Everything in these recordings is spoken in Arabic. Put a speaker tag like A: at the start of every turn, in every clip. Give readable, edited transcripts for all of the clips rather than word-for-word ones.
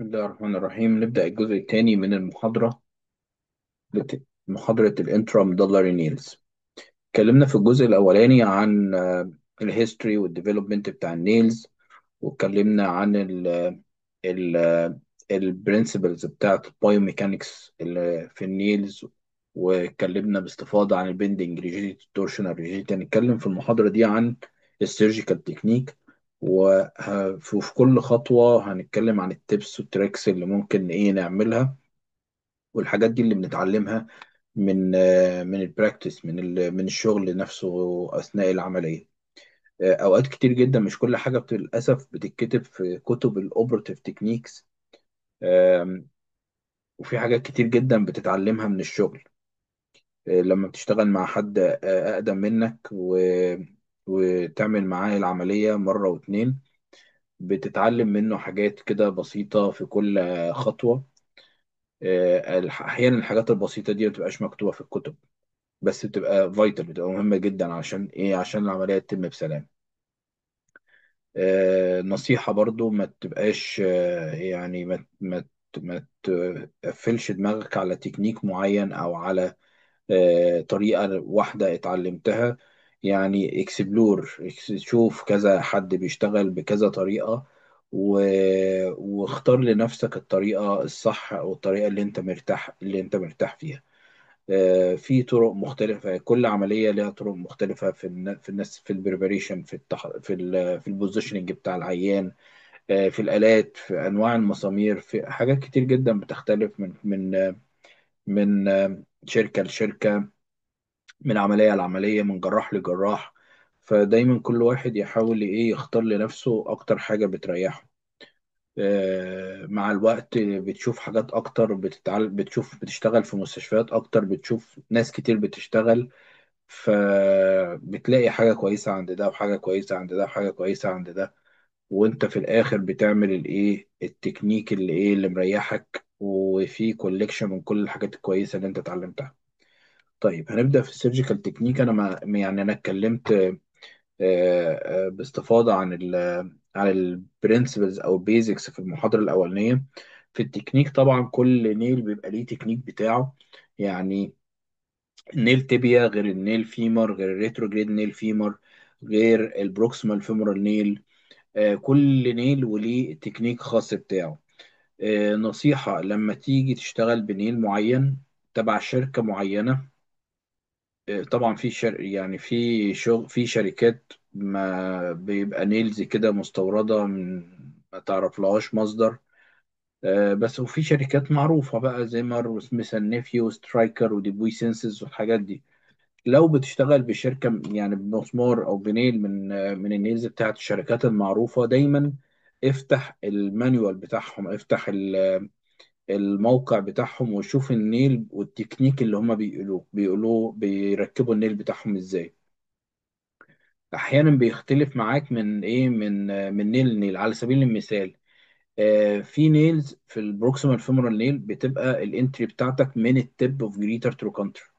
A: بسم الله الرحمن الرحيم. نبدأ الجزء الثاني من محاضرة الانترا ميدالاري نيلز. اتكلمنا في الجزء الأولاني عن الهيستوري والديفلوبمنت بتاع النيلز، واتكلمنا عن ال البرنسبلز بتاعت البايوميكانكس اللي في النيلز، واتكلمنا باستفاضة عن البندنج ريجيديتي التورشنال ريجيديتي. هنتكلم في المحاضرة دي عن السيرجيكال تكنيك، وفي كل خطوة هنتكلم عن التبس والتريكس اللي ممكن نعملها، والحاجات دي اللي بنتعلمها من البراكتس، من الشغل نفسه أثناء العملية. أوقات كتير جدا مش كل حاجة للأسف بتتكتب في كتب الأوبرتيف تكنيكس، وفي حاجات كتير جدا بتتعلمها من الشغل. لما بتشتغل مع حد أقدم منك وتعمل معاه العملية مرة واتنين، بتتعلم منه حاجات كده بسيطة في كل خطوة. أحيانا الحاجات البسيطة دي ما بتبقاش مكتوبة في الكتب، بس بتبقى فايتال، بتبقى مهمة جدا عشان عشان العملية تتم بسلام. نصيحة برضو ما تبقاش يعني ما تقفلش دماغك على تكنيك معين أو على طريقة واحدة اتعلمتها. يعني اكسبلور، شوف كذا حد بيشتغل بكذا طريقة، و... واختار لنفسك الطريقة الصح أو الطريقة اللي انت مرتاح فيها. في طرق مختلفة، كل عملية لها طرق مختلفة في الناس، في البريباريشن، في البوزيشننج بتاع العيان، في الآلات، في أنواع المسامير، في حاجات كتير جدا بتختلف من شركة لشركة، من عملية لعملية، من جراح لجراح. فدايما كل واحد يحاول يختار لنفسه أكتر حاجة بتريحه. مع الوقت بتشوف حاجات أكتر، بتشتغل في مستشفيات أكتر، بتشوف ناس كتير بتشتغل، فبتلاقي حاجة كويسة عند ده وحاجة كويسة عند ده وحاجة كويسة عند ده، وانت في الآخر بتعمل التكنيك اللي مريحك، وفي كوليكشن من كل الحاجات الكويسة اللي انت اتعلمتها. طيب هنبدأ في السيرجيكال تكنيك. انا ما يعني انا اتكلمت باستفاضة عن البرنسبلز او البيزكس في المحاضرة الأولانية. في التكنيك طبعا كل نيل بيبقى ليه تكنيك بتاعه. يعني النيل تibia غير النيل فيمر، غير الريتروجريد نيل فيمر، غير البروكسيمال فيمورال نيل. كل نيل وليه تكنيك خاص بتاعه. نصيحة: لما تيجي تشتغل بنيل معين تبع شركة معينة، طبعا يعني في شغل في شركات ما بيبقى نيلز كده مستوردة من ما تعرف لهاش مصدر. بس وفي شركات معروفة بقى، زيمر وسميث اند نيفيو وسترايكر وديبوي سينسز والحاجات دي. لو بتشتغل بشركة يعني بمسمار أو بنيل من النيلز بتاعت الشركات المعروفة، دايما افتح المانيوال بتاعهم، افتح الموقع بتاعهم، وشوف النيل والتكنيك اللي هما بيقولوه بيركبوا النيل بتاعهم ازاي. أحيانا بيختلف معاك من نيل لنيل. على سبيل المثال، في نيلز في البروكسيمال فيمورال نيل بتبقى الانتري بتاعتك من التب اوف جريتر تروكانتر.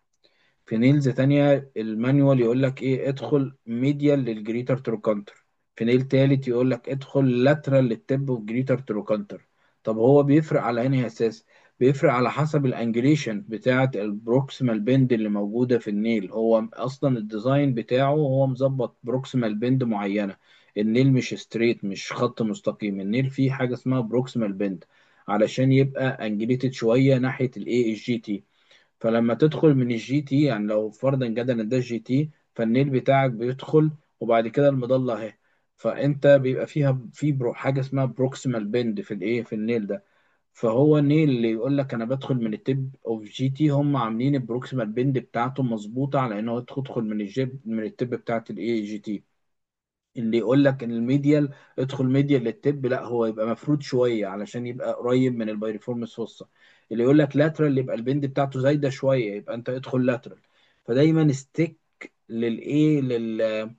A: في نيلز تانية المانيوال يقول لك ادخل ميديال للجريتر تروكانتر. في نيل تالت يقول لك ادخل لاترال للتب اوف جريتر تروكانتر. طب هو بيفرق على انهي اساس؟ بيفرق على حسب الانجليشن بتاعة البروكسيمال بند اللي موجودة في النيل. هو اصلا الديزاين بتاعه هو مظبط بروكسيمال بند معينة. النيل مش ستريت، مش خط مستقيم، النيل فيه حاجة اسمها بروكسيمال بند علشان يبقى انجليتد شوية ناحية الاي اس جي تي. فلما تدخل من الجي تي، يعني لو فرضا جدلا ده الجي تي، فالنيل بتاعك بيدخل وبعد كده المظله اهي. فانت بيبقى فيها حاجه اسمها بروكسيمال بند في النيل ده. فهو النيل اللي يقول لك انا بدخل من التب اوف جي تي، هم عاملين البروكسيمال بند بتاعته مظبوطه على انه تدخل من التب بتاعت الاي جي تي. اللي يقول لك ان الميديال ادخل ميديال للتب، لا، هو يبقى مفروض شويه علشان يبقى قريب من البايرفورمس فوسا. اللي يقول لك لاترال يبقى البند بتاعته زايده شويه، يبقى انت ادخل لاترال. فدايما ستيك للايه لل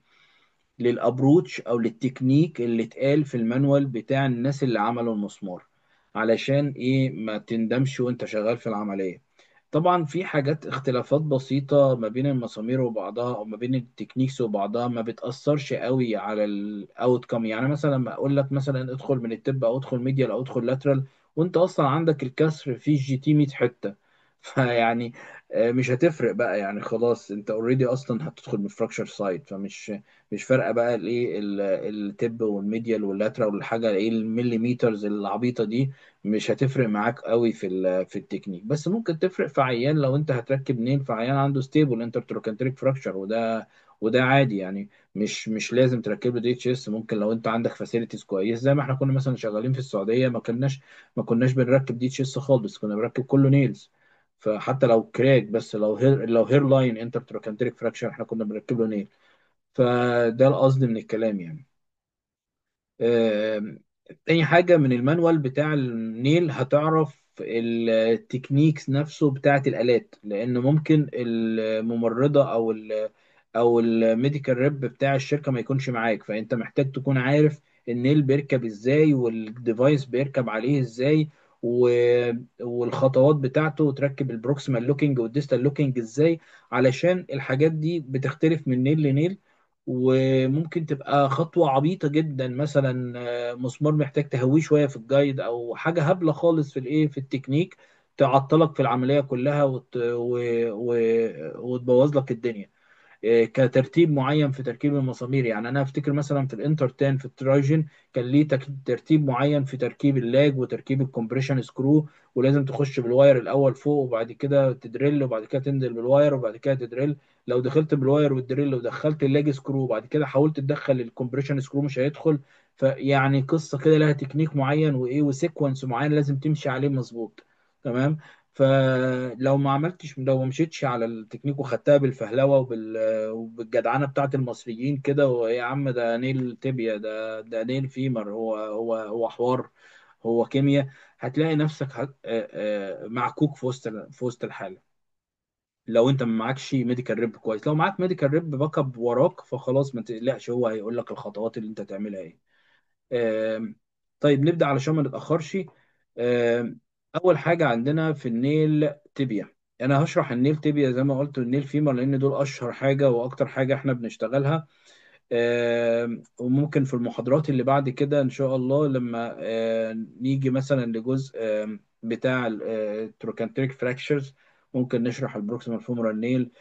A: للابروتش او للتكنيك اللي اتقال في المانوال بتاع الناس اللي عملوا المسمار، علشان ما تندمش وانت شغال في العمليه. طبعا في حاجات اختلافات بسيطة ما بين المسامير وبعضها او ما بين التكنيكس وبعضها، ما بتأثرش قوي على الاوت كام. يعني مثلا لما اقول لك مثلا ادخل من التب او ادخل ميديال او ادخل لاترال، وانت اصلا عندك الكسر في الجي تي 100 حته. فيعني مش هتفرق بقى يعني، خلاص انت اوريدي اصلا هتدخل من فراكشر سايد، مش فارقه بقى الايه التب والميديال واللاترال والحاجه ايه المليمترز العبيطه دي. مش هتفرق معاك قوي في التكنيك، بس ممكن تفرق في عيان لو انت هتركب نيل في عيان عنده ستيبل انترتروكانتريك فراكشر، وده عادي يعني. مش لازم تركب له دي اتش اس. ممكن لو انت عندك فاسيلتيز كويس زي ما احنا كنا مثلا شغالين في السعوديه، ما كناش بنركب دي اتش اس خالص، كنا بنركب كله نيلز. فحتى لو كراك، بس لو هير لاين انترتروكانتريك فراكشر احنا كنا بنركب له نيل. فده القصد من الكلام يعني. تاني حاجة من المانوال بتاع النيل هتعرف التكنيكس نفسه بتاعت الآلات، لأن ممكن الممرضة أو الميديكال ريب بتاع الشركة ما يكونش معاك، فأنت محتاج تكون عارف النيل بيركب إزاي والديفايس بيركب عليه إزاي، والخطوات بتاعته، وتركب البروكسيمال لوكينج والديستال لوكينج إزاي، علشان الحاجات دي بتختلف من نيل لنيل. وممكن تبقى خطوة عبيطة جدا، مثلا مسمار محتاج تهويه شوية في الجايد، أو حاجة هبلة خالص في الإيه في التكنيك، تعطلك في العملية كلها وتبوظ لك الدنيا. كترتيب معين في تركيب المسامير. يعني انا افتكر مثلا في الانترتان في التراجن كان ليه ترتيب معين في تركيب اللاج وتركيب الكومبريشن سكرو، ولازم تخش بالواير الاول فوق، وبعد كده تدريل، وبعد كده تنزل بالواير، وبعد كده تدريل. لو دخلت بالواير والدريل ودخلت اللاج سكرو وبعد كده حاولت تدخل الكومبريشن سكرو مش هيدخل. فيعني قصه كده لها تكنيك معين وايه وسيكونس معين لازم تمشي عليه مظبوط. تمام. فلو ما عملتش، لو ما مشيتش على التكنيك وخدتها بالفهلوه وبالجدعنه بتاعت المصريين كده، ويا عم ده نيل تibia، ده نيل فيمر، هو حوار، هو كيمياء، هتلاقي نفسك معكوك في وسط الحاله. لو انت ما معكش ميديكال ريب كويس، لو معاك ميديكال ريب باك اب وراك فخلاص ما تقلقش، هو هيقول لك الخطوات اللي انت تعملها ايه. آم، طيب نبدأ علشان ما نتأخرش. أول حاجة عندنا في النيل تibia. أنا هشرح النيل تibia زي ما قلت، النيل فيمر، لأن دول أشهر حاجة وأكتر حاجة إحنا بنشتغلها. وممكن في المحاضرات اللي بعد كده إن شاء الله لما نيجي مثلا لجزء بتاع التروكانتريك فراكشرز، ممكن نشرح البروكسيمال فيمورال نيل.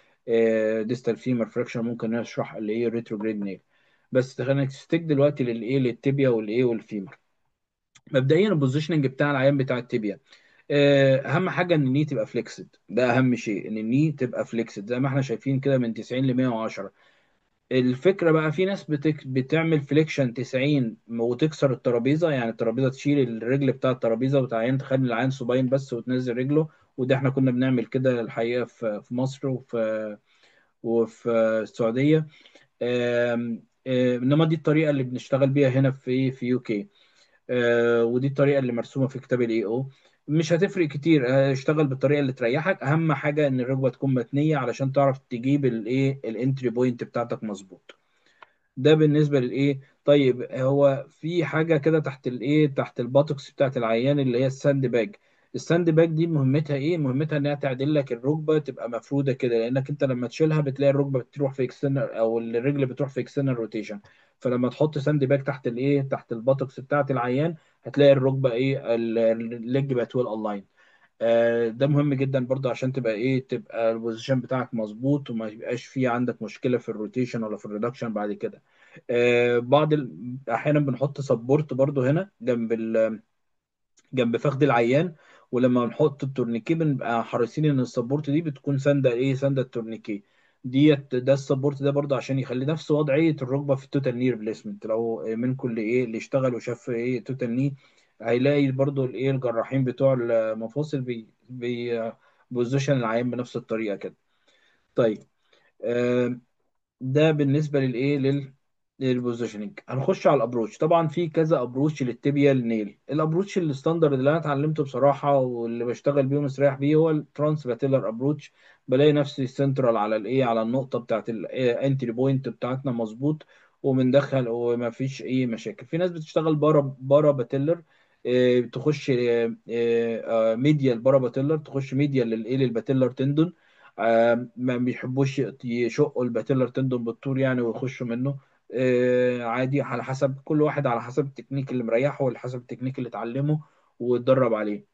A: ديستال فيمر فراكشر ممكن نشرح اللي هي الريتروجريد نيل. بس خلينا نستيك دلوقتي للايه للتibia والايه والفيمر. مبدئيا البوزيشننج بتاع العيان بتاع التibia، اهم حاجه ان الني تبقى فليكسد، ده اهم شيء، ان الني تبقى فليكسد زي ما احنا شايفين كده من 90 ل 110. الفكره بقى في ناس بتعمل فليكشن 90 وتكسر الترابيزه، يعني الترابيزه تشيل الرجل بتاع الترابيزه وتعين تخلي العين صباين بس وتنزل رجله. وده احنا كنا بنعمل كده الحقيقه في مصر وفي السعوديه. انما دي الطريقه اللي بنشتغل بيها هنا في يو كي. ودي الطريقه اللي مرسومه في كتاب الاي او. مش هتفرق كتير، اشتغل بالطريقه اللي تريحك، اهم حاجه ان الركبه تكون متنيه علشان تعرف تجيب الايه الانتري بوينت بتاعتك مظبوط. ده بالنسبه للايه. طيب هو في حاجه كده تحت الايه تحت الباتوكس بتاعت العيان اللي هي الساند باج. الساند باج دي مهمتها ايه؟ مهمتها انها تعدل لك الركبه تبقى مفروده كده، لانك انت لما تشيلها بتلاقي الركبه بتروح في اكسترنال او الرجل بتروح في اكسترنال روتيشن. فلما تحط ساند باج تحت الايه تحت الباتوكس بتاعت العيان هتلاقي الركبه ايه الليج بقت ويل الاين. ده مهم جدا برضه عشان تبقى البوزيشن بتاعك مظبوط، وما يبقاش في عندك مشكله في الروتيشن ولا في الريدكشن بعد كده. احيانا بنحط سبورت برضه هنا جنب فخذ العيان. ولما بنحط التورنيكي بنبقى حريصين ان السبورت دي بتكون سانده سانده التورنيكي ده السبورت ده برضه عشان يخلي نفس وضعيه الركبه في التوتال ني ريبليسمنت. لو منكم اللي اشتغل وشاف توتال ني هيلاقي برضه الجراحين بتوع المفاصل بوزيشن العيان بنفس الطريقه كده. طيب ده بالنسبه للبوزيشننج. هنخش على الابروتش. طبعا في كذا ابروتش للتibia النيل. الابروتش الستاندرد اللي انا اتعلمته بصراحه واللي بشتغل بيه ومستريح بيه هو الترانس باتيلر ابروتش. بلاقي نفسي سنترال على النقطه بتاعت الانتري بوينت بتاعتنا مظبوط، وبندخل وما فيش اي مشاكل. في ناس بتشتغل بارا باتيلر، تخش ميديال بارا باتيلر، تخش ميديال للباتيلر تندون. ما بيحبوش يشقوا الباتيلر تندون بالطول يعني ويخشوا منه. عادي، على حسب كل واحد، على حسب التكنيك اللي مريحه وعلى حسب التكنيك اللي اتعلمه. وتدرب عليه.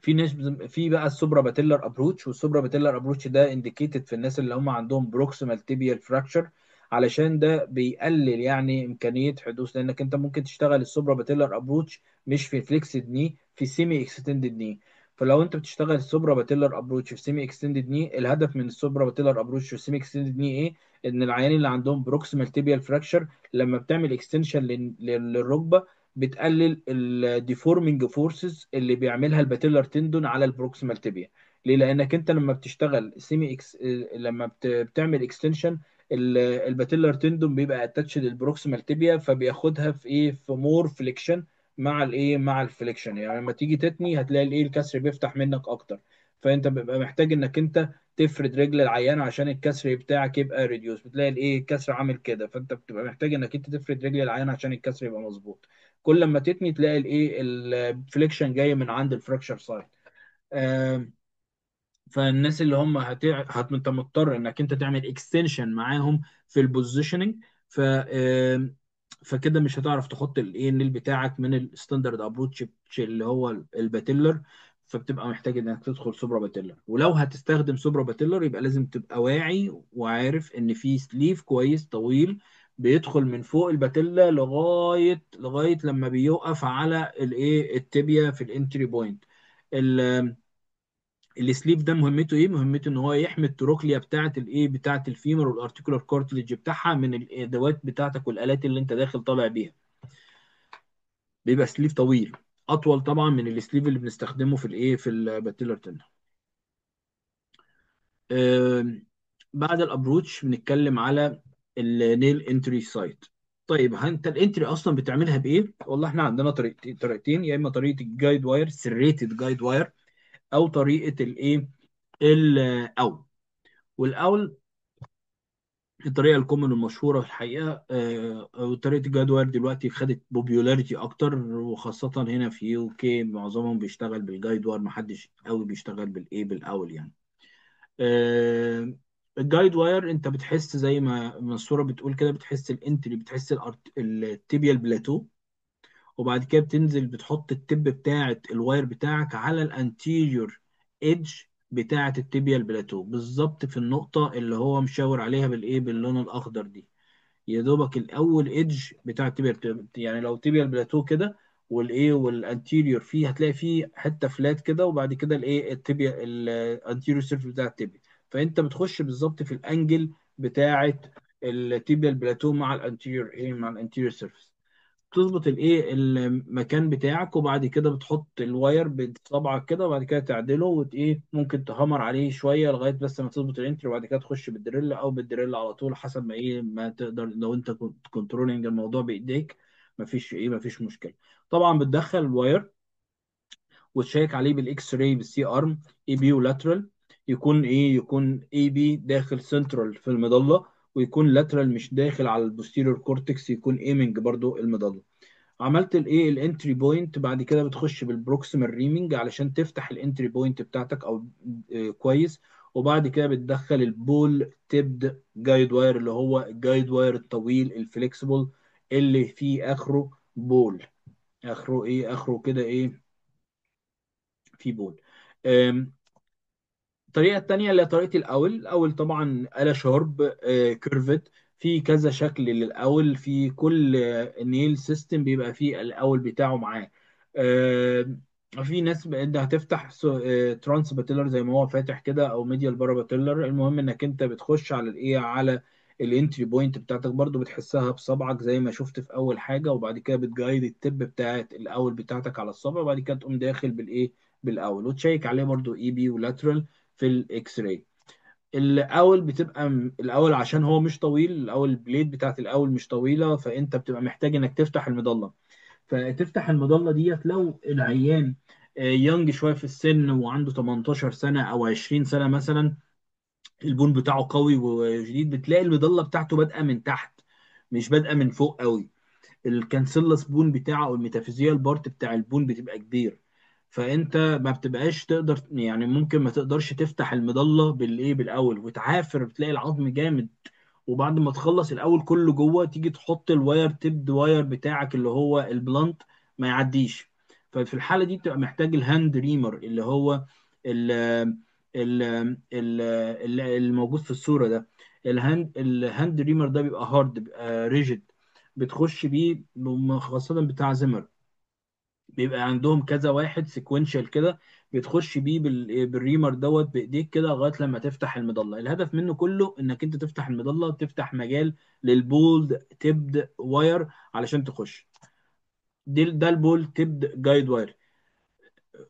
A: في ناس في بقى السوبرا باتيلر ابروتش، والسوبرا باتيلر ابروتش ده انديكيتد في الناس اللي هم عندهم بروكسيمال تيبيال فراكشر، علشان ده بيقلل يعني امكانيه حدوث، لانك انت ممكن تشتغل السوبرا باتيلر ابروتش مش في فليكسد ني، في سيمي اكستندد ني. فلو انت بتشتغل السوبرا باتيلر ابروتش في سيمي اكستندد ني، الهدف من السوبرا باتيلر ابروتش في سيمي اكستندد ني ايه؟ ان العيانين اللي عندهم بروكسيمال تيبيال فراكشر لما بتعمل اكستنشن للركبه بتقلل الديفورمينج فورسز اللي بيعملها الباتيلر تندون على البروكسيمال تيبيا. ليه؟ لانك انت لما بتشتغل سيمي اكس، لما بتعمل اكستنشن، الباتيلر تندون بيبقى اتاتش للبروكسيمال تيبيا، فبياخدها في ايه، في مور فليكشن مع الايه، مع الفليكشن. يعني لما تيجي تتني هتلاقي الايه، الكسر بيفتح منك اكتر. فانت بيبقى محتاج انك انت تفرد رجل العيان عشان الكسر بتاعك يبقى ريديوس. بتلاقي الايه، الكسر عامل كده، فانت بتبقى محتاج انك انت تفرد رجل العيان عشان الكسر يبقى مظبوط. كل ما تتني تلاقي الايه، الفليكشن جاي من عند الفراكشر سايد. فالناس اللي هم انت مضطر انك انت تعمل اكستنشن معاهم في البوزيشننج. ف فكده مش هتعرف تحط الايه، النيل بتاعك من الستاندرد ابروتش اللي هو الباتيلر. فبتبقى محتاج انك تدخل سوبرا باتيلر. ولو هتستخدم سوبرا باتيلر يبقى لازم تبقى واعي وعارف ان في سليف كويس طويل بيدخل من فوق الباتيلا لغايه لما بيوقف على الايه، التibia في الانتري بوينت. السليف ده مهمته ايه؟ مهمته ان هو يحمي التروكليا بتاعه الايه، بتاعه الفيمر والارتيكولار كارتليج بتاعها من الادوات بتاعتك والالات اللي انت داخل طالع بيها. بيبقى سليف طويل، اطول طبعا من السليف اللي بنستخدمه في الايه، في الباتيلر تندون. بعد الابروتش بنتكلم على النيل انتري سايت. طيب انت الانتري اصلا بتعملها بايه؟ والله احنا عندنا طريقتين، يا اما طريقه الجايد واير، سريتد جايد واير، او طريقه الايه، الاول. والاول الطريقه الكومن المشهوره الحقيقه، وطريقه الجدول دلوقتي خدت بوبيولاريتي اكتر، وخاصه هنا في يو كي معظمهم بيشتغل بالجايد واير، محدش قوي بيشتغل بالايه، بالاول يعني. آه، الجايد واير انت بتحس زي ما الصوره بتقول كده، بتحس الانتري، بتحس التيبيال بلاتو، وبعد كده بتنزل بتحط التب بتاعه الواير بتاعك على الانتيريور ايدج بتاعه التيبيال بلاتو، بالظبط في النقطه اللي هو مشاور عليها بالايه، باللون الاخضر دي. يا دوبك الاول ايدج بتاع التيبيال، يعني لو تيبيال بلاتو كده والايه، والانتيريور فيه هتلاقي فيه حته فلات كده، وبعد كده الايه، التيبيا الانتيريور سيرفيس بتاع التيبيا. فانت بتخش بالظبط في الانجل بتاعه التيبيال بلاتو مع الانتيريور ايه، مع الانتيريور سيرفيس. تظبط الايه، المكان بتاعك، وبعد كده بتحط الواير بصبعك كده، وبعد كده تعدله ايه، ممكن تهمر عليه شويه لغايه بس ما تظبط الانتري، وبعد كده تخش بالدريل او بالدريل على طول حسب ما ايه، ما تقدر. لو انت كنت كنترولنج الموضوع بايديك مفيش ايه، مفيش مشكله. طبعا بتدخل الواير وتشيك عليه بالاكس راي بالسي ارم، اي بي ولاترال. يكون ايه، يكون اي بي داخل سنترال في المظله، ويكون لاترال مش داخل على البوستيريور كورتكس، يكون ايمنج برضو المظله. عملت الايه، الانتري بوينت، بعد كده بتخش بالبروكسيمال ريمينج علشان تفتح الانتري بوينت بتاعتك او كويس. وبعد كده بتدخل البول تيبد جايد واير، اللي هو الجايد واير الطويل الفليكسبل اللي فيه اخره بول، اخره ايه، اخره كده ايه، في بول. الطريقة التانية اللي هي طريقة الأول. الأول طبعا آلة شارب كيرفت، في كذا شكل للأول، في كل نيل سيستم بيبقى فيه الأول بتاعه معاه. آه، في ناس هتفتح ترانس باتيلر زي ما هو فاتح كده، أو ميديال بارا باتيلر. المهم إنك أنت بتخش على الإيه، على الانتري بوينت بتاعتك، برضو بتحسها بصبعك زي ما شفت في أول حاجة، وبعد كده بتجايد التب بتاعت الأول بتاعتك على الصبع، وبعد كده تقوم داخل بالإيه، بالأول، وتشيك عليه برضو اي بي ولاترال في الاكس راي. الاول بتبقى الاول عشان هو مش طويل، الاول البليد بتاعت الاول مش طويله، فانت بتبقى محتاج انك تفتح المظله. فتفتح المظله ديت لو العيان يونج شويه في السن وعنده 18 سنه او 20 سنه مثلا، البون بتاعه قوي وجديد، بتلاقي المظله بتاعته بادئه من تحت مش بادئه من فوق قوي. الكانسيلا بون بتاعه او الميتافيزيال بارت بتاع البون بتبقى كبير، فانت ما بتبقاش تقدر، يعني ممكن ما تقدرش تفتح المظله بالايه، بالاول، وتعافر بتلاقي العظم جامد. وبعد ما تخلص الاول كله جوه، تيجي تحط الواير تبد واير بتاعك اللي هو البلانت، ما يعديش. ففي الحاله دي بتبقى محتاج الهاند ريمر اللي هو ال ال الموجود في الصوره ده. الهاند ريمر ده بيبقى هارد، بيبقى ريجيد، بتخش بيه خاصه بتاع زمر، بيبقى عندهم كذا واحد سيكونشال كده، بتخش بيه بالريمر دوت بايديك كده لغايه لما تفتح المظله. الهدف منه كله انك انت تفتح المظله، تفتح مجال للبولد تبد واير علشان تخش. ده البول تبد جايد واير.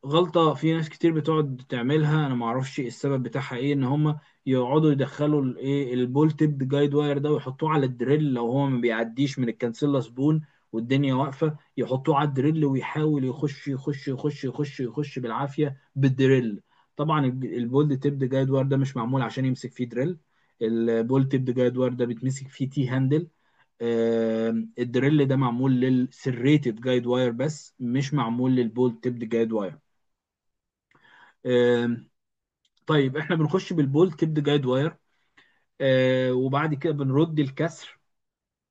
A: غلطة في ناس كتير بتقعد تعملها، انا ما اعرفش السبب بتاعها ايه، ان هم يقعدوا يدخلوا الايه البول تيب جايد واير ده ويحطوه على الدريل لو هو ما بيعديش من الكانسيلا سبون والدنيا واقفة، يحطوه على الدريل ويحاول يخش بالعافية بالدريل. طبعا البول تيب جايد واير ده مش معمول عشان يمسك فيه دريل. البول تيب جايد واير ده بيتمسك فيه تي هاندل. الدريل ده معمول للسريتد جايد واير بس، مش معمول للبول تيب جايد واير. آم، طيب احنا بنخش بالبول تبد جايد واير، وبعد كده بنرد الكسر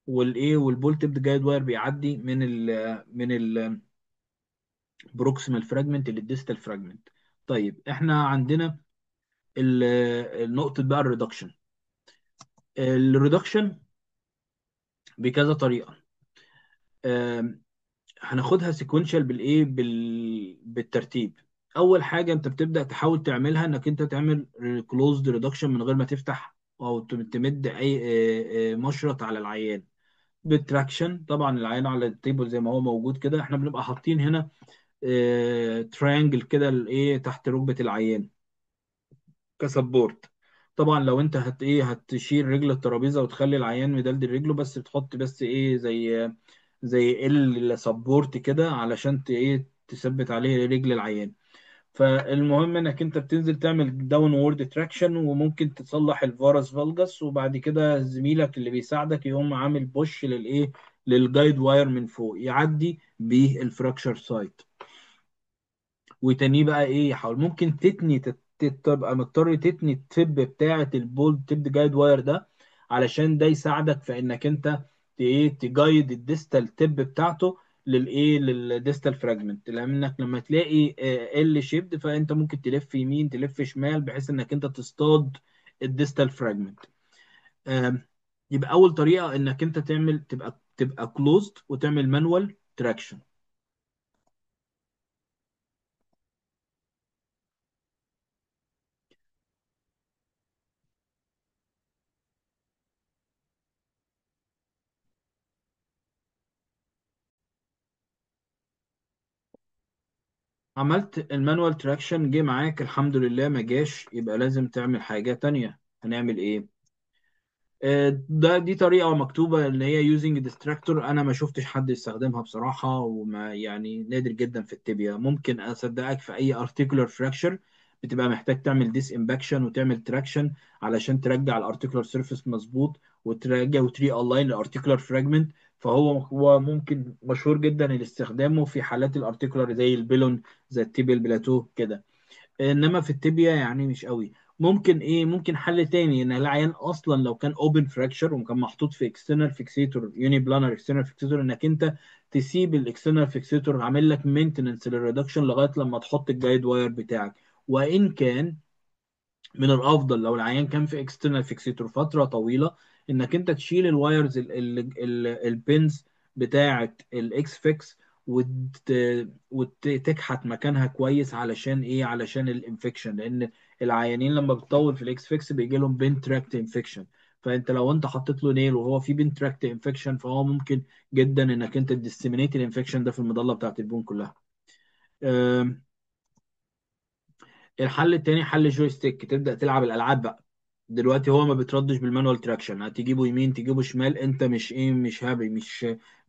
A: والايه، والبول تبد جايد واير بيعدي من البروكسيمال فراجمنت للديستال فراجمنت. طيب احنا عندنا النقطة بقى الريدكشن. الريدكشن بكذا طريقة. آم، هناخدها سيكونشال بالايه بالترتيب. اول حاجه انت بتبدا تحاول تعملها انك انت تعمل كلوزد ريدكشن من غير ما تفتح او تمد اي مشرط على العيان بالتراكشن. طبعا العيان على التيبل زي ما هو موجود كده، احنا بنبقى حاطين هنا تريانجل كده الايه تحت ركبه العيان كسبورت. طبعا لو انت هتشيل رجل الترابيزه وتخلي العيان مدلدل رجله، بس تحط بس ايه زي سبورت كده علشان تثبت عليه رجل العيان. فالمهم انك انت بتنزل تعمل داون وورد تراكشن، وممكن تصلح الفارس فالجاس، وبعد كده زميلك اللي بيساعدك يقوم عامل بوش للجايد واير من فوق يعدي بالفراكشر سايت، وتاني بقى يحاول ممكن تبقى مضطر تتني التب بتاعة البولد تب جايد واير ده، علشان ده يساعدك في انك انت تجايد الديستال تب بتاعته للديستال فراجمنت، لانك لما تلاقي ال شيبد فانت ممكن تلف يمين تلف شمال بحيث انك انت تصطاد الديستال فراجمنت. يبقى اول طريقة انك انت تعمل تبقى كلوزد وتعمل مانوال تراكشن. عملت المانوال تراكشن جه معاك الحمد لله، ما جاش يبقى لازم تعمل حاجة تانية. هنعمل ايه؟ دي طريقة مكتوبة اللي هي يوزنج ديستراكتور، انا ما شفتش حد يستخدمها بصراحة، وما يعني نادر جدا في التبية. ممكن اصدقك في اي ارتيكولار فراكشر بتبقى محتاج تعمل ديس امباكشن وتعمل تراكشن علشان ترجع الارتيكولار سيرفيس مظبوط، وترجع وتري الاين الارتيكولار فراجمنت. فهو ممكن مشهور جدا استخدامه في حالات الارتيكولار زي البيلون، زي التيبل بلاتو كده. انما في التibia يعني مش قوي. ممكن حل تاني ان العيان اصلا لو كان اوبن فراكشر وكان محطوط في اكسترنال فيكسيتور يوني بلانر اكسترنال فيكسيتور، انك انت تسيب الاكسترنال فيكسيتور عامل لك مينتننس للريدكشن لغايه لما تحط الجايد واير بتاعك. وان كان من الافضل لو العيان كان في اكسترنال فيكسيتور فتره طويله انك انت تشيل الوايرز البينز بتاعه الاكس فيكس، وتكحت مكانها كويس علشان علشان الانفكشن، لان العيانين لما بتطول في الاكس فيكس بيجي لهم بين تراكت انفكشن. فانت لو انت حطيت له نيل وهو في بين تراكت انفكشن، فهو ممكن جدا انك انت تديسيمينيت الانفكشن ده في المظله بتاعه البون كلها. الحل التاني حل جويستيك، تبدأ تلعب الألعاب بقى. دلوقتي هو ما بتردش بالمانوال تراكشن، هتجيبه يمين تجيبه شمال، انت مش هابي،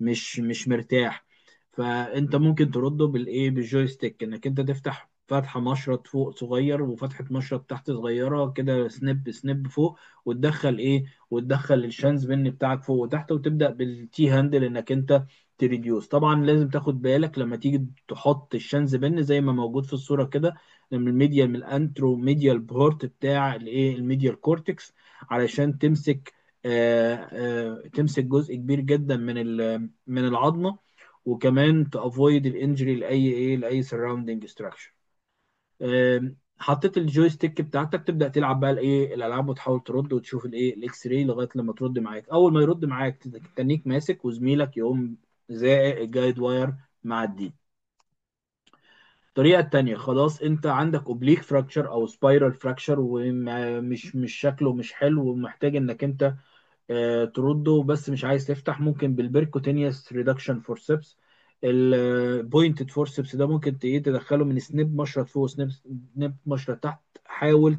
A: مش مرتاح. فانت ممكن ترده بالجويستيك، انك انت تفتح فتحة مشرط فوق صغير وفتحة مشرط تحت صغيرة كده، سنيب سنيب فوق، وتدخل الشانز بن بتاعك فوق وتحت، وتبدأ بالتي هاندل انك انت تريديوس. طبعا لازم تاخد بالك لما تيجي تحط الشانز بن زي ما موجود في الصورة كده، من الميديال، من الانترو ميديال بورت بتاع الميديال كورتكس، علشان تمسك تمسك جزء كبير جدا من العظمه، وكمان تافويد الانجري لاي سراوندنج ستراكشر. حطيت الجويستيك بتاعتك، تبدا تلعب بقى الايه الالعاب، وتحاول ترد وتشوف الايه الاكس راي لغايه لما ترد معاك. اول ما يرد معاك تتنيك ماسك، وزميلك يقوم زائق الجايد واير معدي. الطريقه التانيه، خلاص انت عندك اوبليك فراكشر او سبايرال فراكشر، ومش شكله مش حلو، ومحتاج انك انت ترده، بس مش عايز تفتح. ممكن بالبركوتينيوس ريدكشن فورسبس. البوينتد فورسبس ده ممكن تدخله من سنيب مشرط فوق، سنيب مشرط تحت. حاول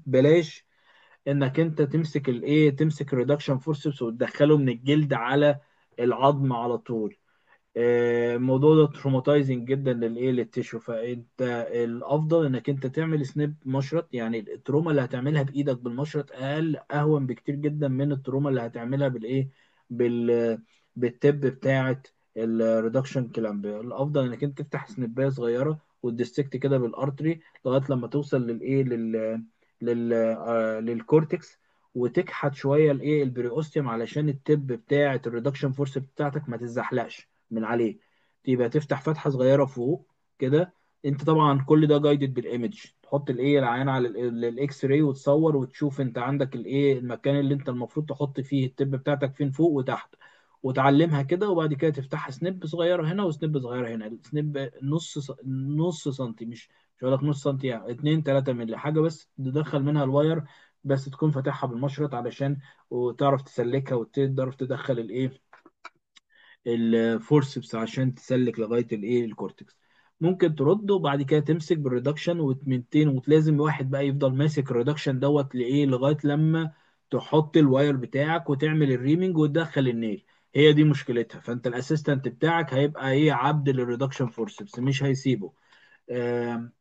A: بلاش انك انت تمسك الريدكشن فورسبس وتدخله من الجلد على العظم على طول. الموضوع ده تروماتايزنج جدا للتيشو. فانت الافضل انك انت تعمل سنيب مشرط، يعني التروما اللي هتعملها بايدك بالمشرط اهون بكتير جدا من التروما اللي هتعملها بال بالتب بتاعه الريدكشن كلامب. الافضل انك انت تفتح سنيبايه صغيره وتدستكت كده بالارتري لغايه لما توصل للكورتكس، وتكحت شويه البريوستيوم علشان التب بتاعه الريدكشن فورس بتاعتك ما تتزحلقش من عليه. تبقى تفتح فتحه صغيره فوق كده. انت طبعا كل ده جايدد بالايمج، تحط العيان على الاكس راي وتصور وتشوف انت عندك المكان اللي انت المفروض تحط فيه التب بتاعتك فين، فوق وتحت، وتعلمها كده. وبعد كده تفتحها سنيب صغيره هنا وسنيب صغيره هنا، السنيب نص سنتي، مش هقول لك نص سنتي، يعني 2 3 مللي حاجه، بس تدخل منها الواير، بس تكون فاتحها بالمشرط علشان وتعرف تسلكها، وتقدر تدخل الفورسبس عشان تسلك لغايه الكورتكس. ممكن ترد، وبعد كده تمسك بالريدكشن وتمنتين، ولازم واحد بقى يفضل ماسك الريدكشن دوت لغايه لما تحط الواير بتاعك وتعمل الريمنج وتدخل النيل. هي دي مشكلتها. فانت الاسيستنت بتاعك هيبقى عبد للريدكشن فورسبس، مش هيسيبه. آم،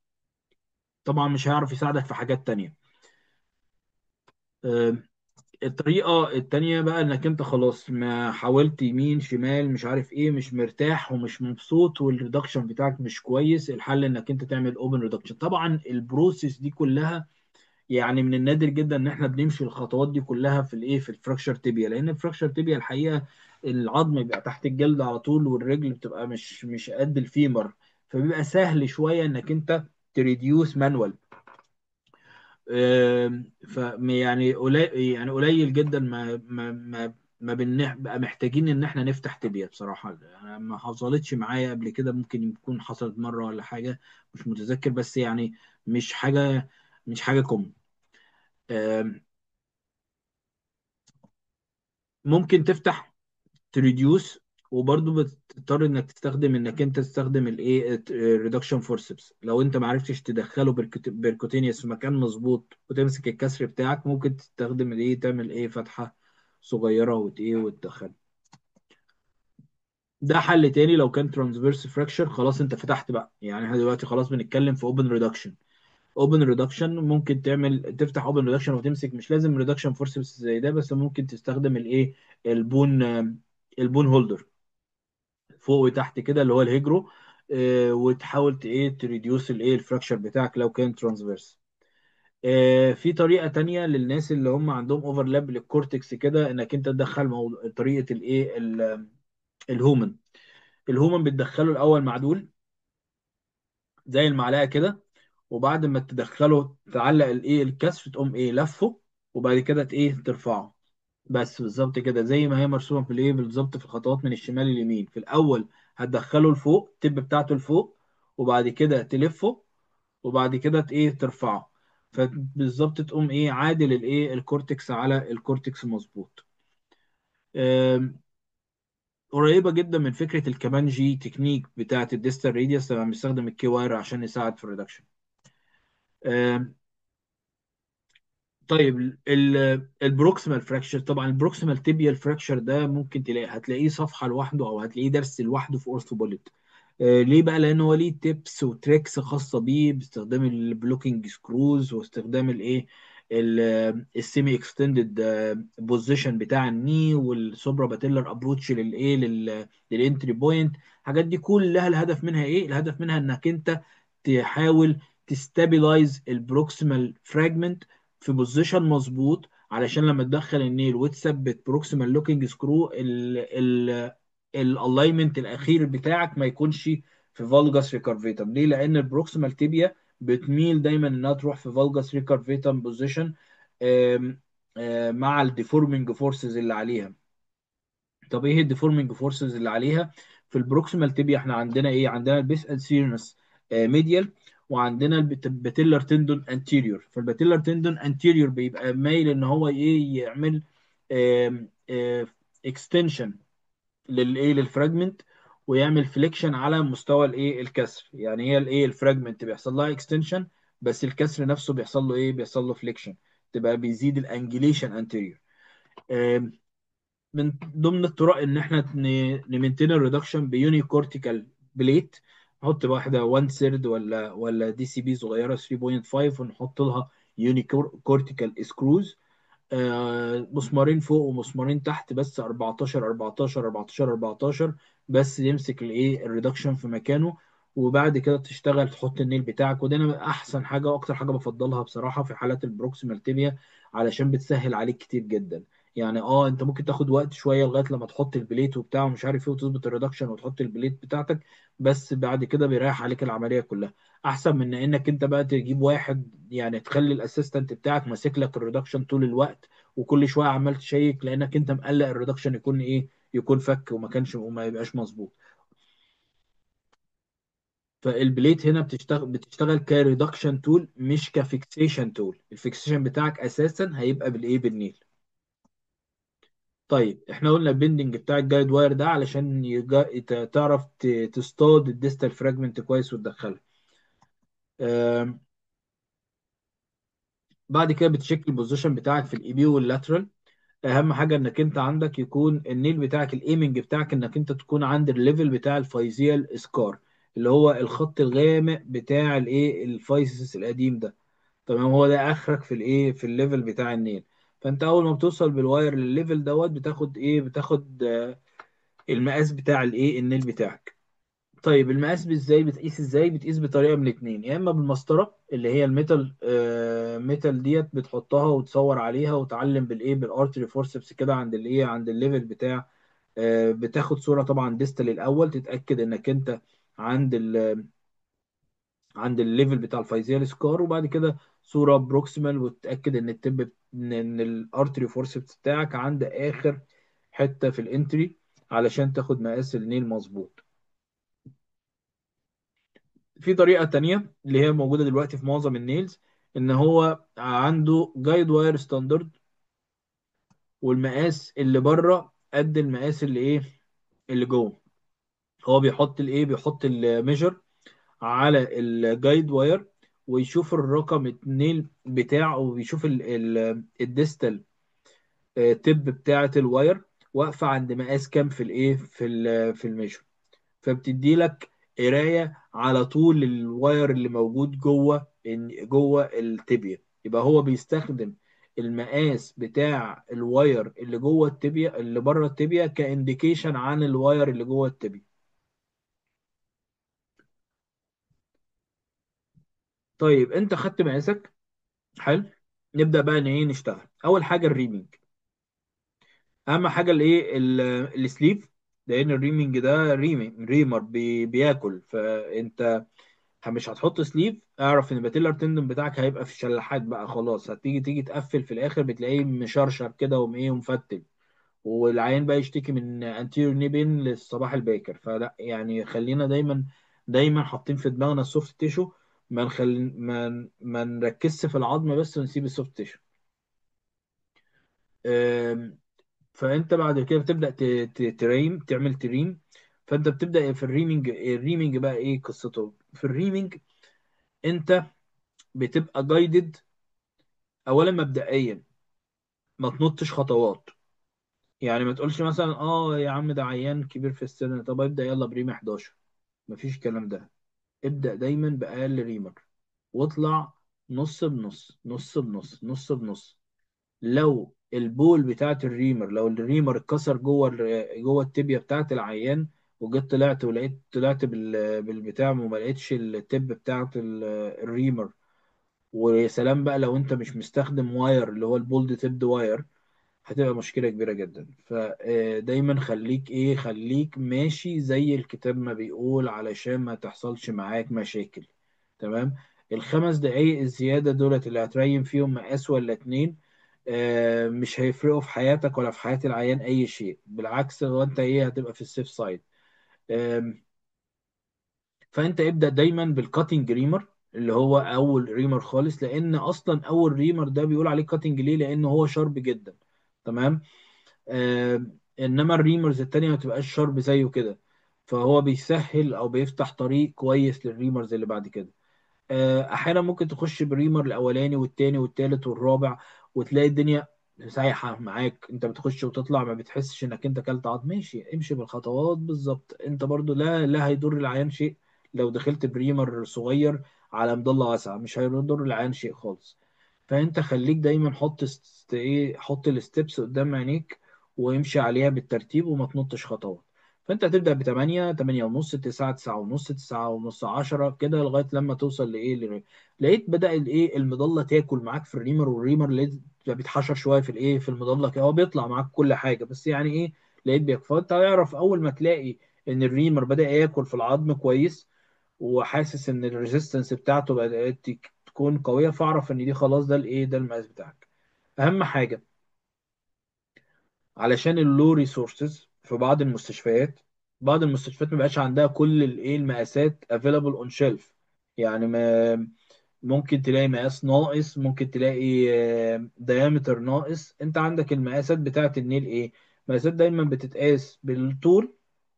A: طبعا مش هيعرف يساعدك في حاجات تانية. آم، الطريقة التانية بقى انك انت خلاص ما حاولت يمين شمال مش عارف ايه، مش مرتاح ومش مبسوط والريدكشن بتاعك مش كويس، الحل انك انت تعمل اوبن ريدكشن. طبعا البروسيس دي كلها يعني من النادر جدا ان احنا بنمشي الخطوات دي كلها في الفراكشر تيبيا، لان الفراكشر تيبيا الحقيقة العظم بيبقى تحت الجلد على طول، والرجل بتبقى مش قد الفيمر، فبيبقى سهل شوية انك انت تريديوس مانوال. ف يعني قليل، يعني قليل جدا ما بقى محتاجين ان احنا نفتح تبية بصراحة. أنا ما حصلتش معايا قبل كده، ممكن يكون حصلت مرة ولا حاجة، مش متذكر، بس يعني مش حاجة مش حاجة كومن. ممكن تفتح تريديوس، وبرضه بتضطر انك انت تستخدم الريدكشن فورسبس. لو انت ما عرفتش تدخله بيركوتينيوس في مكان مظبوط وتمسك الكسر بتاعك، ممكن تستخدم تعمل فتحة صغيرة وتدخل. ده حل تاني لو كان ترانسفيرس فراكشر. خلاص انت فتحت بقى، يعني احنا دلوقتي خلاص بنتكلم في اوبن ريدكشن. اوبن ريدكشن ممكن تفتح اوبن ريدكشن وتمسك، مش لازم ريدكشن فورسبس زي ده، بس ممكن تستخدم البون البون هولدر فوق وتحت كده اللي هو الهيجرو. وتحاول تريديوس الفراكشر بتاعك لو كان ترانسفيرس. في طريقة تانية للناس اللي هم عندهم اوفرلاب للكورتكس كده، انك انت تدخل طريقة الهومن. الهومن بتدخله الاول معدول زي المعلقة كده، وبعد ما تدخله تعلق الكسر، تقوم لفه، وبعد كده ترفعه. بس بالظبط كده زي ما هي مرسومه في بالظبط في الخطوات من الشمال لليمين. في الاول هتدخله لفوق، التب بتاعته لفوق، وبعد كده تلفه، وبعد كده ترفعه. فبالظبط تقوم عادل الكورتكس على الكورتكس مظبوط. آم، قريبه جدا من فكره الكمانجي تكنيك بتاعه الديستال ريديوس لما بنستخدم الكي واير عشان يساعد في الريدكشن. طيب البروكسيمال فراكشر، طبعا البروكسيمال تيبيال فراكشر ده ممكن هتلاقيه صفحه لوحده او هتلاقيه درس لوحده في اورثوبوليت. ليه بقى؟ لان هو ليه تيبس وتريكس خاصه بيه باستخدام البلوكينج سكروز، واستخدام السيمي اكستندد بوزيشن بتاع الني، والسوبرا باتيلر ابروتش للانتري بوينت. الحاجات دي كلها الهدف منها الهدف منها انك انت تحاول تستابلايز البروكسيمال فراجمنت في بوزيشن مظبوط، علشان لما تدخل النيل وتثبت بروكسيمال لوكينج سكرو الالاينمنت الاخير بتاعك ما يكونش في فالجاس ريكارفيتم. ليه؟ لان البروكسيمال تيبيا بتميل دايما انها تروح في فالجاس ريكارفيتم بوزيشن مع الديفورمينج فورسز اللي عليها. طب ايه الديفورمينج فورسز اللي عليها؟ في البروكسيمال تيبيا احنا عندنا ايه؟ عندنا البيس انسيرنس ميديال، وعندنا الباتيلر تندون انتيريور. فالباتيلر تندون انتيريور بيبقى مايل ان هو ايه يعمل اكستنشن للايه للفراجمنت، ويعمل فليكشن على مستوى الايه الكسر. يعني هي الايه الفراجمنت بيحصل لها اكستنشن، بس الكسر نفسه بيحصل له ايه؟ بيحصل له فليكشن، تبقى بيزيد الانجليشن انتيريور. من ضمن الطرق ان احنا نمنتين الريدكشن بيوني كورتيكال بليت. نحط واحده 1 سيرد ولا دي سي بي صغيره 3.5، ونحط لها يوني كورتيكال سكروز، مسمارين فوق ومسمارين تحت، بس 14 14 14 14، بس يمسك الايه الريدكشن في مكانه. وبعد كده تشتغل تحط النيل بتاعك. وده انا احسن حاجه واكتر حاجه بفضلها بصراحه في حالات البروكسيمال تيبيا، علشان بتسهل عليك كتير جدا. يعني انت ممكن تاخد وقت شويه لغايه لما تحط البليت وبتاع ومش عارف ايه وتظبط الريدكشن وتحط البليت بتاعتك، بس بعد كده بيريح عليك العمليه كلها. احسن من انك انت بقى تجيب واحد، يعني تخلي الاسيستنت بتاعك ماسك لك الريدكشن طول الوقت، وكل شويه عمال تشيك، لانك انت مقلق الريدكشن يكون ايه؟ يكون فك وما كانش وما يبقاش مظبوط. فالبليت هنا بتشتغل كريدكشن تول مش كفيكسيشن تول. الفيكسيشن بتاعك اساسا هيبقى بالايه؟ بالنيل. طيب احنا قلنا البندنج بتاع الجايد واير ده علشان تعرف تصطاد الديستال فراجمنت كويس وتدخلها. آم، بعد كده بتشيك البوزيشن بتاعك في الاي بي واللاترال. اهم حاجه انك انت عندك يكون النيل بتاعك، الايمنج بتاعك انك انت تكون عند الليفل بتاع الفايزيال سكار، اللي هو الخط الغامق بتاع الايه الفايسس القديم ده. تمام، هو ده اخرك في الايه في الليفل بتاع النيل. فانت اول ما بتوصل بالواير للليفل دوت بتاخد ايه؟ بتاخد المقاس بتاع الايه النيل بتاعك. طيب المقاس ازاي بتقيس؟ ازاي بتقيس؟ بطريقه من اتنين: يا اما بالمسطره اللي هي الميتال ميتال ديت، بتحطها وتصور عليها وتعلم بالايه بالارتري فورسبس كده عند الايه عند الليفل بتاع بتاخد صوره طبعا ديستال الاول، تتاكد انك انت عند عند الليفل بتاع الفايزيال سكار، وبعد كده صوره بروكسيمال وتتاكد ان التب ان الارتري فورسبس بتاعك عند اخر حته في الانتري، علشان تاخد مقاس النيل مظبوط. في طريقة تانية اللي هي موجودة دلوقتي في معظم النيلز، ان هو عنده جايد واير ستاندرد، والمقاس اللي بره قد المقاس اللي ايه اللي جوه. هو بيحط الايه بيحط الميجر على الجايد واير، ويشوف الرقم النيل بتاعه، وبيشوف الديستال تب بتاعة الواير واقفة عند مقاس كام في الايه في الميجر. فبتدي لك قرايه على طول الواير اللي موجود جوه التibia. يبقى هو بيستخدم المقاس بتاع الواير اللي جوه التibia اللي بره التibia كانديكيشن عن الواير اللي جوه التibia. طيب انت خدت مقاسك، حلو. نبدا بقى ان ايه نشتغل. اول حاجه الريمينج. اهم حاجه الايه السليف، لان الريمينج ده ريمر بياكل. فانت مش هتحط سليف، اعرف ان الباتيلر تندون بتاعك هيبقى في الشلاحات بقى خلاص. تيجي تقفل في الاخر بتلاقيه مشرشر كده وايه ومفتل، والعيان بقى يشتكي من انتيريور نيبين للصباح الباكر. فلا يعني خلينا دايما حاطين في دماغنا السوفت تيشو. ما نركزش في العظم بس ونسيب السوفت تيشو. أم، فانت بعد كده بتبدا تعمل تريم. فانت بتبدا في الريمينج بقى ايه قصته في الريمينج؟ انت بتبقى جايدد اولا مبدئيا، ما تنطش خطوات. يعني ما تقولش مثلا يا عم ده عيان كبير في السن، طب ابدا يلا بريم 11. مفيش الكلام ده. ابدا دايما باقل ريمر، واطلع نص بنص نص بنص نص بنص. لو البول بتاعت الريمر، لو الريمر اتكسر جوه التبيه بتاعت العيان، وجيت طلعت بالبتاع وما لقيتش التب بتاعت الريمر، ويا سلام بقى لو انت مش مستخدم واير اللي هو البولد تيبد واير، هتبقى مشكلة كبيرة جدا. فدايما خليك ايه، خليك ماشي زي الكتاب ما بيقول علشان ما تحصلش معاك مشاكل. تمام. ال5 دقايق الزيادة دولت اللي هتريم فيهم مقاس ولا اتنين، مش هيفرقوا في حياتك ولا في حياة العيان أي شيء. بالعكس، هو أنت إيه، هتبقى في السيف سايد. فانت ابدا دايما بالكاتنج ريمر، اللي هو اول ريمر خالص، لان اصلا اول ريمر ده بيقول عليه كاتنج ليه، لان هو شارب جدا. تمام. انما الريمرز التانية ما تبقاش شارب زيه كده، فهو بيسهل او بيفتح طريق كويس للريمرز اللي بعد كده. احيانا ممكن تخش بالريمر الاولاني والتاني والتالت والرابع، وتلاقي الدنيا سايحه معاك، انت بتخش وتطلع ما بتحسش انك انت كلت عظم. ماشي، امشي بالخطوات بالظبط. انت برضو لا هيضر العيان شيء لو دخلت بريمر صغير على مضله واسعه، مش هيضر العيان شيء خالص. فانت خليك دايما حط ايه، حط الستبس قدام عينيك وامشي عليها بالترتيب وما تنطش خطوات. فانت هتبدا ب 8، 8 ونص، 9، 9 ونص، 9 ونص، 10 كده لغايه لما توصل لايه لقيت بدا الايه المظله تاكل معاك في الريمر، والريمر لقيت بيتحشر شويه في الايه في المظله كده، هو بيطلع معاك كل حاجه بس يعني ايه، لقيت بيكفى. فانت هيعرف اول ما تلاقي ان الريمر بدا ياكل في العظم كويس، وحاسس ان الريزيستنس بتاعته بدات تكون قويه، فاعرف ان دي خلاص ده الايه ده المقاس بتاعك. اهم حاجه، علشان اللو ريسورسز في بعض المستشفيات، بعض المستشفيات ما بقاش عندها كل الايه المقاسات افيلابل اون شيلف. يعني ما ممكن تلاقي مقاس ناقص، ممكن تلاقي ديامتر ناقص. انت عندك المقاسات بتاعت النيل ايه، مقاسات دايما بتتقاس بالطول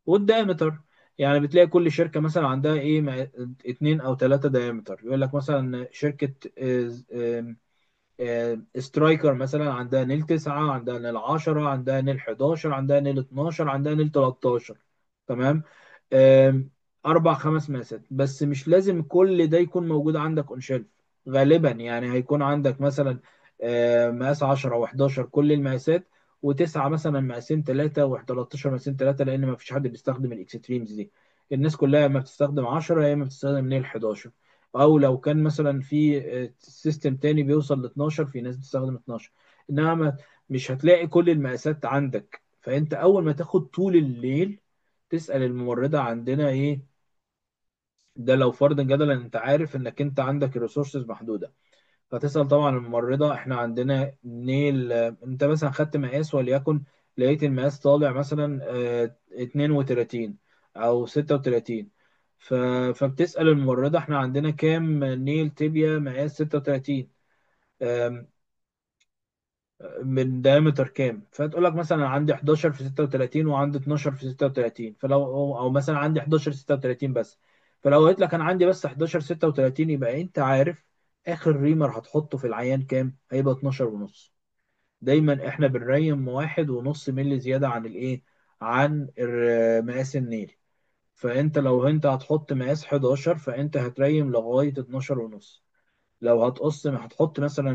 A: والديامتر. يعني بتلاقي كل شركة مثلا عندها ايه 2 او 3 ديامتر. يقول لك مثلا شركة سترايكر مثلا عندها نيل 9، عندها نيل 10، عندها نيل 11، عندها نيل 12، عندها نيل 13. تمام. آم، 4 5 مقاسات بس، مش لازم كل ده يكون موجود عندك اون شيلف. غالبا يعني هيكون عندك مثلا مقاس 10 و11 كل المقاسات، وتسعة مثلا مقاسين ثلاثة، و13 مقاسين ثلاثة، لأن ما فيش حد بيستخدم الإكستريمز دي. الناس كلها يا إما بتستخدم 10 يا إما بتستخدم نيل 11. او لو كان مثلا في سيستم تاني بيوصل ل 12، في ناس بتستخدم 12. انما مش هتلاقي كل المقاسات عندك. فانت اول ما تاخد طول الليل تسأل الممرضة عندنا ايه. ده لو فرضا جدلا انت عارف انك انت عندك الريسورسز محدودة، فتسأل طبعا الممرضة احنا عندنا نيل، انت مثلا خدت مقاس وليكن لقيت المقاس طالع مثلا 32 او 36. فبتسأل الممرضة احنا عندنا كام نيل تibia مقاس 36، آم، من دايمتر كام. فتقول لك مثلا عندي 11 في 36 وعندي 12 في 36. فلو او مثلا عندي 11 36 بس. فلو قلت لك انا عندي بس 11 36، يبقى انت عارف اخر ريمر هتحطه في العيان كام، هيبقى 12 ونص. دايما احنا بنريم 1.5 مللي زيادة عن الايه، عن مقاس النيل. فانت لو انت هتحط مقاس 11، فانت هتريم لغاية 12 ونص. لو هتقص هتحط مثلا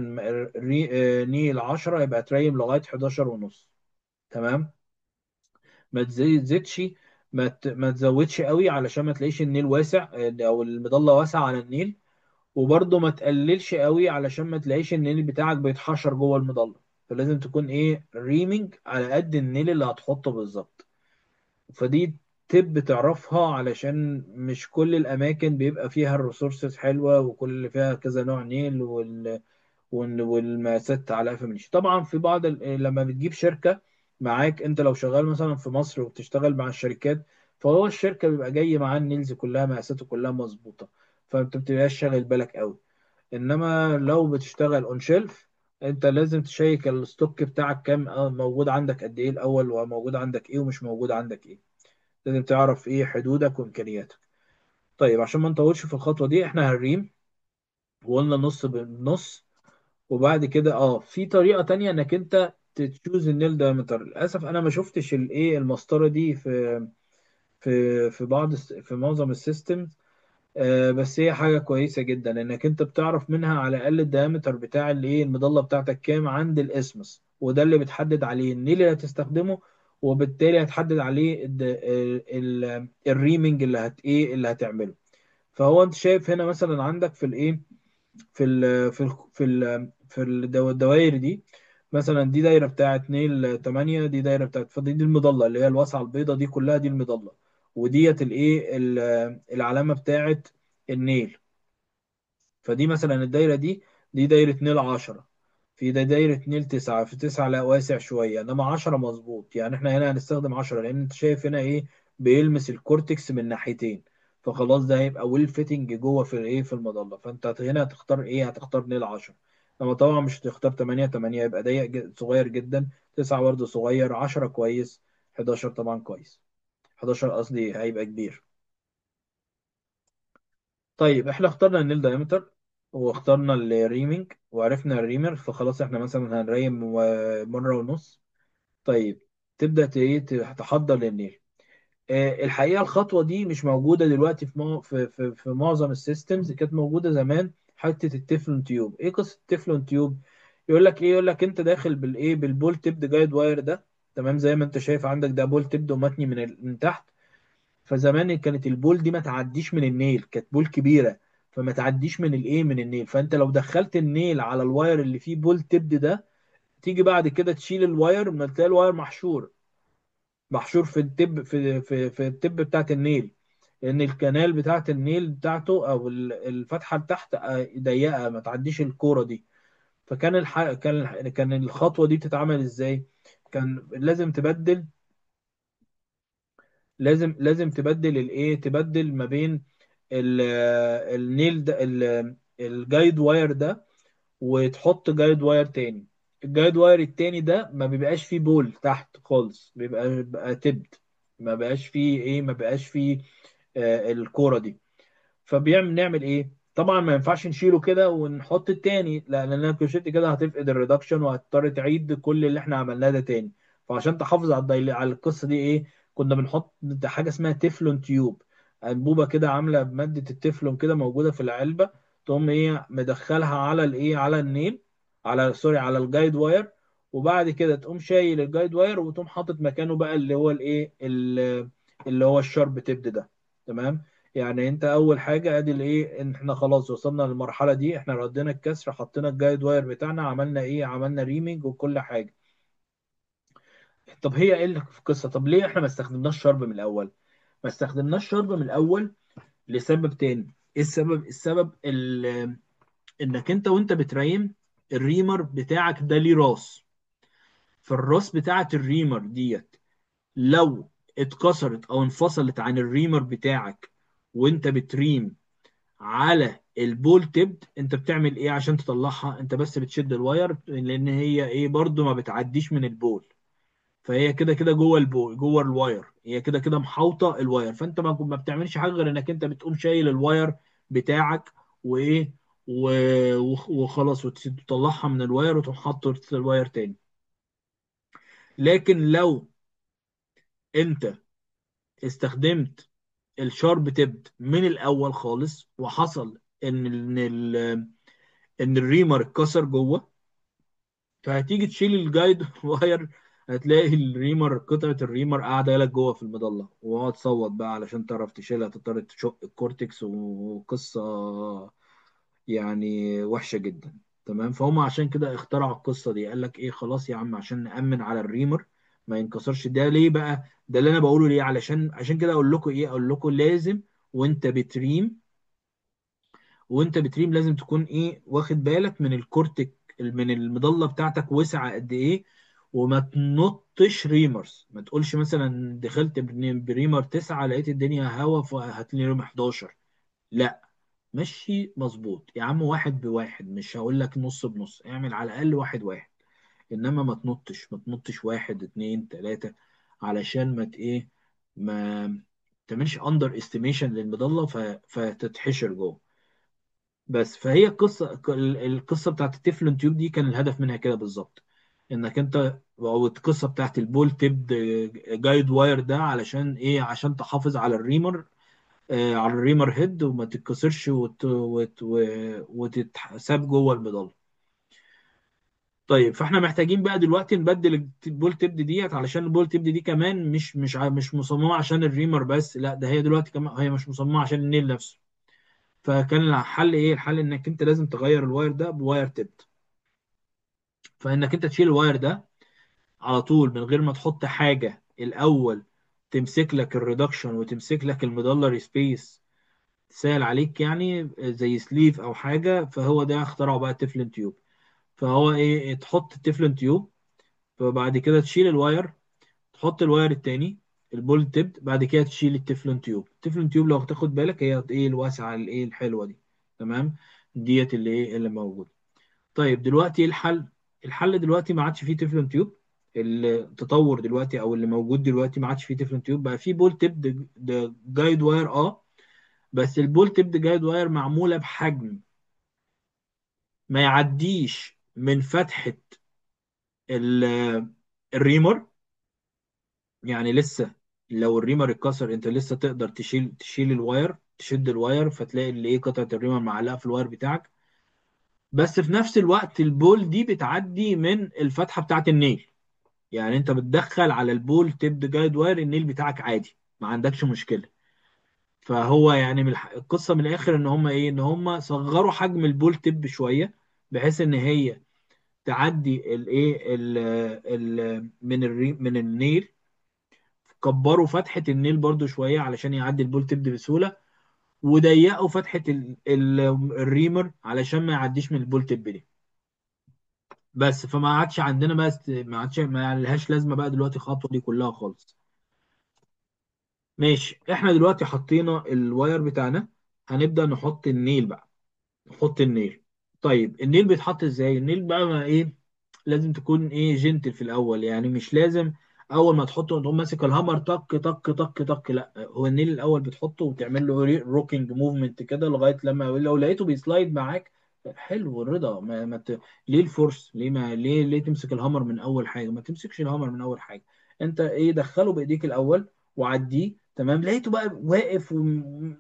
A: نيل 10، يبقى تريم لغاية 11 ونص. تمام. ما تزيدش، ما تزودش قوي علشان ما تلاقيش النيل واسع، او المظلة واسعة على النيل. وبرضه ما تقللش قوي علشان ما تلاقيش النيل بتاعك بيتحشر جوه المظلة. فلازم تكون ايه ريمينج على قد النيل اللي هتحطه بالظبط. فدي تب تعرفها، علشان مش كل الاماكن بيبقى فيها الريسورسز حلوة، وكل اللي فيها كذا نوع نيل والمقاسات على قفا من شيء. طبعا في بعض لما بتجيب شركة معاك، انت لو شغال مثلا في مصر وبتشتغل مع الشركات، فهو الشركة بيبقى جاي معاه النيلز كلها مقاساته كلها مظبوطة، فانت بتبقاش شاغل بالك قوي. انما لو بتشتغل اون شيلف، انت لازم تشيك الستوك بتاعك كام، موجود عندك قد ايه الاول، وموجود عندك ايه ومش موجود عندك ايه. لازم تعرف ايه حدودك وامكانياتك. طيب عشان ما نطولش في الخطوة دي، احنا هنريم وقلنا نص بالنص. وبعد كده في طريقة تانية انك انت تشوز النيل دايمتر. للاسف انا ما شفتش الايه المسطرة دي في معظم السيستمز. بس هي حاجة كويسة جدا انك انت بتعرف منها على الاقل الدايمتر بتاع الايه المظلة بتاعتك كام عند الاسمس، وده اللي بتحدد عليه النيل اللي هتستخدمه، وبالتالي هتحدد عليه الريمنج اللي اللي هتعمله. فهو انت شايف هنا مثلا عندك في الايه، في الدوائر دي، مثلا دي دايره بتاعت نيل 8، دي دايره بتاعت فاضي، دي المضله اللي هي الواسعه البيضه دي كلها، دي المضله. وديت الايه العلامه بتاعت النيل. فدي مثلا الدايره دي، دي دايره نيل 10. في ده دايره نيل 9، في 9 لا واسع شويه، انما 10 مظبوط. يعني احنا هنا هنستخدم 10 لان انت شايف هنا ايه، بيلمس الكورتكس من ناحيتين. فخلاص ده هيبقى ويل فيتنج جوه في الايه في المظله. فانت هنا هتختار ايه، هتختار نيل 10. انما طبعا مش هتختار 8، 8 يبقى ضيق صغير جدا. 9 برضه صغير، 10 كويس، 11 طبعا كويس. 11 قصدي هيبقى كبير. طيب احنا اخترنا النيل دايمتر، واخترنا الريمينج، وعرفنا الريمر. فخلاص احنا مثلا هنريم مرة ونص. طيب تبدأ ايه تحضر للنيل. الحقيقة الخطوة دي مش موجودة دلوقتي في معظم السيستمز. كانت موجودة زمان حتة التeflon تيوب. ايه قصة التeflon تيوب؟ يقول لك ايه، يقول لك انت داخل بالايه بالبول تيبد جايد واير ده. تمام، زي ما انت شايف عندك ده بول تيبد ومتني من تحت. فزمان كانت البول دي ما تعديش من النيل، كانت بول كبيره، فما تعديش من الايه من النيل. فانت لو دخلت النيل على الواير اللي فيه بول تبد ده، تيجي بعد كده تشيل الواير، ما تلاقي الواير محشور، محشور في التب في التب بتاعت النيل. لان الكنال بتاعت النيل بتاعته او الفتحه لتحت ضيقه، ما تعديش الكوره دي. فكان كان الخطوه دي بتتعمل ازاي؟ كان لازم تبدل، لازم تبدل الايه، تبدل ما بين ال- النيل ده الجايد واير ده، وتحط جايد واير تاني. الجايد واير التاني ده ما بيبقاش فيه بول تحت خالص، بيبقى تبت. ما بقاش فيه ايه، ما بقاش فيه الكورة دي. نعمل ايه؟ طبعا ما ينفعش نشيله كده ونحط التاني، لا، لان لو شلت كده هتفقد الريدكشن، وهتضطر تعيد كل اللي احنا عملناه ده تاني. فعشان تحافظ على على القصه دي ايه، كنا بنحط حاجه اسمها تeflon تيوب. انبوبه كده عامله بماده التeflon كده موجوده في العلبه. تقوم ايه مدخلها على الايه، على النيل، على سوري على الجايد واير. وبعد كده تقوم شايل الجايد واير، وتقوم حاطط مكانه بقى اللي هو الايه اللي هو الشارب تيب ده. تمام. يعني انت اول حاجه ادي الايه، ان احنا خلاص وصلنا للمرحله دي، احنا ردينا الكسر، حطينا الجايد واير بتاعنا، عملنا ايه، عملنا ريمينج وكل حاجه. طب هي ايه اللي في القصه؟ طب ليه احنا ما استخدمناش شرب من الاول؟ ما استخدمناش شرب من الاول لسبب تاني. ايه السبب؟ انك انت وانت بتريم، الريمر بتاعك ده ليه راس. فالراس بتاعت الريمر ديت لو اتكسرت او انفصلت عن الريمر بتاعك وانت بتريم على البول تيب، انت بتعمل ايه عشان تطلعها؟ انت بس بتشد الواير، لان هي ايه برضو ما بتعديش من البول. فهي كده كده جوه البول، جوه الواير، هي كده كده محاوطه الواير. فانت ما بتعملش حاجه غير انك انت بتقوم شايل الواير بتاعك وايه وخلاص، وتطلعها من الواير وتقوم حاطط الواير تاني. لكن لو انت استخدمت الشارب تيب من الاول خالص، وحصل ان الريمر اتكسر جوه، فهتيجي تشيل الجايد واير، هتلاقي الريمر، قطعة الريمر قاعدة لك جوه في المظلة، وهو تصوت بقى علشان تعرف تشيلها، تضطر تشق الكورتكس، وقصة يعني وحشة جدا. تمام. فهم عشان كده اخترعوا القصة دي، قال لك ايه، خلاص يا عم عشان نأمن على الريمر ما ينكسرش. ده ليه بقى؟ ده اللي انا بقوله ليه، علشان كده اقول لكم ايه، اقول لكم لازم وانت بتريم، لازم تكون ايه، واخد بالك من الكورتك، من المظله بتاعتك وسعه قد ايه. وما تنطش ريمرز، ما تقولش مثلا دخلت بريمر 9 لقيت الدنيا هوا فهتلاقي ريم 11. لا، مشي مظبوط يا عم، واحد بواحد، مش هقول لك نص بنص، اعمل على الاقل واحد واحد. انما ما تنطش واحد اتنين تلاته، علشان ما ايه، ما تعملش اندر استيميشن للمظله فتتحشر جوه. بس فهي القصه بتاعت التeflon تيوب دي كان الهدف منها كده بالظبط، انك انت، او القصه بتاعت البول تيب جايد واير ده، علشان ايه، عشان تحافظ على الريمر، على الريمر هيد، وما تتكسرش وتتساب جوه المظله. طيب فاحنا محتاجين بقى دلوقتي نبدل البول تيب ديت، علشان البول تيب دي كمان مش مصممه عشان الريمر بس، لا، ده هي دلوقتي كمان هي مش مصممه عشان النيل نفسه. فكان الحل ايه، الحل انك انت لازم تغير الواير ده بواير تيب. فانك انت تشيل الواير ده على طول من غير ما تحط حاجه الاول تمسك لك الريدكشن وتمسك لك الميدالري سبيس، تسهل عليك يعني زي سليف او حاجه. فهو ده اخترعوا بقى التeflon تيوب. فهو ايه، تحط التeflon تيوب، فبعد كده تشيل الواير، تحط الواير التاني البول تيب، بعد كده تشيل التeflon تيوب. التeflon تيوب لو تاخد بالك هي ايه الواسعه الايه الحلوه دي، تمام، ديت اللي ايه اللي موجوده. طيب دلوقتي ايه الحل؟ الحل دلوقتي ما عادش فيه تeflon تيوب. التطور دلوقتي او اللي موجود دلوقتي ما عادش فيه تeflon تيوب، بقى فيه بول تيب ده جايد واير. اه، بس البول تيب جايد واير معموله بحجم ما يعديش من فتحه الريمر. يعني لسه لو الريمر اتكسر انت لسه تقدر تشيل الواير، تشد الواير، فتلاقي اللي ايه قطعه الريمر معلقه في الواير بتاعك. بس في نفس الوقت البول دي بتعدي من الفتحه بتاعت النيل. يعني انت بتدخل على البول تبد جايد واير النيل بتاعك عادي، ما عندكش مشكله. فهو يعني القصه من الاخر ان هم ايه، ان هم صغروا حجم البول تب شويه، بحيث ان هي تعدي الايه من النيل. كبروا فتحة النيل برضو شوية علشان يعدي البول تبد بسهولة، وضيقوا فتحة الريمر علشان ما يعديش من البول تب دي. بس فما عادش عندنا بقى ما عادش، ما لهاش لازمة بقى دلوقتي الخطوة دي كلها خالص. ماشي، احنا دلوقتي حطينا الواير بتاعنا، هنبدأ نحط النيل بقى. نحط النيل. طيب النيل بيتحط ازاي؟ النيل بقى ما ايه، لازم تكون ايه جنتل في الاول. يعني مش لازم اول ما تحطه تقوم ماسك الهامر طق طق طق طق، لا، هو النيل الاول بتحطه وتعمل له روكينج موفمنت كده لغايه لما لو لقيته بيسلايد معاك حلو الرضا. ليه الفورس؟ ليه تمسك الهامر من اول حاجه؟ ما تمسكش الهامر من اول حاجه. انت ايه، دخله بايديك الاول وعديه، تمام. لقيته بقى واقف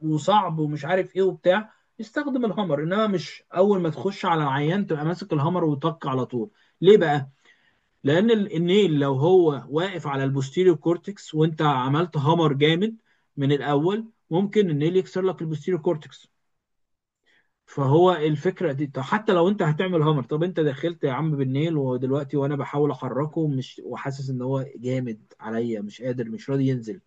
A: وصعب ومش عارف ايه وبتاع، استخدم الهامر. انما مش اول ما تخش على العيان تبقى ماسك الهامر وطق على طول. ليه بقى؟ لان النيل لو هو واقف على البوستيريو كورتكس وانت عملت هامر جامد من الاول، ممكن النيل يكسر لك البوستيريو كورتكس. فهو الفكره دي، طب حتى لو انت هتعمل هامر، طب انت دخلت يا عم بالنيل ودلوقتي وانا بحاول احركه مش، وحاسس ان هو جامد عليا مش قادر، مش راضي ينزل،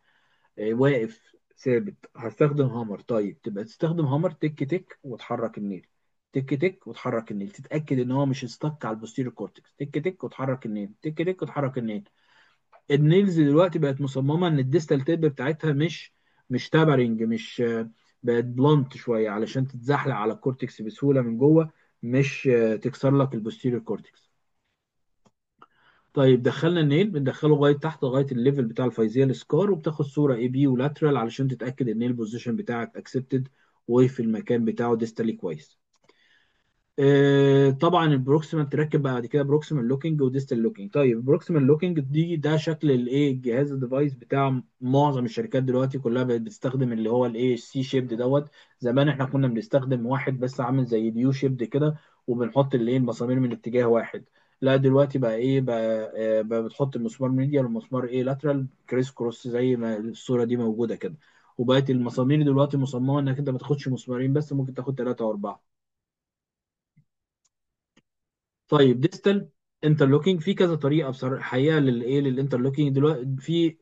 A: واقف ثابت، هستخدم هامر. طيب تبقى تستخدم هامر تك تك وتحرك النيل، تك تك وتحرك النيل، تتأكد ان هو مش استك على البوستيريور كورتكس، تك تك وتحرك النيل، تك تك وتحرك النيل. النيلز دلوقتي بقت مصممة ان الديستال تيب بتاعتها مش تابرنج، مش بقت بلانت شوية علشان تتزحلق على الكورتكس بسهولة من جوه، مش تكسر لك البوستيريور كورتكس. طيب دخلنا النيل، بندخله لغايه تحت لغايه الليفل بتاع الفايزيال سكار، وبتاخد صوره اي بي ولاترال علشان تتاكد ان البوزيشن بتاعك اكسبتد وفي المكان بتاعه ديستالي كويس. طبعا البروكسيمال تركب بعد كده بروكسيمال لوكينج وديستال لوكينج. طيب البروكسيمال لوكينج دي ده شكل الايه الجهاز الديفايس بتاع معظم الشركات دلوقتي كلها بقت بتستخدم اللي هو الايه السي شيبد دوت. زمان احنا كنا بنستخدم واحد بس عامل زي اليو شيبد كده، وبنحط الايه المسامير من اتجاه واحد. لا دلوقتي بقى ايه بقى بتحط المسمار ميديال والمسمار ايه لاترال كريس كروس زي ما الصوره دي موجوده كده. وبقت المسامير دلوقتي مصممه انك انت ما تاخدش مسمارين بس، ممكن تاخد ثلاثه واربعه. طيب ديستال انترلوكينج في كذا طريقه بصراحه الحقيقه للايه للانترلوكينج. دلوقتي في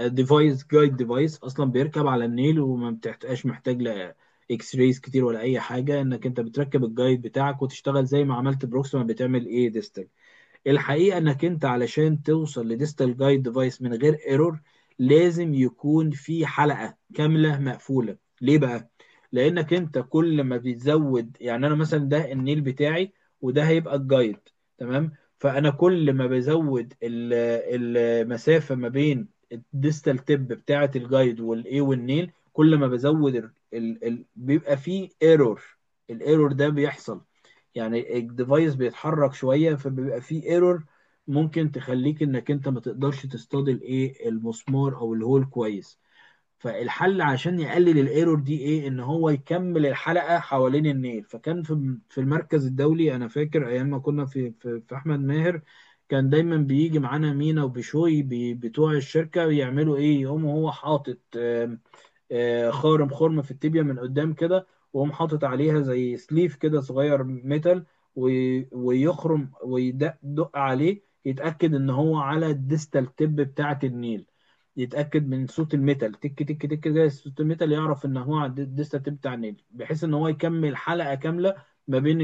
A: ديفايس جايد ديفايس اصلا بيركب على النيل وما بتحتاجش محتاج لا اكس رايز كتير ولا اي حاجه، انك انت بتركب الجايد بتاعك وتشتغل زي ما عملت بروكسيما بتعمل ايه ديستال. الحقيقه انك انت علشان توصل لديستال جايد ديفايس من غير ايرور لازم يكون في حلقه كامله مقفوله. ليه بقى؟ لانك انت كل ما بتزود، يعني انا مثلا ده النيل بتاعي وده هيبقى الجايد، تمام. فانا كل ما بزود المسافه ما بين الديستال تيب بتاعه الجايد والايه والنيل، كل ما بزود بيبقى فيه ايرور. الايرور ده بيحصل يعني الديفايس بيتحرك شويه فبيبقى فيه ايرور، ممكن تخليك انك انت ما تقدرش تصطاد الايه المسمار او الهول كويس. فالحل عشان يقلل الايرور دي ايه، ان هو يكمل الحلقه حوالين النيل. فكان في المركز الدولي انا فاكر ايام ما كنا في احمد ماهر، كان دايما بيجي معانا مينا وبشوي بتوع الشركه يعملوا ايه، يقوم هو حاطط خرم في التibia من قدام كده، وقوم حاطط عليها زي سليف كده صغير ميتال، ويخرم ويدق عليه، يتأكد ان هو على الديستال تيب بتاعة النيل. يتأكد من صوت الميتال تك تك تك زي صوت الميتال، يعرف ان هو على الديستال تيب بتاع النيل، بحيث ان هو يكمل حلقة كاملة ما بين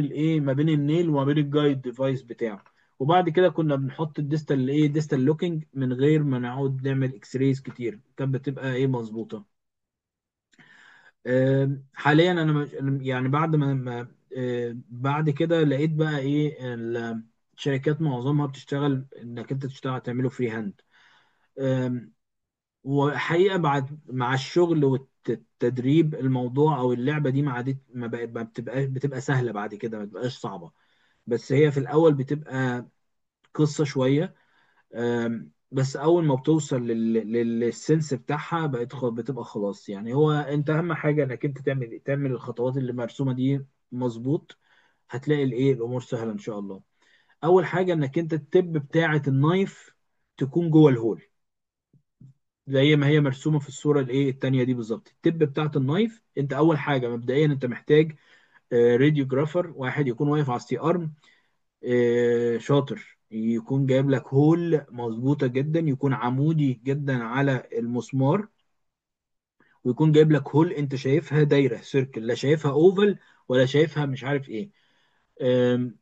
A: النيل وما بين الجايد ديفايس بتاعه. وبعد كده كنا بنحط ديستال لوكينج من غير ما نقعد نعمل اكس رايز كتير، كانت بتبقى مظبوطة. حاليا انا يعني بعد بعد كده لقيت بقى الشركات معظمها بتشتغل انك انت تشتغل تعمله فري هاند. وحقيقة بعد مع الشغل والتدريب الموضوع او اللعبة دي ما عادت ما بتبقى سهلة بعد كده، ما بتبقاش صعبة. بس هي في الاول بتبقى قصة شوية. بس اول ما بتوصل للسنس بتاعها بتبقى خلاص. يعني هو انت اهم حاجه انك انت تعمل الخطوات اللي مرسومه دي مظبوط، هتلاقي الامور سهله ان شاء الله. اول حاجه انك انت التب بتاعه النايف تكون جوه الهول، زي ما هي مرسومه في الصوره التانيه دي بالظبط. التب بتاعه النايف، انت اول حاجه مبدئيا انت محتاج راديوجرافر واحد يكون واقف على السي ارم، شاطر، يكون جايب لك هول مظبوطة جدا، يكون عمودي جدا على المسمار، ويكون جايب لك هول انت شايفها دايرة سيركل، لا شايفها اوفل ولا شايفها مش عارف ايه. آم،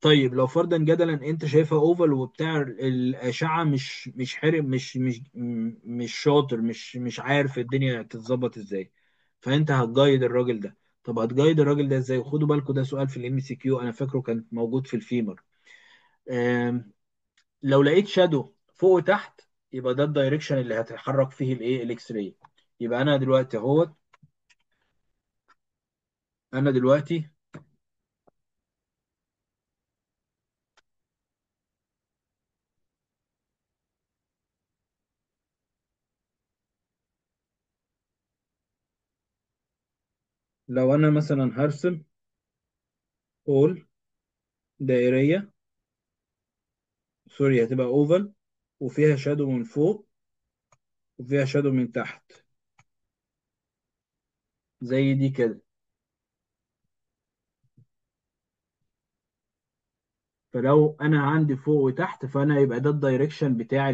A: طيب لو فرضا جدلا انت شايفها اوفل وبتاع الاشعة مش حرق، مش شاطر، مش عارف الدنيا تتظبط ازاي، فانت هتجايد الراجل ده. طب هتجايد الراجل ده ازاي؟ خدوا بالكم ده سؤال في الام سي كيو، انا فاكره كان موجود في الفيمر. لو لقيت شادو فوق وتحت، يبقى ده الدايركشن اللي هتتحرك فيه الاكس راي. يبقى انا دلوقتي لو انا مثلا هرسم هول دائريه، سوري هتبقى اوفال، وفيها شادو من فوق وفيها شادو من تحت زي دي كده. فلو انا عندي فوق وتحت، فانا يبقى ده الدايركشن بتاع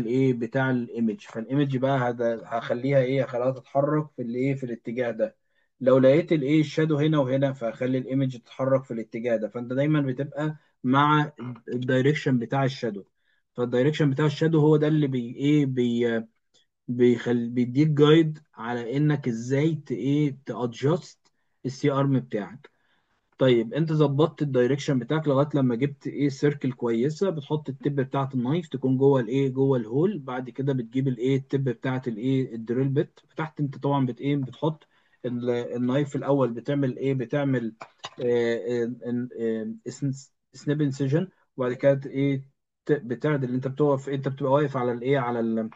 A: الايمج. فالايمج بقى هخليها هخليها تتحرك في الاتجاه ده. لو لقيت الشادو هنا وهنا، فهخلي الايمج تتحرك في الاتجاه ده. فانت دايما بتبقى مع الدايركشن بتاع الشادو. فالدايركشن بتاع الشادو هو ده اللي بي ايه بي بيديك جايد على انك ازاي تادجست السي ارم بتاعك. طيب انت ظبطت الدايركشن بتاعك لغايه لما جبت سيركل كويسه، بتحط التب بتاعه النايف تكون جوه الهول. بعد كده بتجيب التب بتاعه الدريل بت. فتحت انت طبعا بتحط النايف في الاول، بتعمل بتعمل سنيب انسيجن. وبعد كده بتعدل. انت بتبقى واقف على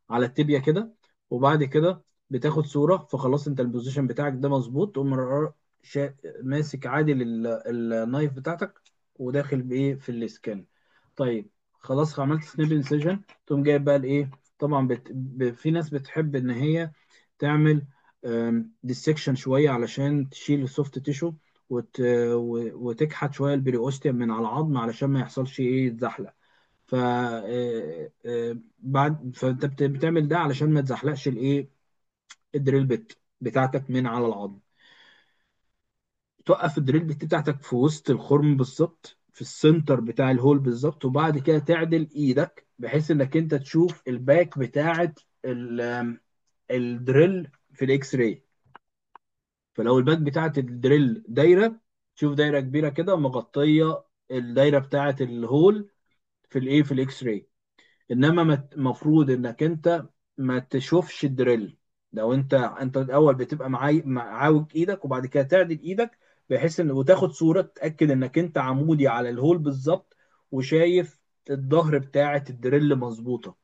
A: على التibia كده. وبعد كده بتاخد صورة، فخلاص انت البوزيشن بتاعك ده مظبوط، تقوم ماسك عادي النايف بتاعتك وداخل في السكان. طيب خلاص عملت سنيب انسيجن، تقوم جايب بقى طبعا في ناس بتحب ان هي تعمل ديسكشن شوية علشان تشيل السوفت تيشو وتكحت شوية البريوستيوم من على العظم علشان ما يحصلش يتزحلق. ف بعد فانت بتعمل ده علشان ما تزحلقش الدريل بت بتاعتك من على العظم. توقف الدريل بت بتاعتك في وسط الخرم بالظبط، في السنتر بتاع الهول بالظبط. وبعد كده تعدل ايدك بحيث انك انت تشوف الباك بتاعت الدريل في الاكس راي. فلو الباك بتاعت الدريل دايره، تشوف دايره كبيره كده مغطيه الدايره بتاعت الهول في الاكس راي. انما المفروض انك انت ما تشوفش الدريل. لو انت الاول بتبقى معاوج ايدك، وبعد كده تعدل ايدك بحيث وتاخد صورة تأكد انك انت عمودي على الهول بالظبط، وشايف الظهر بتاعة الدريل مظبوطة،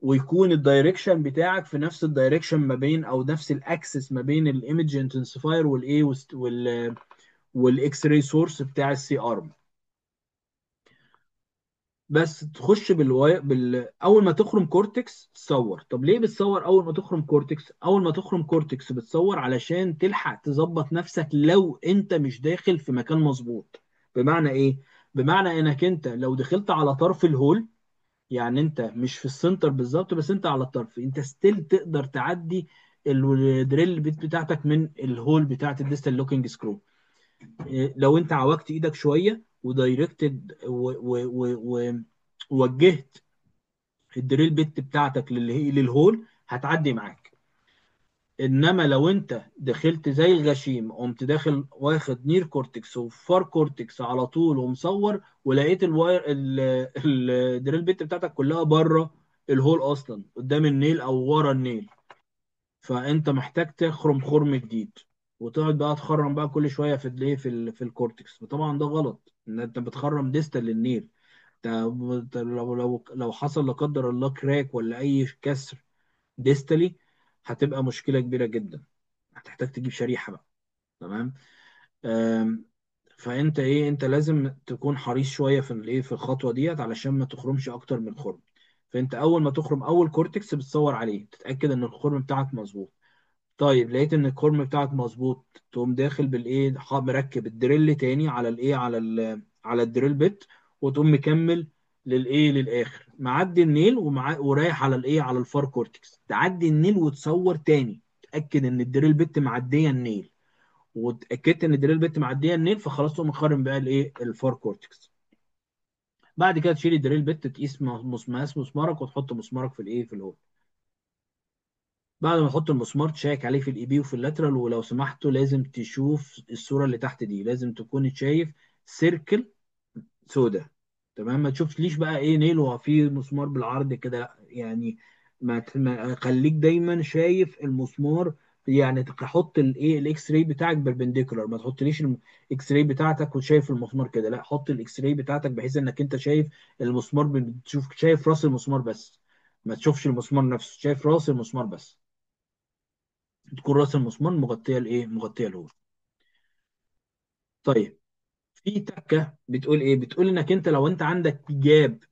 A: ويكون الدايركشن بتاعك في نفس الدايركشن ما بين، او نفس الاكسس ما بين الايمج انتنسيفاير والاكس راي سورس بتاع السي ارم. بس تخش اول ما تخرم كورتكس تصور. طب ليه بتصور اول ما تخرم كورتكس؟ اول ما تخرم كورتكس بتصور علشان تلحق تظبط نفسك لو انت مش داخل في مكان مظبوط. بمعنى ايه؟ بمعنى انك انت لو دخلت على طرف الهول، يعني انت مش في السنتر بالظبط بس انت على الطرف، انت ستيل تقدر تعدي الدريل بيت بتاعتك من الهول بتاعت الديستال لوكينج سكرو. لو انت عوجت ايدك شويه ودايركتد ووجهت الدريل بيت بتاعتك للهول، هتعدي معاك. انما لو انت دخلت زي الغشيم، قمت داخل واخد نير كورتكس وفار كورتكس على طول ومصور، ولقيت الدريل بيت بتاعتك كلها بره الهول اصلا، قدام النيل او ورا النيل، فانت محتاج تخرم خرم جديد، وتقعد بقى تخرم بقى كل شويه في الايه في الكورتكس. فطبعا ده غلط ان انت بتخرم ديستال للنيل. انت لو حصل لا قدر الله كراك ولا اي كسر ديستالي، هتبقى مشكله كبيره جدا، هتحتاج تجيب شريحه بقى. تمام. أم، فانت ايه، انت لازم تكون حريص شويه في الايه في الخطوه ديت علشان ما تخرمش اكتر من خرم. فانت اول ما تخرم اول كورتكس بتصور عليه، تتاكد ان الخرم بتاعك مظبوط. طيب لقيت ان الكورم بتاعك مظبوط، تقوم داخل بالايه، مركب الدريل تاني على الايه على الدريل بيت، وتقوم مكمل للايه للاخر، معدي النيل ورايح على الايه على الفار كورتكس، تعدي النيل وتصور تاني، تاكد ان الدريل بيت معديه النيل، واتاكدت ان الدريل بيت معديه النيل، فخلاص تقوم مقارن بقى الايه الفار كورتكس. بعد كده تشيل الدريل بيت، تقيس مقاس مسمارك وتحط مسمارك في الايه في الهول. بعد ما تحط المسمار تشيك عليه في الاي بي وفي اللاترال، ولو سمحتوا لازم تشوف الصورة اللي تحت دي، لازم تكون شايف سيركل سودا. تمام. ما تشوفليش بقى ايه نيل وفيه مسمار بالعرض كده، لا يعني. خليك دايما شايف المسمار، يعني تحط الايه الاكس راي بتاعك بالبنديكولار، ما تحطليش الاكس راي بتاعتك وشايف المسمار كده، لا، حط الاكس راي بتاعتك بحيث انك انت شايف المسمار، بتشوف شايف راس المسمار بس، ما تشوفش المسمار نفسه، شايف راس المسمار بس، تكون راس المسمار مغطيه الايه مغطيه الهول. طيب، في تكه بتقول ايه، بتقول انك انت لو انت عندك جاب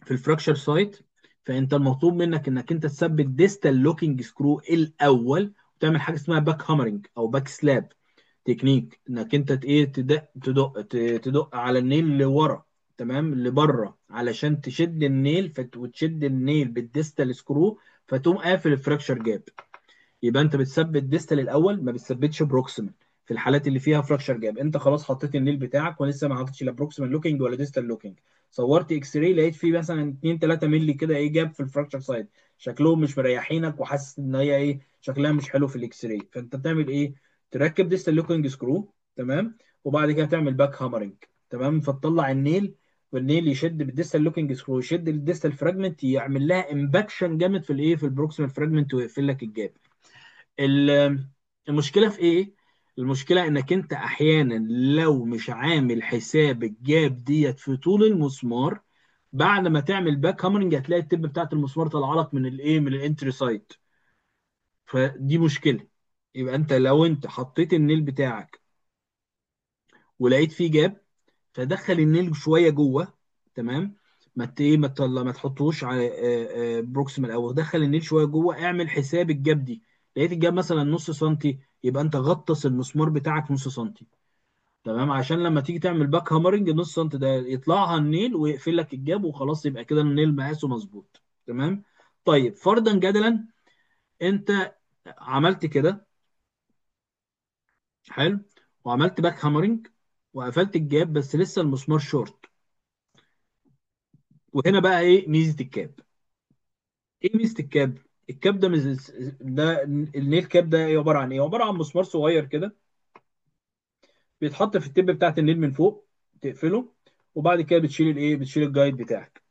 A: في الفراكشر سايت، فانت المطلوب منك انك انت تثبت ديستال لوكينج سكرو الاول، وتعمل حاجه اسمها باك هامرنج او باك سلاب تكنيك، انك انت ايه تدق على النيل اللي ورا، تمام، اللي بره، علشان تشد النيل وتشد النيل بالديستال سكرو، فتقوم قافل الفراكشر جاب. يبقى انت بتثبت ديستال الاول، ما بتثبتش بروكسيمال. في الحالات اللي فيها فراكشر جاب، انت خلاص حطيت النيل بتاعك ولسه ما حطيتش لا بروكسيمال لوكينج ولا ديستال لوكينج، صورت اكس راي لقيت فيه مثلا 2 3 مللي كده ايه جاب في الفراكشر سايد، شكلهم مش مريحينك وحاسس ان هي ايه شكلها مش حلو في الاكس راي، فانت بتعمل ايه، تركب ديستال لوكينج سكرو، تمام، وبعد كده تعمل باك هامرنج، تمام، فتطلع النيل، والنيل يشد بالديستال لوكينج سكرو، يشد الديستال فراجمنت، يعمل لها امباكشن جامد في الايه في البروكسيمال فراجمنت، ويقفل لك الجاب. المشكله في ايه؟ المشكله انك انت احيانا لو مش عامل حساب الجاب ديت في طول المسمار، بعد ما تعمل باك هامرنج هتلاقي التب بتاعت المسمار طالعه لك من الايه من الانتري سايت، فدي مشكله. يبقى انت لو انت حطيت النيل بتاعك ولقيت فيه جاب، فدخل النيل شويه جوه، تمام، ما ت- ايه ما تطلع ما تحطوش على بروكسيمال، او دخل النيل شويه جوه، اعمل حساب الجاب دي، لقيت الجاب مثلا نص سنتي، يبقى انت غطس المسمار بتاعك نص سنتي، تمام، عشان لما تيجي تعمل باك هامرنج نص سنتي ده يطلعها النيل ويقفل لك الجاب وخلاص، يبقى كده النيل مقاسه مظبوط. تمام. طيب فرضا جدلا انت عملت كده، حلو، وعملت باك هامرنج وقفلت الجاب، بس لسه المسمار شورت. وهنا بقى ايه ميزه الكاب؟ ايه ميزه الكاب؟ الكاب ده ده النيل كاب ده ايه عباره عن ايه؟ عباره عن مسمار صغير كده بيتحط في التب بتاعت النيل من فوق، تقفله، وبعد كده بتشيل الايه بتشيل الجايد بتاعك.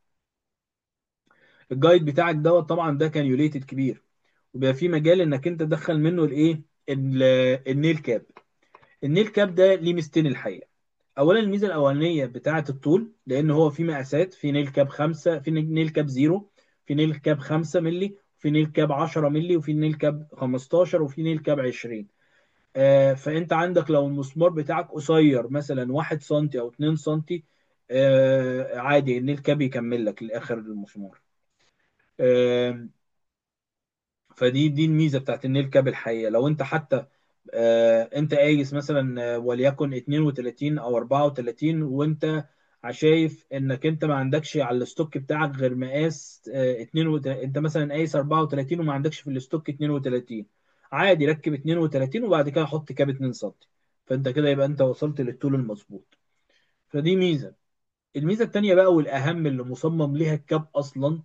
A: الجايد بتاعك دوت طبعا ده كانيوليتد كبير، وبيبقى في مجال انك انت تدخل منه الايه النيل كاب. النيل كاب ده ليه ميزتين الحقيقه. اولا الميزه الاولانيه بتاعه الطول، لان هو في مقاسات، في نيل كاب 5، في نيل كاب 0، في نيل كاب 5 مللي، في نيل كاب 10 مللي، وفي نيل كاب 15، وفي نيل كاب 20. فانت عندك لو المسمار بتاعك قصير مثلا 1 سم او 2 سم، عادي النيل كاب يكمل لك لاخر المسمار. آه، فدي الميزه بتاعت النيل كاب الحقيقه. لو انت حتى انت قايس مثلا وليكن 32 او 34، وانت شايف انك انت ما عندكش على الستوك بتاعك غير مقاس 32، انت مثلا قايس 34 وما عندكش في الستوك 32، عادي ركب 32 وبعد كده حط كاب 2 سم. فانت كده يبقى انت وصلت للطول المظبوط. فدي ميزه. الميزه التانيه بقى والاهم اللي مصمم ليها الكاب اصلا،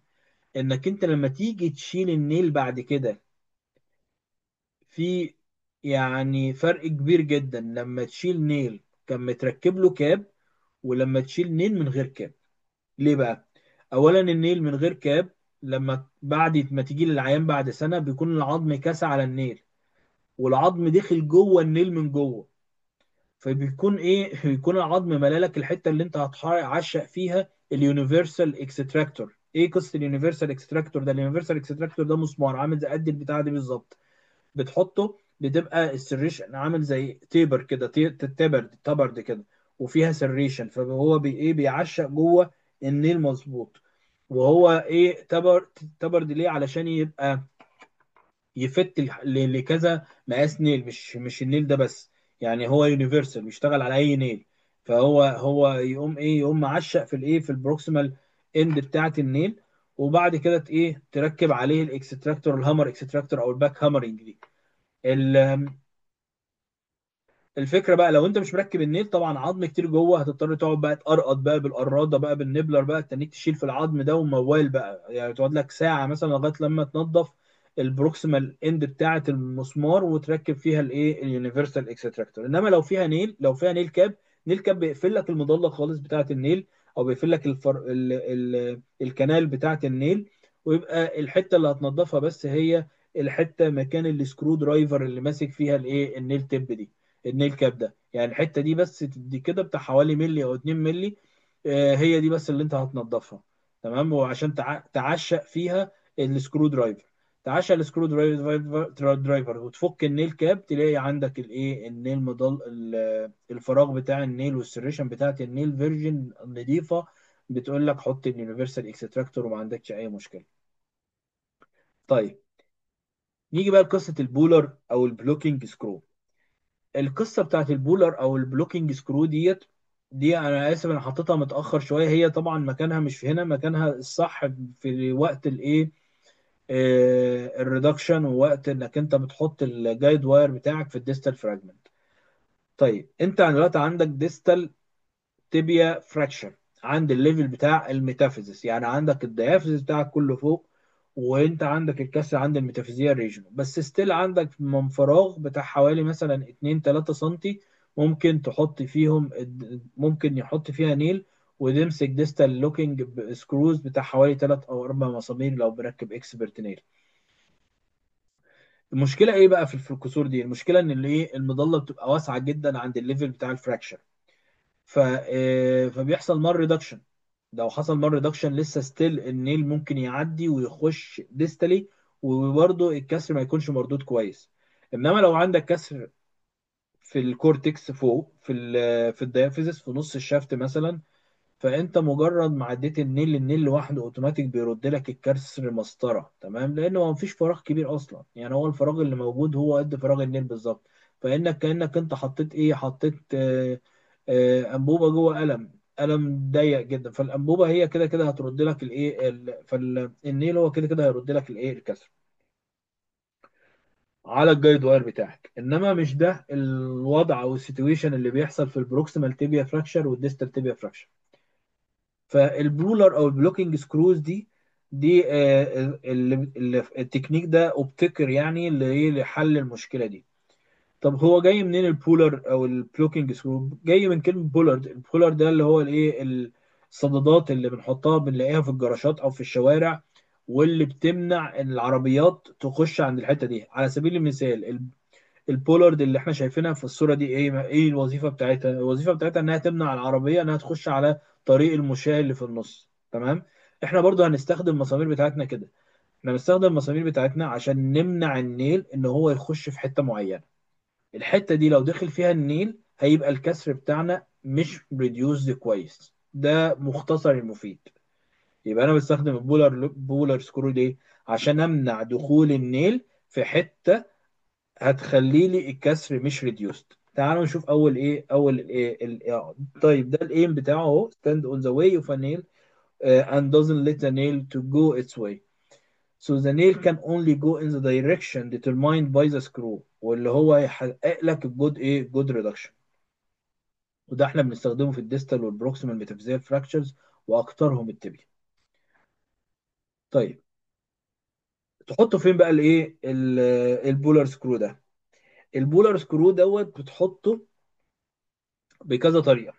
A: انك انت لما تيجي تشيل النيل بعد كده، في يعني فرق كبير جدا لما تشيل نيل كان متركب له كاب، ولما تشيل نيل من غير كاب. ليه بقى؟ اولا النيل من غير كاب، لما بعد ما تيجي للعيان بعد سنة بيكون العظم كاسة على النيل، والعظم داخل جوه النيل من جوه، فبيكون ايه بيكون العظم ملالك الحتة اللي انت هتعشق فيها اليونيفرسال اكستراكتور. ايه قصة اليونيفرسال اكستراكتور ده؟ اليونيفرسال اكستراكتور ده مسمار عامل زي قد البتاعة دي بالظبط، بتحطه بتبقى السريشن عامل زي تيبر كده، تبرد كده، وفيها سريشن، فهو ايه بيعشق جوه النيل مظبوط. وهو ايه تبرد ليه؟ علشان يبقى يفت لكذا مقاس نيل، مش النيل ده بس، يعني هو يونيفرسال بيشتغل على اي نيل. فهو يقوم ايه يقوم معشق في الايه في البروكسيمال اند بتاعه النيل، وبعد كده ايه تركب عليه الاكستراكتور، الهامر اكستراكتور او الباك هامرنج دي. الفكره بقى لو انت مش مركب النيل، طبعا عظم كتير جوه، هتضطر تقعد بقى تقرقط بقى بالقراده بقى بالنبلر بقى التنيك، تشيل في العظم ده وموال بقى، يعني تقعد لك ساعه مثلا لغايه لما تنظف البروكسيمال اند بتاعه المسمار وتركب فيها الايه اليونيفرسال اكستراكتور. انما لو فيها نيل كاب، نيل كاب بيقفل لك المضله خالص بتاعه النيل، او بيقفل لك الكنال بتاعه النيل، ويبقى الحته اللي هتنضفها بس هي الحته مكان السكرو درايفر اللي ماسك فيها الايه النيل تيب دي، النيل كاب ده، يعني الحته دي بس تدي كده بتاع حوالي ملي او 2 ملي. هي دي بس اللي انت هتنضفها. تمام. وعشان تعشق فيها السكرو درايفر، تعشق السكرو درايفر وتفك النيل كاب، تلاقي عندك الايه النيل مضل الفراغ بتاع النيل والسريشن بتاعت النيل فيرجن نظيفه، بتقول لك حط اليونيفرسال اكستراكتور وما عندكش اي مشكله. طيب نيجي بقى لقصه البولر او البلوكينج سكرو. القصه بتاعت البولر او البلوكينج سكرو دي انا اسف انا حطيتها متاخر شويه، هي طبعا مكانها مش في هنا، مكانها الصح في وقت الايه الريدكشن، ووقت انك انت بتحط الجايد واير بتاعك في الديستال فراجمنت. طيب انت دلوقتي عندك ديستال تibia فراكشر عند الليفل بتاع الميتافيزيس، يعني عندك الديافيزيس بتاعك كله فوق، وانت عندك الكسر عند الميتافيزيال ريجن، بس ستيل عندك من فراغ بتاع حوالي مثلا 2 3 سنتي، ممكن تحط فيهم ممكن يحط فيها نيل وتمسك ديستال لوكينج سكروز بتاع حوالي 3 او 4 مسامير لو بركب اكسبرت نيل. المشكله ايه بقى في الكسور دي؟ المشكله ان الايه المظله بتبقى واسعه جدا عند الليفل بتاع الفراكشر، فبيحصل مار ريدكشن. لو حصل مار ريدكشن لسه ستيل النيل ممكن يعدي ويخش ديستالي، وبرضه الكسر ما يكونش مردود كويس. انما لو عندك كسر في الكورتكس فوق في الديافيزيس في نص الشافت مثلا، فانت مجرد ما عديت النيل لوحده اوتوماتيك بيرد لك الكسر مسطره، تمام، لانه ما فيش فراغ كبير اصلا، يعني هو الفراغ اللي موجود هو قد فراغ النيل بالظبط. كانك انت حطيت ايه حطيت انبوبه جوه قلم ضيق جدا، فالانبوبه هي كده كده هترد لك الايه فالنيل هو كده كده هيرد لك الايه الكسر على الجايد واير بتاعك. انما مش ده الوضع او السيتويشن اللي بيحصل في البروكسيمال تيبيا فراكشر والديستال تيبيا فراكشر. فالبرولر او البلوكينج سكروز دي التكنيك ده ابتكر يعني لحل المشكله دي. طب هو جاي منين البولر او البلوكينج سكرو؟ جاي من كلمه بولر. البولر ده اللي هو الايه الصدادات اللي بنحطها بنلاقيها في الجراشات او في الشوارع، واللي بتمنع ان العربيات تخش عند الحته دي. على سبيل المثال البولارد اللي احنا شايفينها في الصورة دي، ايه الوظيفة بتاعتها؟ الوظيفة بتاعتها انها تمنع العربية انها تخش على طريق المشاة اللي في النص. تمام. احنا برضو هنستخدم المسامير بتاعتنا كده، احنا بنستخدم المسامير بتاعتنا عشان نمنع النيل ان هو يخش في حتة معينة. الحتة دي لو دخل فيها النيل هيبقى الكسر بتاعنا مش ريديوسد كويس. ده مختصر المفيد. يبقى انا بستخدم بولر سكرو ليه؟ عشان امنع دخول النيل في حته هتخلي لي الكسر مش ريديوست. تعالوا نشوف اول ايه، اول ايه طيب ده الايم بتاعه اهو: stand on the way of a nail and doesn't let the nail to go its way. So the nail can only go in the direction determined by the screw، واللي هو يحقق لك الجود ايه، جود ريدكشن. وده احنا بنستخدمه في الديستال والبروكسيمال ميتافيزيال فراكشرز، واكترهم التبيا. طيب تحطه فين بقى الايه البولار سكرو ده؟ البولار سكرو دوت بتحطه بكذا طريقه.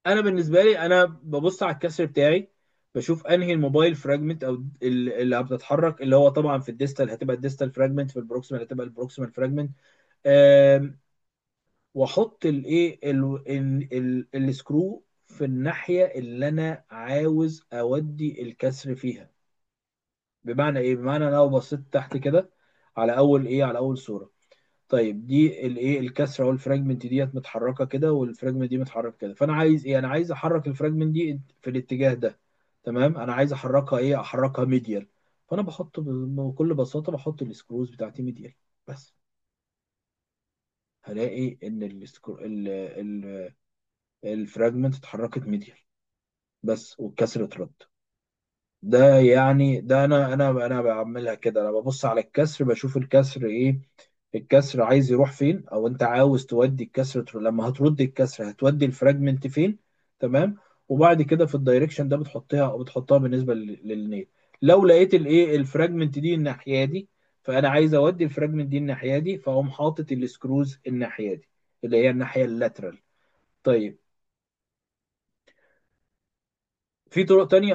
A: انا بالنسبه لي انا ببص على الكسر بتاعي، بشوف انهي الموبايل فراجمنت او اللي بتتحرك، اللي هو طبعا في الديستال هتبقى الديستال فراجمنت، في البروكسيمال هتبقى البروكسيمال فراجمنت. واحط الايه السكرو في الناحيه اللي انا عاوز اودي الكسر فيها. بمعنى ايه؟ بمعنى انا لو بصيت تحت كده على اول ايه، على اول صوره، طيب دي الايه الكسره او الفراجمنت ديت متحركه كده، والفراجمنت دي متحركه كده، فانا عايز ايه؟ انا عايز احرك الفراجمنت دي في الاتجاه ده. تمام، انا عايز احركها ايه، احركها ميديال. فانا بحط بكل بساطه بحط السكروز بتاعتي ميديال بس. هلاقي ان الفراجمنت اتحركت ميديال بس، والكسر اترد. ده يعني ده انا بعملها كده، انا ببص على الكسر بشوف الكسر ايه، الكسر عايز يروح فين، او انت عاوز تودي الكسر لما هترد الكسر هتودي الفراجمنت فين. تمام. وبعد كده في الدايركشن ده بتحطها بالنسبه للنيل. لو لقيت الايه الفراجمنت دي الناحيه دي، فانا عايز اودي الفراجمنت دي الناحيه دي، فاقوم حاطط السكروز الناحيه دي اللي هي الناحيه اللاترال. طيب في طرق تانية،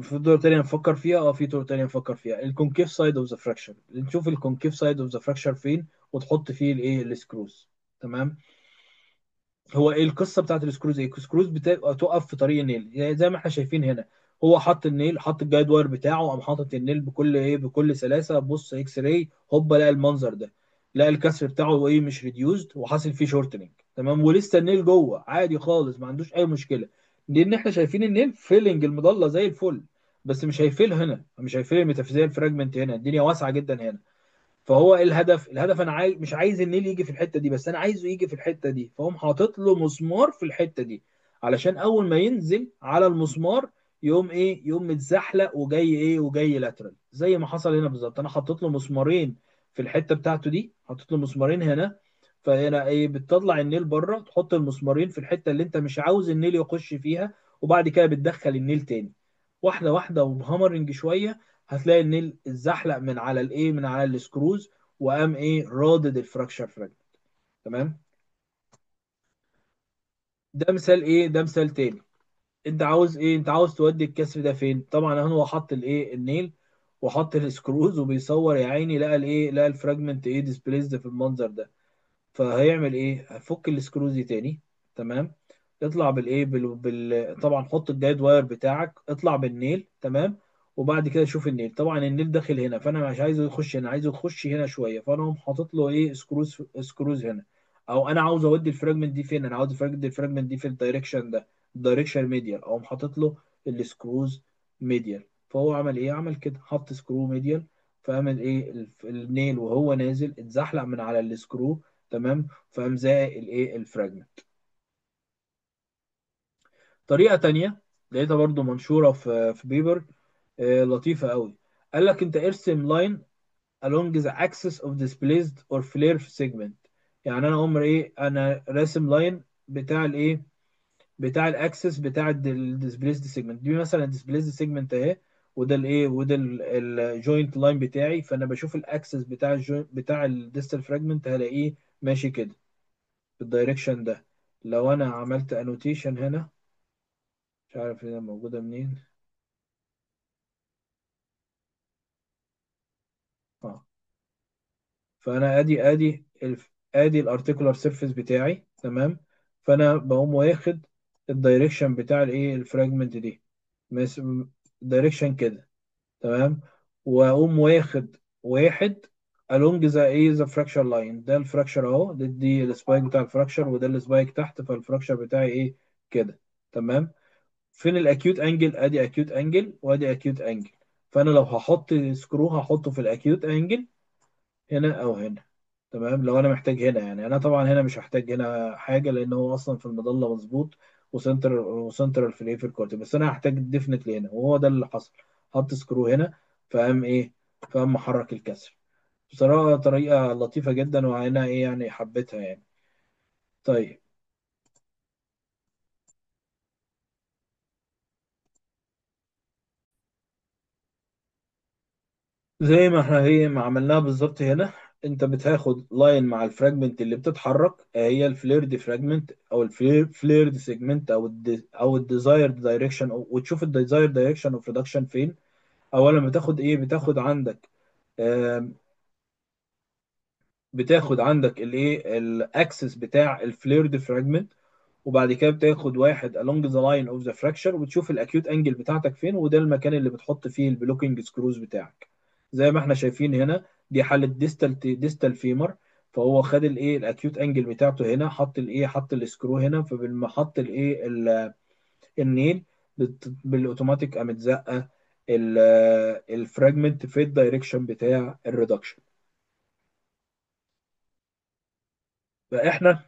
A: في طرق تانية نفكر فيها، في طرق تانية نفكر فيها. الكونكيف سايد اوف ذا فراكشر، نشوف الكونكيف سايد اوف ذا فراكشر فين، وتحط فيه الايه السكروز. تمام. هو ايه القصه بتاعت السكروز؟ ايه السكروز بتقف في طريق النيل زي ما احنا شايفين هنا. هو حط النيل، حط الجايد واير بتاعه، قام حاطط النيل بكل ايه، بكل سلاسه. بص اكس راي هوبا لقى المنظر ده، لقى الكسر بتاعه ايه مش ريديوزد، وحاصل فيه شورتنج. تمام، ولسه النيل جوه عادي خالص، ما عندوش اي مشكله. لان احنا شايفين النيل فيلنج المضله زي الفل، بس مش هيفيل هنا، مش هيفيل الميتافيزيال فراجمنت هنا، الدنيا واسعه جدا هنا. فهو إيه الهدف انا مش عايز النيل يجي في الحته دي، بس انا عايزه يجي في الحته دي، فهم حاطط له مسمار في الحته دي، علشان اول ما ينزل على المسمار يقوم ايه، يقوم متزحلق وجاي ايه، وجاي لاترال زي ما حصل هنا بالظبط. انا حطيت له مسمارين في الحته بتاعته دي، حطيت له مسمارين هنا. فهنا ايه، بتطلع النيل بره، تحط المسمارين في الحته اللي انت مش عاوز النيل يخش فيها، وبعد كده بتدخل النيل تاني واحده واحده وبهامرنج شويه. هتلاقي النيل اتزحلق من على الايه، من على السكروز، وقام ايه، رادد الفراكشر فراجمنت. تمام. ده مثال ايه، ده مثال تاني. انت عاوز ايه، انت عاوز تودي الكسر ده فين؟ طبعا هو حط الايه النيل، وحط السكروز، وبيصور يا عيني، لقى الايه، لقى الفراجمنت ايه ديسبليسد في المنظر ده. فهيعمل ايه، هفك السكروز دي تاني. تمام. اطلع بالايه طبعا حط الجايد واير بتاعك، اطلع بالنيل. تمام. وبعد كده شوف النيل، طبعا النيل داخل هنا، فانا مش عايزه يخش هنا، عايزه يخش هنا شويه، فانا اقوم حاطط له ايه سكروز هنا. او انا عاوز اودي الفراجمنت دي فين، انا عاوز اودي الفراجمنت دي في الدايركشن ده، الدايركشن ميديال، اقوم حاطط له السكروز ميديال. فهو عمل ايه، عمل كده، حط سكرو ميديال، فعمل ايه النيل وهو نازل اتزحلق من على السكرو. تمام. فقام زائق الايه الفراجمنت. طريقه تانية لقيتها برضو منشوره في بيبر لطيفه قوي. قال لك انت ارسم لاين along the axis of displaced or flare segment. يعني انا عمر ايه، انا راسم لاين بتاع الايه، بتاع الاكسس بتاع الديسبليسد سيجمنت دي، مثلا الديسبليسد سيجمنت اهي، وده الايه، وده الجوينت لاين بتاعي. فانا بشوف الاكسس بتاع بتاع الديستال فراجمنت، هلاقيه ماشي كده في الدايركشن ده. لو انا عملت انوتيشن هنا، مش عارف هنا موجودة منين. اه فانا ادي الارتيكولار سيرفيس بتاعي. تمام. فانا بقوم واخد الدايركشن بتاع الايه الفراجمنت دي، دايركشن كده. تمام. واقوم واخد واحد along ذا ايه ذا فراكشر لاين، ده الفراكشر اهو، دي السبايك بتاع الفراكشر، وده السبايك تحت، فالفراكشر بتاعي ايه كده. تمام. فين الاكيوت انجل؟ ادي اكيوت انجل وادي اكيوت انجل. فانا لو هحط سكرو هحطه في الاكيوت انجل هنا او هنا. تمام. لو انا محتاج هنا، يعني انا طبعا هنا مش هحتاج هنا حاجه لان هو اصلا في المظله مظبوط، وسنترال في الايه في الكورت، بس انا هحتاج ديفنتلي هنا، وهو ده اللي حصل. حط سكرو هنا، فقام ايه، فقام محرك الكسر. بصراحه طريقه لطيفه جدا، وانا ايه يعني حبيتها يعني. طيب، زي ما احنا هي ما عملناها بالظبط هنا. انت بتاخد لاين مع الفراجمنت اللي بتتحرك، هي الفليرد فراجمنت او الفليرد سيجمنت او الديزايرد دايركشن، وتشوف الديزايرد دايركشن اوف ريدكشن فين. اولا بتاخد ايه، بتاخد عندك آم، بتاخد عندك الايه الاكسس بتاع الفليرد فراجمنت، وبعد كده بتاخد واحد along the line of the fracture، وتشوف الاكيوت انجل بتاعتك فين، وده المكان اللي بتحط فيه البلوكينج سكروز بتاعك. زي ما احنا شايفين هنا، دي حالة ديستال فيمر. فهو خد الايه الاكيوت انجل بتاعته هنا، حط الايه، حط السكرو هنا، فبالما حط الايه النيل بالاوتوماتيك قامت زقه الفراجمنت في الدايركشن بتاع الريدكشن. فاحنا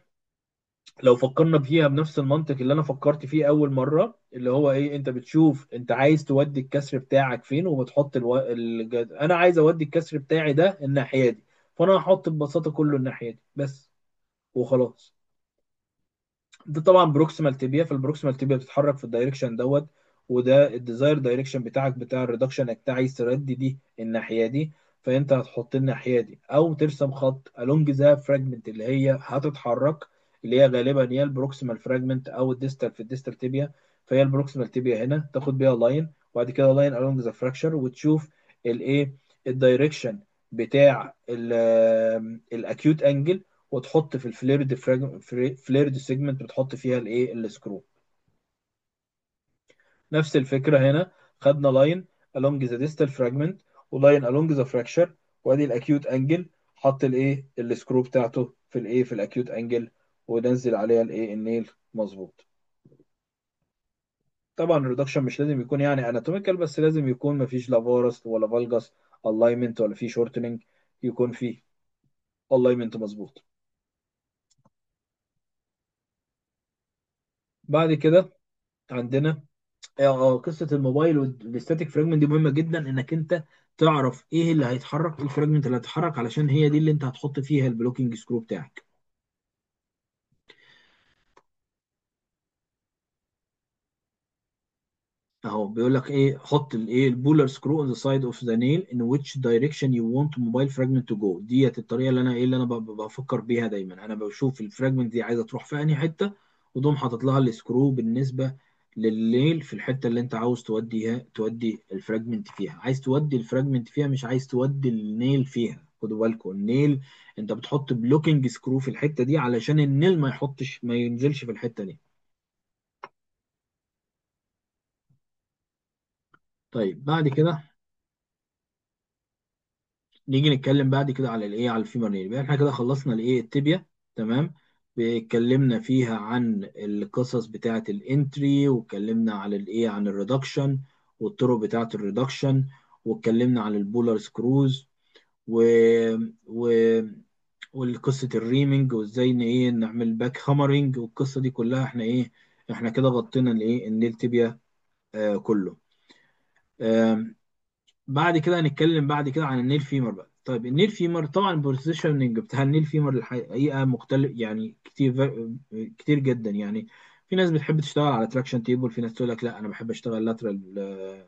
A: لو فكرنا فيها بنفس المنطق اللي انا فكرت فيه اول مره، اللي هو ايه، انت بتشوف انت عايز تودي الكسر بتاعك فين، وبتحط انا عايز اودي الكسر بتاعي ده الناحيه دي، فانا هحط ببساطه كله الناحيه دي بس، وخلاص. ده طبعا بروكسيمال تيبيا، فالبروكسيمال تيبيا بتتحرك في الدايركشن دوت، وده الديزاير دايركشن بتاعك بتاع الريدكشن، انك عايز تردي دي الناحيه دي، فانت هتحط الناحيه دي، او ترسم خط along ذا فراجمنت اللي هي هتتحرك، اللي هي غالبا هي البروكسيمال فراجمنت او الديستال في الديستال تيبيا. فهي البروكسيمال تيبيا هنا تاخد بيها لاين، وبعد كده لاين along ذا فراكشر، وتشوف الايه الدايركشن بتاع الاكيوت انجل، وتحط في فليرد سيجمنت بتحط فيها الايه السكرو. نفس الفكره هنا، خدنا لاين along the distal fragment ولاين along the fracture، وادي الاكيوت انجل، حط الايه السكرو بتاعته في الايه في الاكيوت انجل، ونزل عليها الايه النيل مظبوط. طبعا الريدكشن مش لازم يكون يعني اناتوميكال، بس لازم يكون مفيش لا فارس ولا فالجاس الاينمنت ولا في شورتنج، يكون فيه الاينمنت مظبوط. بعد كده عندنا قصه الموبايل والاستاتيك فراجمنت دي مهمه جدا، انك انت تعرف ايه اللي هيتحرك، ايه الفراجمنت اللي هيتحرك، علشان هي دي اللي انت هتحط فيها البلوكينج سكرو بتاعك. اهو بيقول لك ايه، حط الايه البولر سكرو اون ذا سايد اوف ذا نيل ان which direction you want mobile fragment to go. ديت الطريقه اللي انا ايه اللي انا بفكر بيها دايما. انا بشوف الفراجمنت دي عايزه تروح في انهي حته، ودوم حاطط لها السكرو بالنسبه للنيل في الحته اللي انت عاوز توديها، تودي الفراجمنت فيها. عايز تودي الفراجمنت فيها، مش عايز تودي النيل فيها. خدوا بالكم النيل، انت بتحط بلوكينج سكرو في الحته دي علشان النيل ما يحطش، ما ينزلش في الحته دي. طيب بعد كده نيجي نتكلم بعد كده على الايه، على الفيمر نيل. يبقى احنا كده خلصنا الايه التibia. تمام. اتكلمنا فيها عن القصص بتاعه الانتري، واتكلمنا على الايه عن الريدكشن والطرق بتاعه الريدكشن، واتكلمنا عن البولار سكروز و... و... والقصه الريمنج، وازاي ان ايه نعمل باك هامرنج، والقصه دي كلها احنا ايه، احنا كده غطينا الايه النيل تibia كله. بعد كده هنتكلم بعد كده عن النيل فيمر بقى. طيب النيل فيمر طبعا البوزيشننج بتاع النيل فيمر الحقيقه مختلف يعني كتير، كتير جدا يعني. في ناس بتحب تشتغل على تراكشن تيبل، في ناس تقول لك لا انا بحب اشتغل لاترال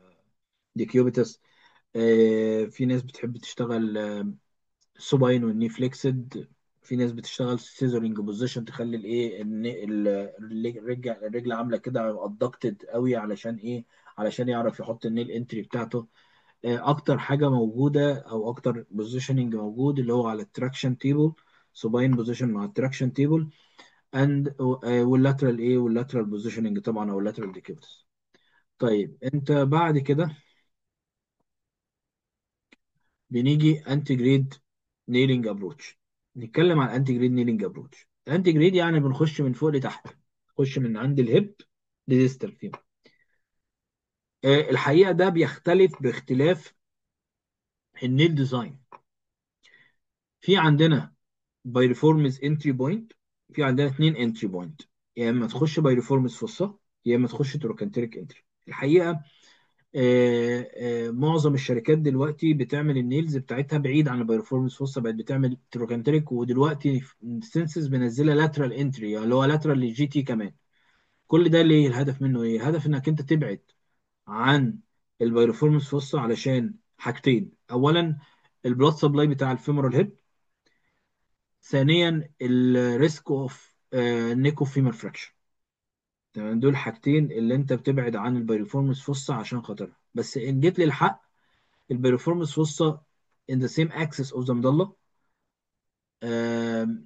A: ديكيوبيتس، في ناس بتحب تشتغل سوباين والني فليكسد، في ناس بتشتغل سيزرنج بوزيشن، تخلي الايه الرجل عامله كده ادكتد قوي، علشان ايه، علشان يعرف يحط النيل انتري بتاعته. اكتر حاجه موجوده او اكتر بوزيشننج موجود اللي هو على التراكشن تيبل، سوباين بوزيشن مع التراكشن تيبل، اند واللاترال ايه واللاترال بوزيشننج طبعا، او اللاترال ديكيبتس. طيب انت بعد كده بنيجي انتي جريد نيلينج ابروتش. نتكلم عن انتي جريد نيلينج ابروتش. الانتي جريد يعني بنخش من فوق لتحت، نخش من عند الهيب دي ديستال فيمر. الحقيقه ده بيختلف باختلاف النيل ديزاين. في عندنا بايرفورمز انتري بوينت، في عندنا اتنين انتري بوينت، يا اما تخش بايرفورمز فصة، يا اما تخش تروكانتريك انتري. الحقيقه معظم الشركات دلوقتي بتعمل النيلز بتاعتها بعيد عن البايرفورمانس فوسا، بقت بتعمل تروكانتريك، ودلوقتي سينسز منزله لاترال انتري اللي هو لاترال للجي تي كمان. كل ده ليه؟ الهدف منه ايه؟ الهدف انك انت تبعد عن البايرفورمانس فوسا علشان حاجتين: اولا البلاد سبلاي بتاع الفيمورال هيد، ثانيا الريسك اوف نيكو فيمر فراكشر. تمام، دول حاجتين اللي انت بتبعد عن البايرفورمانس فوسا عشان خاطرها. بس ان جيت للحق، البيرفورمانس وسطى in the same axis of the مضلة، آم،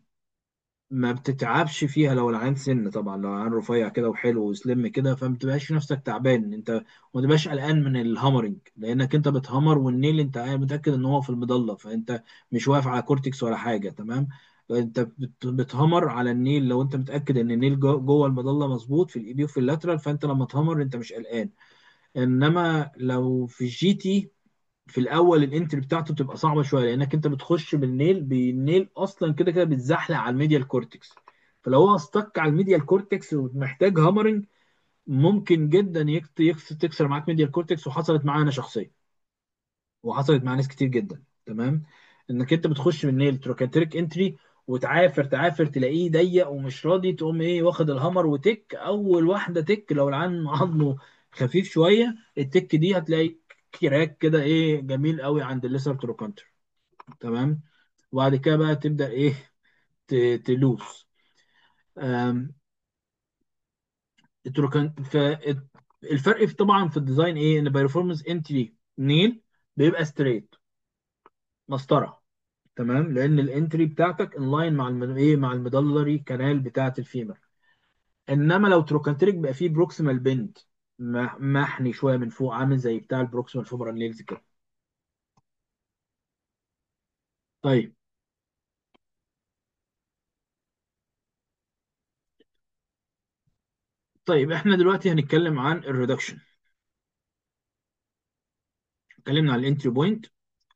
A: ما بتتعبش فيها لو العين سن. طبعا لو العين رفيع كده وحلو وسلم كده فما بتبقاش نفسك تعبان انت، وما تبقاش قلقان من الهامرنج، لانك انت بتهامر والنيل انت متاكد ان هو في المضله، فانت مش واقف على كورتكس ولا حاجه. تمام، انت بتهامر على النيل لو انت متاكد ان النيل جوه المضله مظبوط في الاي بي وفي اللاترال، فانت لما تهامر انت مش قلقان. انما لو في الجي تي، في الاول الانتري بتاعته بتبقى صعبه شويه، لانك انت بتخش بالنيل اصلا كده كده بتزحلق على الميديال كورتكس. فلو هو استك على الميديال كورتكس ومحتاج هامرنج، ممكن جدا تكسر معاك ميديال كورتكس، وحصلت معانا شخصيا، وحصلت مع ناس كتير جدا. تمام، انك انت بتخش بالنيل تروكانتريك انتري، وتعافر تعافر تلاقيه ضيق ومش راضي، تقوم ايه واخد الهامر وتك اول واحده تك، لو العين عظمه خفيف شويه التك دي هتلاقي كراك كده ايه جميل قوي عند الليسر تروكانتر. تمام، وبعد كده بقى تبدا ايه تلوس. أم، فالفرق طبعا في الديزاين ايه؟ ان بايرفورمانس انتري نيل بيبقى ستريت مسطره. تمام، لان الانتري بتاعتك انلاين مع ايه مع الميدلري كانال بتاعت الفيمر. انما لو تروكانتريك بقى فيه بروكسيمال بند، محني شويه من فوق، عامل زي بتاع البروكسيمال فيمورال نيلز كده. طيب، طيب احنا دلوقتي هنتكلم عن الريدكشن. اتكلمنا عن الانتري بوينت،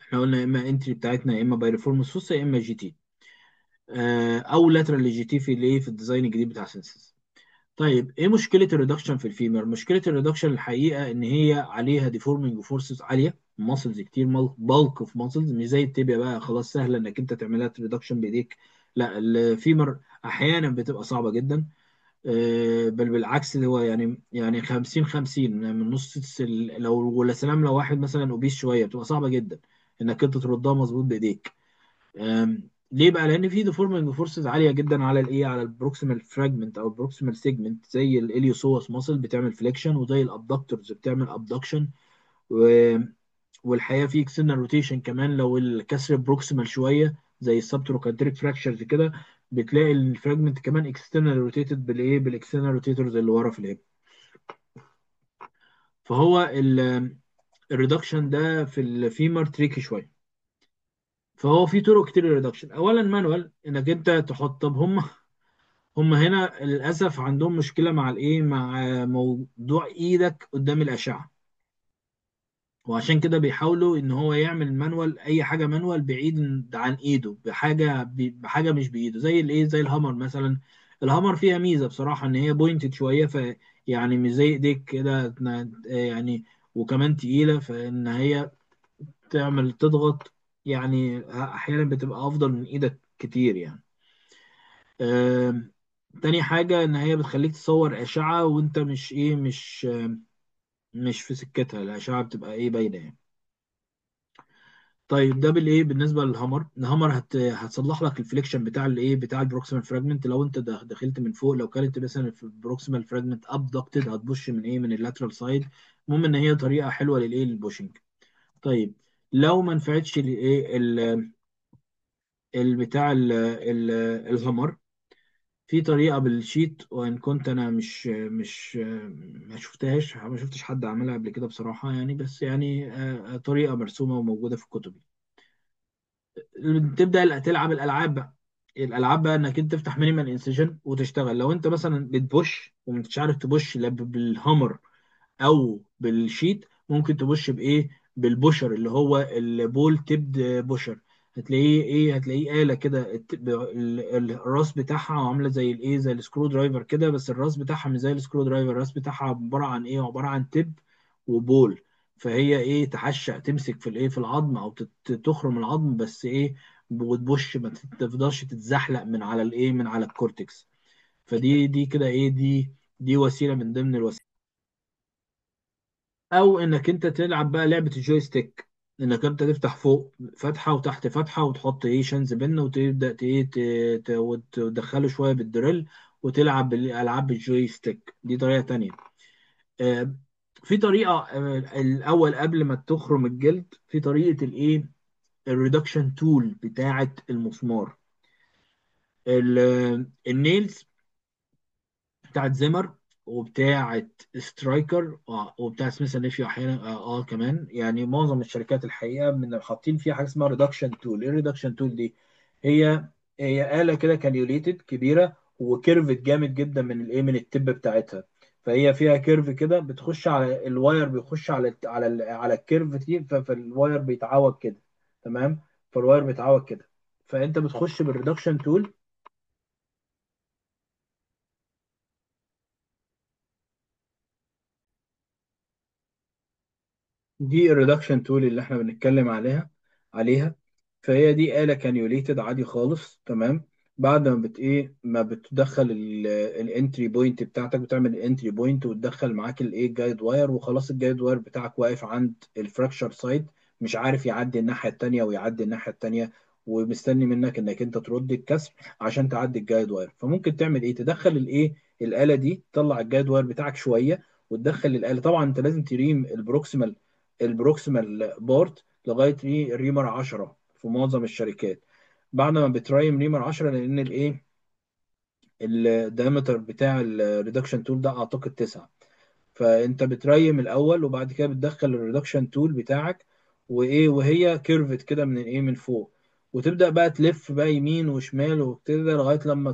A: احنا قلنا يا اما انتري بتاعتنا يا اما بايرفورمانس فوسا يا اما جي تي، او لاترال جي تي في الايه في الديزاين الجديد بتاع سينسز. طيب ايه مشكله الريدكشن في الفيمر؟ مشكله الريدكشن الحقيقه ان هي عليها ديفورمينج فورسز عاليه، ماسلز كتير، بالك في ماسلز، مش زي التibia بقى خلاص سهله انك انت تعملها ريدكشن بايديك. لا، الفيمر احيانا بتبقى صعبه جدا. بل بالعكس، هو يعني 50 50 من نص لو ولا سلام، لو واحد مثلا اوبيس شويه بتبقى صعبه جدا انك انت تردها مظبوط بايديك. ليه بقى؟ لان في ديفورمينج فورسز عاليه جدا على الايه على البروكسيمال فراجمنت او البروكسيمال سيجمنت، زي الاليوسوس ماسل بتعمل فليكشن، وزي الابدكتورز بتعمل ابدكشن. والحقيقه في اكسترنال روتيشن كمان لو الكسر بروكسيمال شويه، زي السبتروكانتريك فراكشرز كده، بتلاقي الفراجمنت كمان اكسترنال روتيتد بالايه بالاكسترنال روتيتورز اللي ورا في الهيب. فهو الريدكشن ده في الفيمر تريكي شويه. فهو في طرق كتير للريدكشن. اولا مانوال، انك انت تحط. طب هم هنا للاسف عندهم مشكله مع الايه مع موضوع ايدك قدام الاشعه، وعشان كده بيحاولوا ان هو يعمل مانوال، اي حاجه مانوال بعيد عن ايده، بحاجه مش بايده، زي الايه زي الهامر مثلا. الهامر فيها ميزه بصراحه ان هي بوينتد شويه، يعني مش زي ايديك كده يعني، وكمان تقيله، فان هي تضغط يعني احيانا بتبقى افضل من ايدك كتير يعني. آم، تاني حاجة إن هي بتخليك تصور أشعة وأنت مش إيه مش في سكتها، الأشعة بتبقى إيه باينة يعني. طيب ده بالإيه بالنسبة للهامر. الهامر هتصلح لك الفليكشن بتاع الإيه بتاع البروكسيمال فراجمنت. لو أنت دخلت من فوق، لو كانت مثلا في البروكسيمال فراجمنت أبدكتد، هتبوش من إيه من اللاترال سايد. المهم إن هي طريقة حلوة للإيه للبوشنج. طيب لو ما نفعتش الإيه البتاع الهامر، في طريقة بالشيت، وإن كنت أنا مش ما شفتش حد عملها قبل كده بصراحة يعني، بس يعني طريقة مرسومة وموجودة في الكتب. تبدأ تلعب الألعاب بقى. الألعاب بقى إنك أنت تفتح مينيمال انسيجن وتشتغل. لو أنت مثلا بتبوش ومش عارف تبش لا بالهامر او بالشيت، ممكن تبش بايه؟ بالبوشر، اللي هو البول تيبد بوشر. هتلاقيه ايه؟ هتلاقيه آلة كده، الراس بتاعها عامله زي الايه، زي السكرو درايفر كده، بس الراس بتاعها مش زي السكرو درايفر. الراس بتاعها عباره عن ايه؟ عباره عن تيب وبول. فهي ايه؟ تحشق تمسك في الايه، في العظم، او تخرم العظم، بس ايه؟ وتبش، ما تفضلش تتزحلق من على الايه، من على الكورتكس. فدي كده ايه، دي وسيله من ضمن الوسائل. او انك انت تلعب بقى لعبه الجويستيك، انك انت تفتح فوق فتحه وتحت فتحه، وتحط ايه، شنز بينه، وتبدا ايه، وتدخله شويه بالدريل، وتلعب بالالعاب الجويستيك. دي طريقه تانية. آه، في طريقه الاول قبل ما تخرم الجلد، في طريقه الايه، الريدكشن تول بتاعه المسمار. النيلز بتاعت زيمر، وبتاعت سترايكر، وبتاعت سميث نيفيو احيانا، كمان. يعني معظم الشركات الحقيقه من حاطين فيها حاجه اسمها ريدكشن تول. ايه الريدكشن تول دي؟ هي هي آلة كده كانيوليتد كبيره، وكيرفت جامد جدا من الايه، من التب بتاعتها. فهي فيها كيرف كده، بتخش على الواير، بيخش على الكيرف دي، فالواير بيتعوج كده. تمام. فالواير بيتعوج كده، فانت بتخش بالريدكشن تول. دي الريدكشن تول اللي احنا بنتكلم عليها. فهي دي آلة كانيوليتد عادي خالص. تمام. بعد ما ايه، ما بتدخل الانتري بوينت بتاعتك، بتعمل الانتري بوينت، وتدخل معاك الايه، الجايد واير، وخلاص الجايد واير بتاعك واقف عند الفراكشر سايت، مش عارف يعدي الناحية التانية، ويعدي الناحية التانية، ومستني منك انك انت ترد الكسر عشان تعدي الجايد واير. فممكن تعمل ايه؟ تدخل الايه، الآلة دي، تطلع الجايد واير بتاعك شوية، وتدخل الآلة. طبعا انت لازم تريم البروكسيمال بورت لغايه ايه، ريمر 10 في معظم الشركات. بعد ما بترايم ريمر 10، لان الايه، الدايمتر بتاع الريدكشن تول ده اعتقد 9. فانت بتريم الاول، وبعد كده بتدخل الريدكشن تول بتاعك، وايه، وهي كيرفت كده من الايه، من فوق. وتبدا بقى تلف بقى يمين وشمال وكده، لغايه لما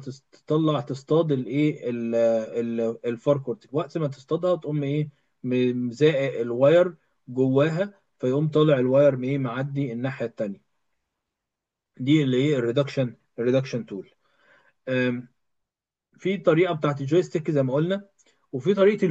A: تطلع تصطاد الايه، الفاركورت. وقت ما تصطادها، تقوم ايه، مزائق الواير جواها، فيقوم طالع الواير ايه، معدي الناحيه التانيه. دي اللي هي الريدكشن تول. في طريقه بتاعت الجويستيك زي ما قلنا، وفي طريقه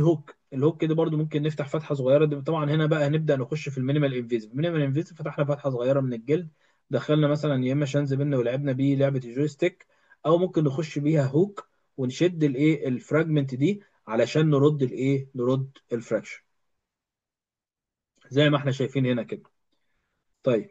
A: الهوك دي برضو ممكن نفتح فتحه صغيره. دي طبعا هنا بقى هنبدا نخش في المينيمال انفيزيف. فتحنا فتحه صغيره من الجلد، دخلنا مثلا يا اما شانز بينا ولعبنا بيه لعبه الجويستيك، او ممكن نخش بيها هوك، ونشد الايه، الفراجمنت دي، علشان نرد الايه، نرد الفراكشن، زي ما احنا شايفين هنا كده. طيب،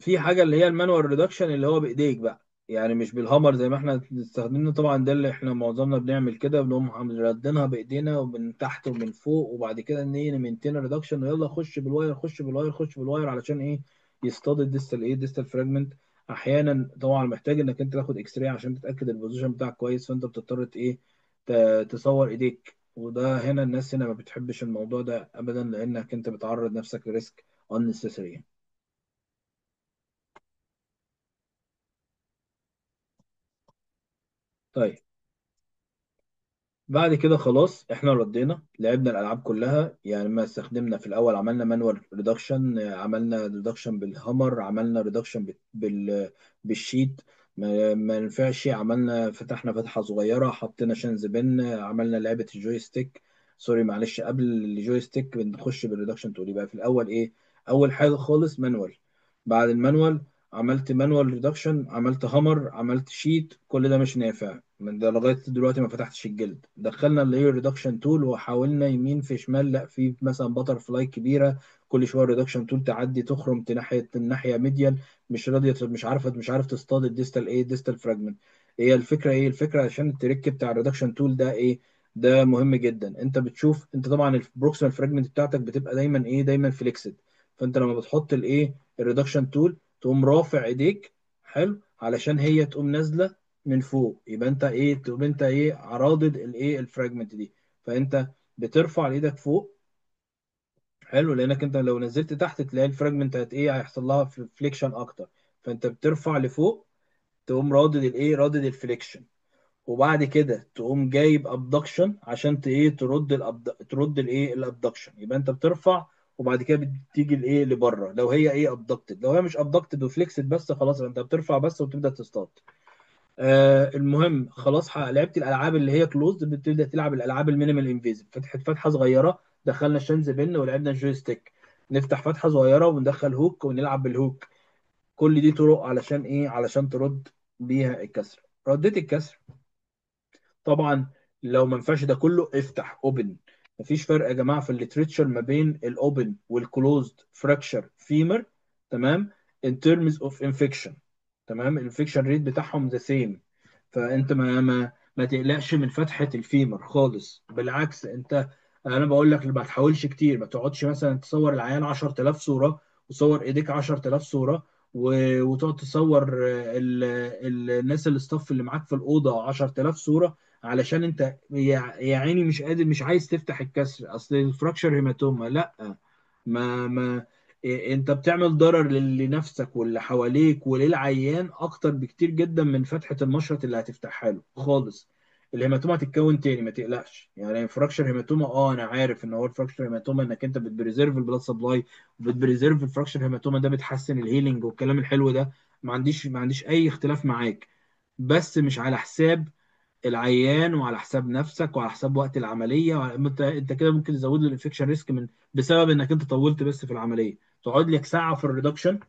A: في حاجه اللي هي المانوال ريدكشن، اللي هو بايديك بقى، يعني مش بالهامر زي ما احنا استخدمنا. طبعا ده اللي احنا معظمنا بنعمل كده، بنقوم ردينها بايدينا، ومن تحت ومن فوق، وبعد كده نمنتين ريدكشن، ويلا خش بالواير، خش بالواير، خش بالواير، علشان ايه؟ يصطاد الديستال ايه، ديستال فراجمنت. احيانا طبعا محتاج انك انت تاخد اكس راي عشان تتاكد البوزيشن بتاعك كويس، فانت بتضطر ايه، تصور ايديك. وده هنا الناس هنا ما بتحبش الموضوع ده ابدا، لانك انت بتعرض نفسك لريسك unnecessary. طيب، بعد كده خلاص احنا ردينا، لعبنا الالعاب كلها. يعني ما استخدمنا في الاول، عملنا مانوال ريدكشن، عملنا ريدكشن بالهامر، عملنا ريدكشن بالشيت. ما نفعش، عملنا فتحنا فتحه صغيره، حطينا شنز بن، عملنا لعبه الجويستيك. سوري معلش، قبل الجويستيك بنخش بالريدكشن تقول يبقى في الاول ايه. اول حاجه خالص مانوال. بعد المانوال عملت مانوال ريدكشن، عملت هامر، عملت شيت، كل ده مش نافع. من ده لغايه دلوقتي ما فتحتش الجلد. دخلنا اللي هي ريدكشن تول، وحاولنا يمين في شمال، لا في مثلا باتر فلاي كبيره، كل شويه ريدكشن تول تعدي تخرم ناحيه الناحيه ميديال، مش راضيه، مش عارف تصطاد الديستال ايه، ديستال فراجمنت. هي الفكره ايه؟ الفكره عشان التريك بتاع الريدكشن تول ده ايه، ده مهم جدا. انت بتشوف، انت طبعا البروكسيمال فراجمنت بتاعتك بتبقى دايما ايه، دايما فليكسد. فانت لما بتحط الايه، الريدكشن تول، تقوم رافع ايديك، حلو، علشان هي تقوم نازله من فوق. يبقى انت ايه، تقوم انت ايه، عراضد الايه، الفراجمنت دي. فانت بترفع ايدك فوق، حلو، لانك انت لو نزلت تحت تلاقي الفراجمنت هت ايه، هيحصل لها فليكشن اكتر. فانت بترفع لفوق، تقوم رادد الايه، رادد الفليكشن، وبعد كده تقوم جايب ابدكشن عشان ايه، ترد الايه الابدكشن. يبقى انت بترفع وبعد كده بتيجي الايه لبره، لو هي ايه ابدكتد. لو هي مش ابدكتد وفليكسد بس، خلاص انت بترفع بس وتبدا تصطاد. المهم خلاص، لعبت الالعاب اللي هي كلوزد، بتبدا تلعب الالعاب المينيمال انفيزيف. فتحت فتحه صغيره، دخلنا الشمس بين ولعبنا الجويستيك. نفتح فتحه صغيره وندخل هوك ونلعب بالهوك. كل دي طرق علشان ايه، علشان ترد بيها الكسر. رديت الكسر طبعا، لو ما ينفعش ده كله افتح اوبن. مفيش فرق يا جماعه في الليتريتشر ما بين الاوبن والكلوزد فراكشر فيمر، تمام، in terms of infection. تمام، الانفكشن ريت بتاعهم ذا سيم. فانت ما تقلقش من فتحه الفيمر خالص، بالعكس انت، انا بقول لك ما تحاولش كتير، ما تقعدش مثلا تصور العيان 10000 صوره وصور ايديك 10000 صوره وتقعد تصور الناس الاستاف اللي معاك في الاوضه 10000 صوره، علشان انت يا عيني مش قادر، مش عايز تفتح الكسر. اصل الفراكشر هيماتوما لا، ما انت بتعمل ضرر لنفسك واللي حواليك وللعيان اكتر بكتير جدا من فتحة المشرط اللي هتفتحها له خالص. الهيماتوما هتتكون تاني، ما تقلقش. يعني فراكشر هيماتوما، انا عارف ان هو الفراكشر هيماتوما انك انت بتبريزيرف البلاد سبلاي وبتبريزيرف الفراكشر هيماتوما، ده بتحسن الهيلينج والكلام الحلو ده. ما عنديش اي اختلاف معاك، بس مش على حساب العيان وعلى حساب نفسك وعلى حساب وقت العمليه. انت كده ممكن تزود له الانفكشن ريسك من بسبب انك انت طولت بس في العمليه، تقعد لك ساعه في الريدكشن.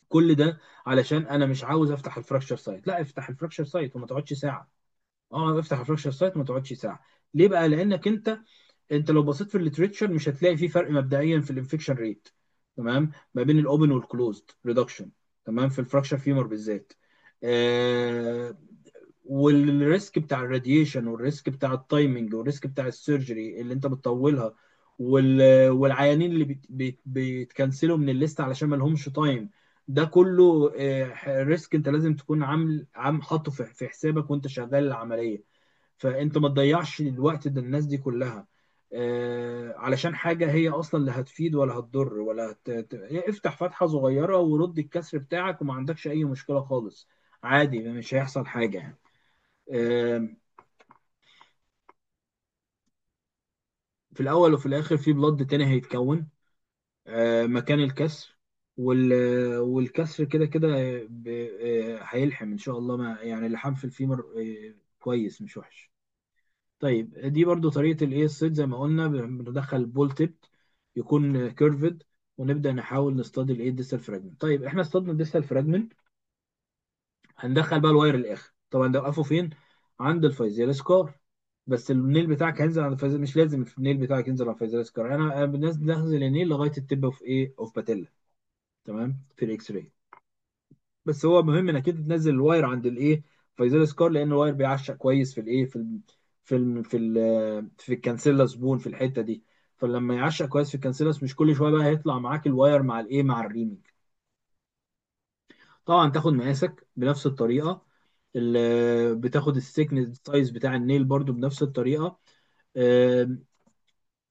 A: كل ده علشان انا مش عاوز افتح الفراكشر سايت. لا، افتح الفراكشر سايت وما تقعدش ساعه. افتح الفراكشر سايت وما تقعدش ساعه. ليه بقى؟ لانك انت لو بصيت في الليتريتشر مش هتلاقي في فرق مبدئيا في الانفكشن ريت، تمام، ما بين الاوبن والكلوزد ريدكشن، تمام، في الفراكشر فيمر بالذات. آه والريسك بتاع الراديشن والريسك بتاع التايمنج والريسك بتاع السيرجري اللي انت بتطولها والعيانين اللي بيتكنسلوا من الليست علشان ما لهمش تايم، ده كله ريسك انت لازم تكون عام حاطه في حسابك وانت شغال العمليه. فانت ما تضيعش الوقت ده، الناس دي كلها علشان حاجه هي اصلا لا هتفيد ولا هتضر ولا افتح فتحه صغيره ورد الكسر بتاعك وما عندكش اي مشكله خالص، عادي مش هيحصل حاجه يعني. آم، في الاول وفي الاخر في بلد تاني هيتكون مكان الكسر، والكسر كده كده هيلحم ان شاء الله. ما يعني اللحام في الفيمر كويس مش وحش. طيب دي برضو طريقة الايه الصيد زي ما قلنا، بندخل بول تيب يكون كيرفد، ونبدأ نحاول نصطاد الايه الديستال فراجمنت. طيب احنا اصطادنا الديستال فراجمنت، هندخل بقى الواير الاخر. طبعا ده وقفه فين؟ عند الفايزيال سكار. بس النيل بتاعك هينزل عند الفايزيال، مش لازم النيل بتاعك ينزل على الفايزيال سكار. انا بالناس بنزل النيل لغايه التب اوف ايه اوف باتيلا، تمام، في الاكس راي. بس هو مهم انك انت تنزل الواير عند الايه فايزيال سكار، لان الواير بيعشق كويس في الايه في الكانسيلاس بون في الحته دي. فلما يعشق كويس في الكانسيلاس، مش كل شويه بقى هيطلع معاك الواير مع الايه مع الريمنج. طبعا تاخد مقاسك بنفس الطريقه، بتاخد السيكنس سايز بتاع النيل برضو بنفس الطريقه. آم،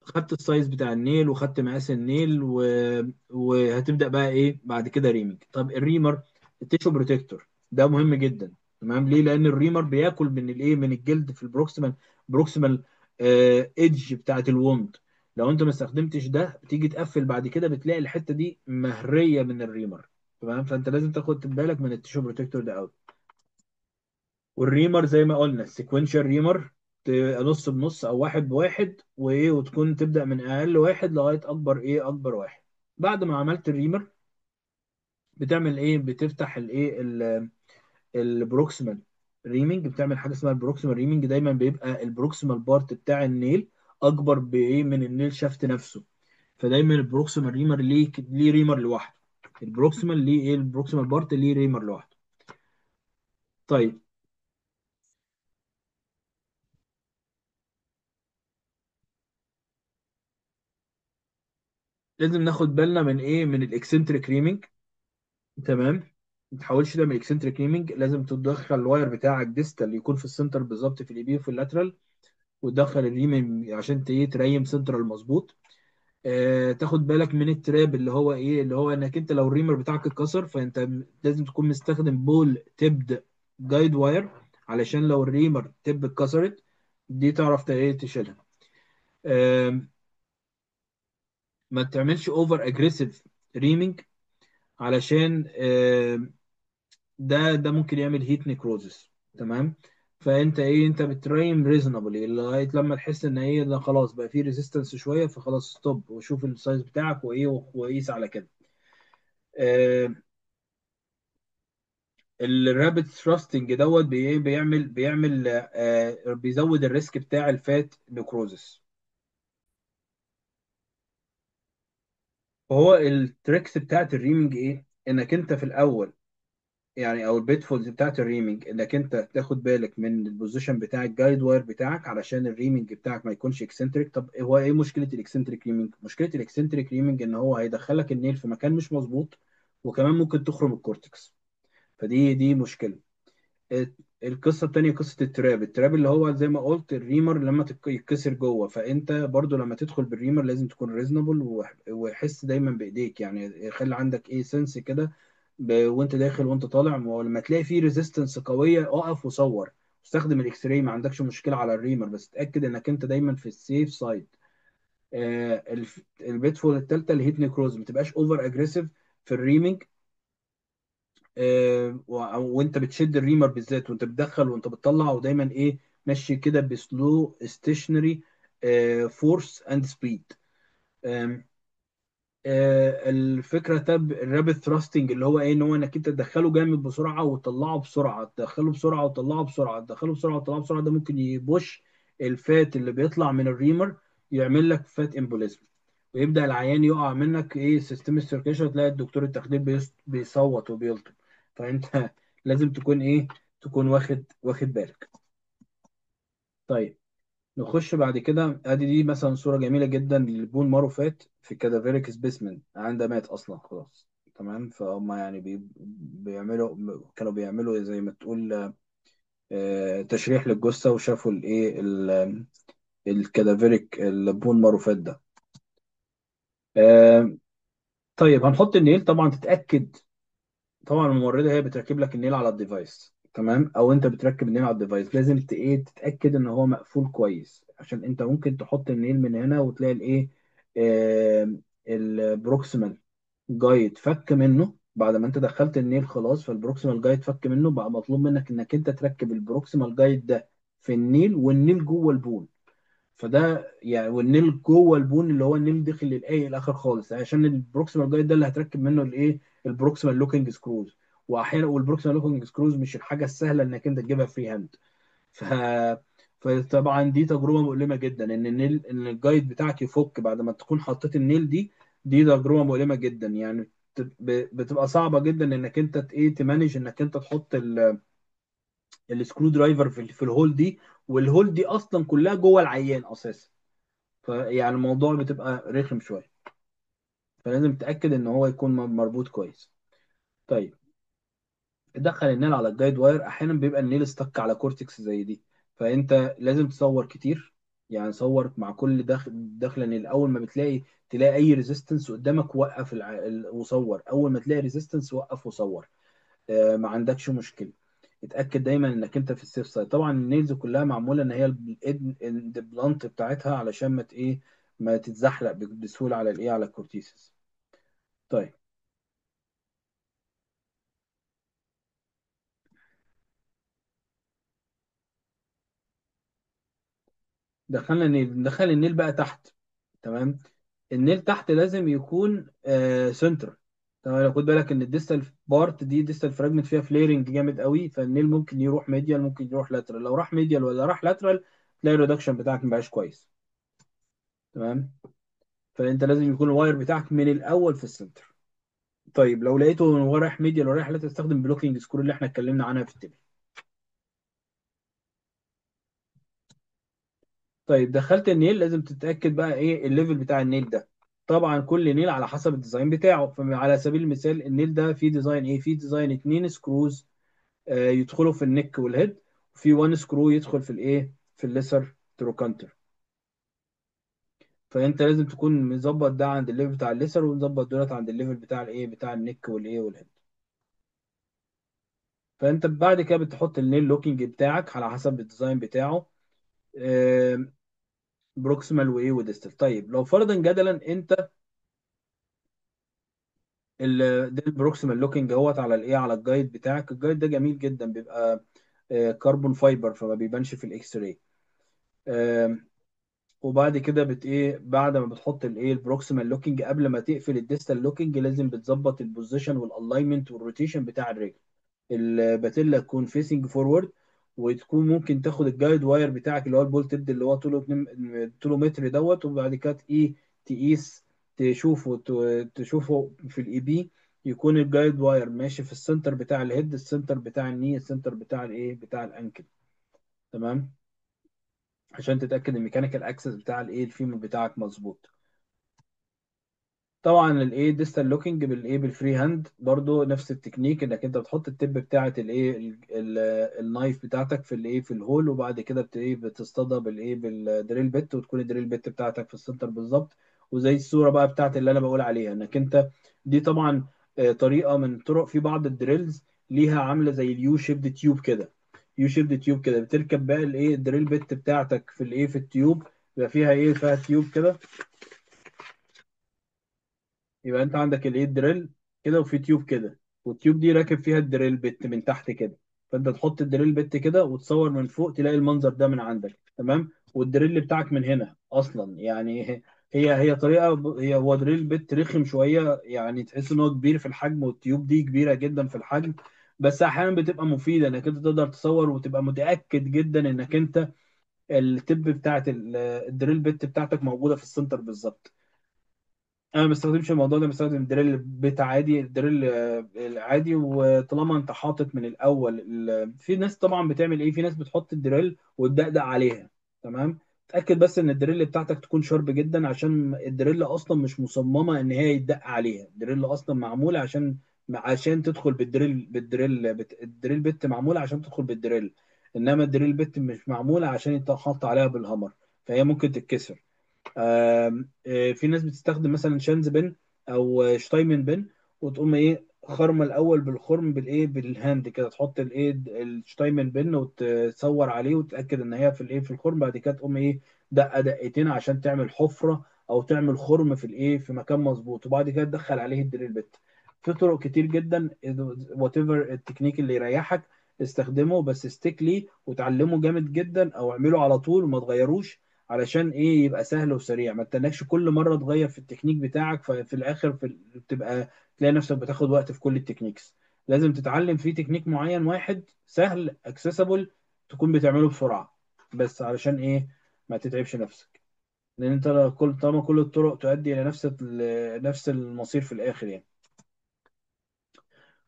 A: خدت السايز بتاع النيل وخدت مقاس النيل وهتبدا بقى ايه بعد كده ريمنج. طب الريمر، التيشو بروتكتور ده مهم جدا، تمام. ليه؟ لان الريمر بياكل من الايه من الجلد في بروكسيمال ايدج بتاعت الوند. لو انت ما استخدمتش ده بتيجي تقفل بعد كده بتلاقي الحته دي مهريه من الريمر، تمام. فانت لازم تاخد بالك من التيشو بروتكتور ده قوي. والريمر زي ما قلنا السيكونشال ريمر، تبقى نص بنص او واحد بواحد وايه، وتكون تبدا من اقل واحد لغايه اكبر واحد. بعد ما عملت الريمر بتعمل ايه؟ بتفتح الايه البروكسيمال ريمنج. بتعمل حاجه اسمها البروكسيمال ريمنج. دايما بيبقى البروكسيمال بارت بتاع النيل اكبر بايه من النيل شافت نفسه. فدايما البروكسيمال ريمر ليه ريمر لوحده. البروكسيمال ليه ايه، البروكسيمال بارت ليه ريمر لوحده. طيب لازم ناخد بالنا من ايه، من الاكسنتريك ريمنج، تمام. ما تحاولش تعمل اكسنتريك ريمنج. لازم تدخل الواير بتاعك ديستال يكون في السنتر بالظبط في الاي بي وفي اللاترال، وتدخل الريمنج عشان تريم سنترال مظبوط. تاخد بالك من التراب اللي هو ايه، اللي هو انك انت لو الريمر بتاعك اتكسر فانت لازم تكون مستخدم بول تبد جايد واير، علشان لو الريمر تب اتكسرت دي تعرف ايه تشيلها. آم، ما تعملش اوفر اجريسيف ريمينج، علشان ده ممكن يعمل هيت نيكروزس. تمام. فانت ايه، انت بتريم ريزونبلي لغايه لما تحس ان ايه ده خلاص بقى فيه ريزيستنس شويه، فخلاص ستوب وشوف السايز بتاعك وايه وقيس على كده. آه، الرابت ثراستنج دوت بيعمل بيزود الريسك بتاع الفات نيكروزس. وهو التريكس بتاعت الريمينج ايه، انك انت في الاول يعني، او البيتفولز بتاعت الريمينج، انك انت تاخد بالك من البوزيشن بتاع الجايد واير بتاعك علشان الريمينج بتاعك ما يكونش اكسنتريك. طب هو ايه مشكله الاكسنتريك ريمينج؟ مشكله الاكسنتريك ريمينج ان هو هيدخلك النيل في مكان مش مظبوط، وكمان ممكن تخرم الكورتكس. فدي مشكله. القصه التانيه قصه التراب اللي هو زي ما قلت الريمر لما يتكسر جوه، فانت برضو لما تدخل بالريمر لازم تكون ريزونبل، وحس دايما بايديك، يعني خلي عندك ايه سنس كده وانت داخل وانت طالع. ولما تلاقي فيه ريزيستنس قويه اقف وصور، استخدم الاكس راي، ما عندكش مشكله على الريمر، بس اتاكد انك انت دايما في السيف سايد. البيتفول الثالثه الهيت نيكروز، ما تبقاش اوفر اجريسيف في الريمينج. وانت بتشد الريمر بالذات وانت بتدخل وانت بتطلع، ودايما ايه ماشي كده بسلو ستيشنري فورس اند سبيد. الفكره تب الرابid ثراستنج اللي هو ايه، ان هو انك انت تدخله جامد بسرعه وتطلعه بسرعه، تدخله بسرعه وتطلعه بسرعه، تدخله بسرعه وتطلعه بسرعه، ده ممكن يبوش الفات اللي بيطلع من الريمر، يعمل لك فات امبوليزم، ويبدا العيان يقع منك ايه سيستم السيركيشن، تلاقي الدكتور التخدير بيصوت وبيلطم. فانت لازم تكون ايه، تكون واخد بالك. طيب نخش بعد كده. ادي دي مثلا صورة جميلة جدا للبون مارو فات في كادافيريك سبيسمن عند مات اصلا خلاص. تمام. فهم يعني كانوا بيعملوا زي ما تقول تشريح للجثة، وشافوا الايه الكادافيريك البون مارو فات ده. آه، طيب هنحط النيل طبعا تتأكد. طبعا الممرضة هي بتركب لك النيل على الديفايس، تمام، او انت بتركب النيل على الديفايس، لازم ايه تتاكد ان هو مقفول كويس، عشان انت ممكن تحط النيل من هنا وتلاقي الايه البروكسيمال جايد فك منه بعد ما انت دخلت النيل خلاص، فالبروكسيمال جايد فك منه، بقى مطلوب منك انك انت تركب البروكسيمال جايد ده في النيل، والنيل جوه البون. فده يعني، والنيل جوه البون اللي هو النيل داخل للايه الاخر خالص، عشان البروكسيمال جايد ده اللي هتركب منه الايه البروكسيمال لوكينج سكروز. واحيانا والبروكسيمال لوكينج سكروز مش الحاجه السهله انك انت تجيبها فري هاند. ف فطبعا دي تجربه مؤلمه جدا، ان الجايد بتاعك يفك بعد ما تكون حطيت النيل دي تجربه مؤلمه جدا يعني. بتبقى صعبه جدا انك انت ايه تمانج انك انت تحط السكرو درايفر في الهول دي، والهول دي اصلا كلها جوه العيان اساسا. فيعني الموضوع بتبقى رخم شويه، فلازم تتاكد ان هو يكون مربوط كويس. طيب دخل النيل على الجايد واير، احيانا بيبقى النيل استك على كورتكس زي دي، فانت لازم تصور كتير. يعني صور مع كل دخل النيل، اول ما تلاقي اي ريزيستنس قدامك وقف وصور، اول ما تلاقي ريزيستنس وقف وصور. ما عندكش مشكله. اتاكد دايما انك انت في السيف سايد. طبعا النيلز كلها معموله ان هي البلانت بتاعتها علشان ما تتزحلق بسهوله على على الكورتيسس. طيب دخل النيل بقى تحت. تمام. النيل تحت لازم يكون سنتر. تمام. لو خد بالك ان الديستال بارت دي ديستال فراجمنت فيها فليرنج جامد قوي، فالنيل ممكن يروح ميديال ممكن يروح لاترال، لو راح ميديال ولا راح لاترال تلاقي الريدكشن بتاعك مبقاش كويس. تمام. فانت لازم يكون الواير بتاعك من الاول في السنتر. طيب لو لقيته هو رايح ميديال ولا رايح لاترال تستخدم بلوكينج سكرو اللي احنا اتكلمنا عنها في التبي. طيب دخلت النيل لازم تتاكد بقى ايه الليفل بتاع النيل ده. طبعا كل نيل على حسب الديزاين بتاعه، فعلى سبيل المثال النيل ده فيه ديزاين ايه، فيه ديزاين اتنين سكروز يدخلوا في النك والهيد، وفي وان سكرو يدخل في الايه في الليسر تروكانتر. فانت لازم تكون مظبط ده عند الليفل بتاع الليسر، ومظبط دولت عند الليفل بتاع الايه بتاع النك والايه والهيد. فانت بعد كده بتحط النيل لوكينج بتاعك على حسب الديزاين بتاعه، بروكسيمال وايه وديستال. طيب لو فرضا جدلا انت ده البروكسيمال لوكينج اهوت على الايه على الجايد بتاعك. الجايد ده جميل جدا، بيبقى كربون فايبر فما بيبانش في الاكس راي. وبعد كده ايه بعد ما بتحط الايه البروكسيمال لوكينج، قبل ما تقفل الديستال لوكينج لازم بتظبط البوزيشن والالاينمنت والروتيشن بتاع الرجل. الباتيلا تكون فيسنج فورورد، وتكون ممكن تاخد الجايد واير بتاعك اللي هو البول تيب اللي هو طوله متر دوت، وبعد كده تقيس، تشوفه في الاي بي، يكون الجايد واير ماشي في السنتر بتاع الهيد، السنتر بتاع الني، السنتر بتاع الايه بتاع الانكل. تمام، عشان تتاكد الميكانيكال اكسس بتاع الايه الفيمور بتاعك مظبوط. طبعا الايه ديستال لوكينج بالايه بالفري هاند برضو نفس التكنيك، انك انت بتحط التب بتاعه الايه النايف بتاعتك في الايه في الهول، وبعد كده بتصطادها بالايه بالدريل بيت، وتكون الدريل بيت بتاعتك في السنتر بالظبط. وزي الصوره بقى بتاعت اللي انا بقول عليها، انك انت دي طبعا طريقه من طرق في بعض الدريلز ليها عامله زي اليو شيبد تيوب كده. يو شيبد تيوب كده بتركب بقى الايه الدريل بيت بتاعتك في الايه في التيوب، يبقى فيها ايه فيها تيوب كده. يبقى انت عندك الايه دريل كده، وفي تيوب كده، والتيوب دي راكب فيها الدريل بت من تحت كده. فانت تحط الدريل بت كده وتصور من فوق تلاقي المنظر ده من عندك. تمام، والدريل بتاعك من هنا اصلا يعني. هي طريقه هو دريل بت رخم شويه يعني، تحس ان هو كبير في الحجم، والتيوب دي كبيره جدا في الحجم. بس احيانا بتبقى مفيده انك انت تقدر تصور وتبقى متاكد جدا انك انت التب بتاعت الدريل بت بتاعتك موجوده في السنتر بالظبط. انا ما بستخدمش الموضوع ده، بستخدم دريل بيت عادي، الدريل العادي. وطالما انت حاطط من الاول في ناس طبعا بتعمل ايه، في ناس بتحط الدريل وتدقدق عليها. تمام، تاكد بس ان الدريل بتاعتك تكون شارب جدا، عشان الدريل اصلا مش مصممه ان هي يتدق عليها. الدريل اصلا معموله عشان تدخل الدريل بيت معموله عشان تدخل بالدريل، انما الدريل بيت مش معموله عشان يتحط عليها بالهامر، فهي ممكن تتكسر. في ناس بتستخدم مثلا شانز بن او شتايمن بن، وتقوم ايه خرم الاول بالخرم بالايه بالهاند كده، تحط الايه الشتايمن بن وتصور عليه وتتاكد ان هي في الايه في الخرم، بعد كده تقوم ايه دقه دقتين عشان تعمل حفره او تعمل خرم في الايه في مكان مظبوط، وبعد كده تدخل عليه الدريل بت. في طرق كتير جدا، وات ايفر التكنيك اللي يريحك استخدمه، بس ستيك ليه وتعلمه جامد جدا، او اعمله على طول وما تغيروش، علشان ايه يبقى سهل وسريع. ما تستناكش كل مره تغير في التكنيك بتاعك، ففي الاخر بتبقى تلاقي نفسك بتاخد وقت في كل التكنيكس. لازم تتعلم في تكنيك معين واحد سهل اكسسبل تكون بتعمله بسرعه، بس علشان ايه ما تتعبش نفسك، لان انت طالما كل الطرق تؤدي الى نفس المصير في الاخر يعني.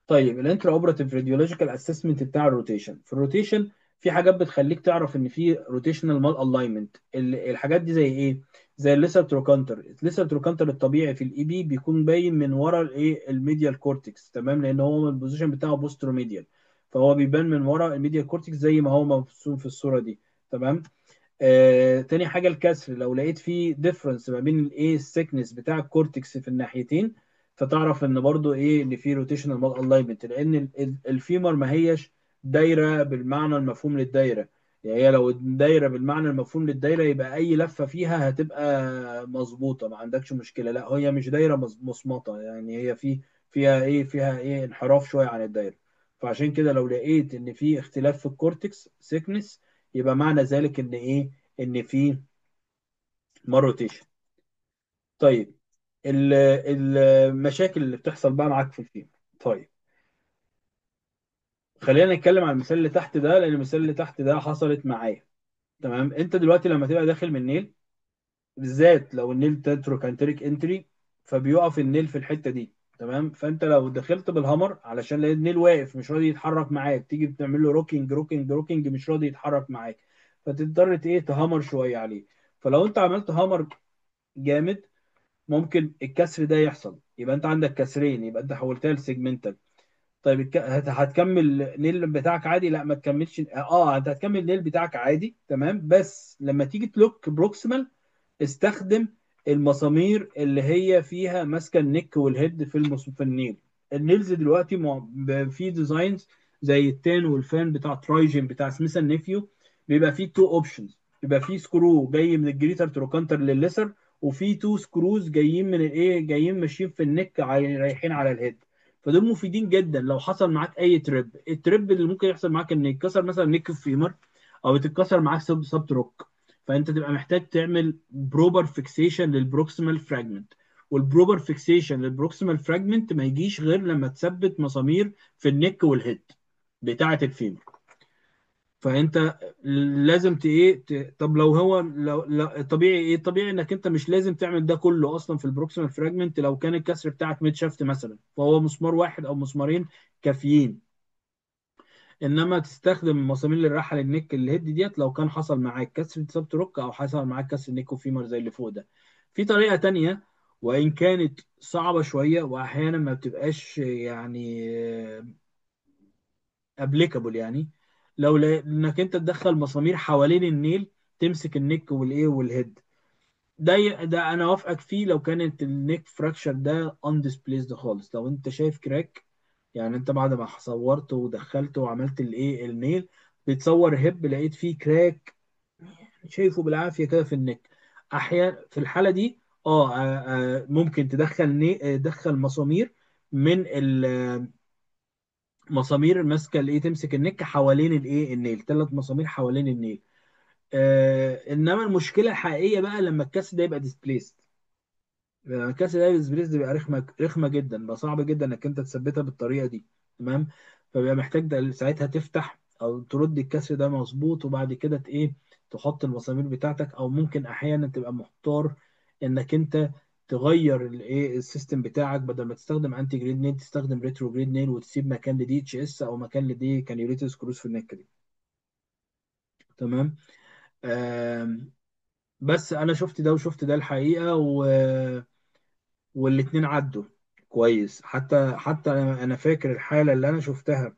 A: طيب الانترا اوبراتيف راديولوجيكال اسسمنت بتاع الروتيشن. في الروتيشن في حاجات بتخليك تعرف ان في روتيشنال مال الاينمنت. الحاجات دي زي ايه؟ زي الليسر تروكانتر. الليسر تروكانتر الطبيعي في الاي بي بيكون باين من ورا الايه الميديال كورتكس، تمام، لان هو البوزيشن بتاعه بوسترو ميديال، فهو بيبان من ورا الميديال كورتكس زي ما هو مرسوم في الصوره دي. تمام. تاني حاجة الكسر، لو لقيت فيه ديفرنس ما بين الايه السكنس بتاع الكورتكس في الناحيتين، فتعرف ان برضو ايه ان في روتيشنال مال الاينمنت، لان الفيمر ما هيش دايرة بالمعنى المفهوم للدايرة. يعني هي لو دايرة بالمعنى المفهوم للدايرة يبقى اي لفة فيها هتبقى مظبوطة، ما عندكش مشكلة. لا، هي مش دايرة مصمطة يعني، هي فيها ايه انحراف شوية عن الدايرة. فعشان كده لو لقيت ان في اختلاف في الكورتكس سيكنس، يبقى معنى ذلك ان ايه ان في روتيشن. طيب المشاكل اللي بتحصل بقى معاك في الفيلم. طيب خلينا نتكلم عن المثال اللي تحت ده، لان المثال اللي تحت ده حصلت معايا. تمام، انت دلوقتي لما تبقى داخل من نيل، بالذات لو النيل تتروكانتريك انتري، فبيقف النيل في الحته دي. تمام، فانت لو دخلت بالهامر علشان لقيت النيل واقف مش راضي يتحرك معاك، تيجي بتعمل له روكينج روكينج روكينج مش راضي يتحرك معاك، فتضطر ايه تهامر شويه عليه. فلو انت عملت هامر جامد ممكن الكسر ده يحصل، يبقى انت عندك كسرين، يبقى انت حولتها لسيجمنتال. طيب هتكمل نيل بتاعك عادي؟ لا ما تكملش. انت هتكمل نيل بتاعك عادي تمام، بس لما تيجي تلوك بروكسيمال استخدم المسامير اللي هي فيها ماسكه النك والهيد في النيل. النيلز دلوقتي في ديزاينز زي التان والفان بتاع ترايجن بتاع سميث نيفيو، بيبقى فيه تو اوبشنز. بيبقى فيه سكرو جاي من الجريتر تروكانتر للليسر، وفي تو سكروز جايين من الايه، جايين ماشيين في النك رايحين على الهيد. فدول مفيدين جدا لو حصل معاك اي تريب. التريب اللي ممكن يحصل معاك ان يتكسر مثلا نيك فيمر، او تتكسر معاك سب تروك. فانت تبقى محتاج تعمل بروبر فيكسيشن للبروكسيمال فراجمنت. والبروبر فيكسيشن للبروكسيمال فراجمنت ما يجيش غير لما تثبت مسامير في النك والهيد بتاعه الفيمر. فانت لازم طب لو هو طبيعي طبيعي انك انت مش لازم تعمل ده كله اصلا في البروكسيمال فراجمنت. لو كان الكسر بتاعك ميد شافت مثلا، فهو مسمار واحد او مسمارين كافيين. انما تستخدم المسامير اللي رايحه للنك الهيد ديت لو كان حصل معاك كسر سبت روك، او حصل معاك كسر نيك وفيمر زي اللي فوق ده. في طريقه تانية، وان كانت صعبه شويه واحيانا ما بتبقاش يعني ابليكابل يعني، انك انت تدخل مسامير حوالين النيل تمسك النك والايه والهيد. ده انا اوافقك فيه لو كانت النيك فراكشر ده اندisplaced خالص. لو انت شايف كراك، يعني انت بعد ما صورته ودخلته وعملت الايه النيل، بتصور هيب لقيت فيه كراك شايفه بالعافيه كده في النك، احيانا في الحاله دي ممكن تدخل دخل مسامير من المسامير ماسكه الايه، تمسك النك حوالين الايه النيل، 3 مسامير حوالين النيل. انما المشكله الحقيقيه بقى لما الكاس ده يبقى ديسبليس. كاس دايفيز بريس دي بقى رخمه رخمه جدا، بقى صعب جدا انك انت تثبتها بالطريقه دي. تمام. فبيبقى محتاج ده ساعتها تفتح او ترد الكسر ده مظبوط، وبعد كده تحط المسامير بتاعتك. او ممكن احيانا تبقى محتار انك انت تغير الايه السيستم بتاعك، بدل ما تستخدم انتي جريد نيل تستخدم ريترو جريد نيل، وتسيب مكان لدي اتش اس او مكان لدي كانيوليتر سكروز في النكه دي. تمام. آم، بس انا شفت ده وشفت ده الحقيقه، والاتنين عدوا كويس. حتى أنا فاكر الحالة اللي أنا شفتها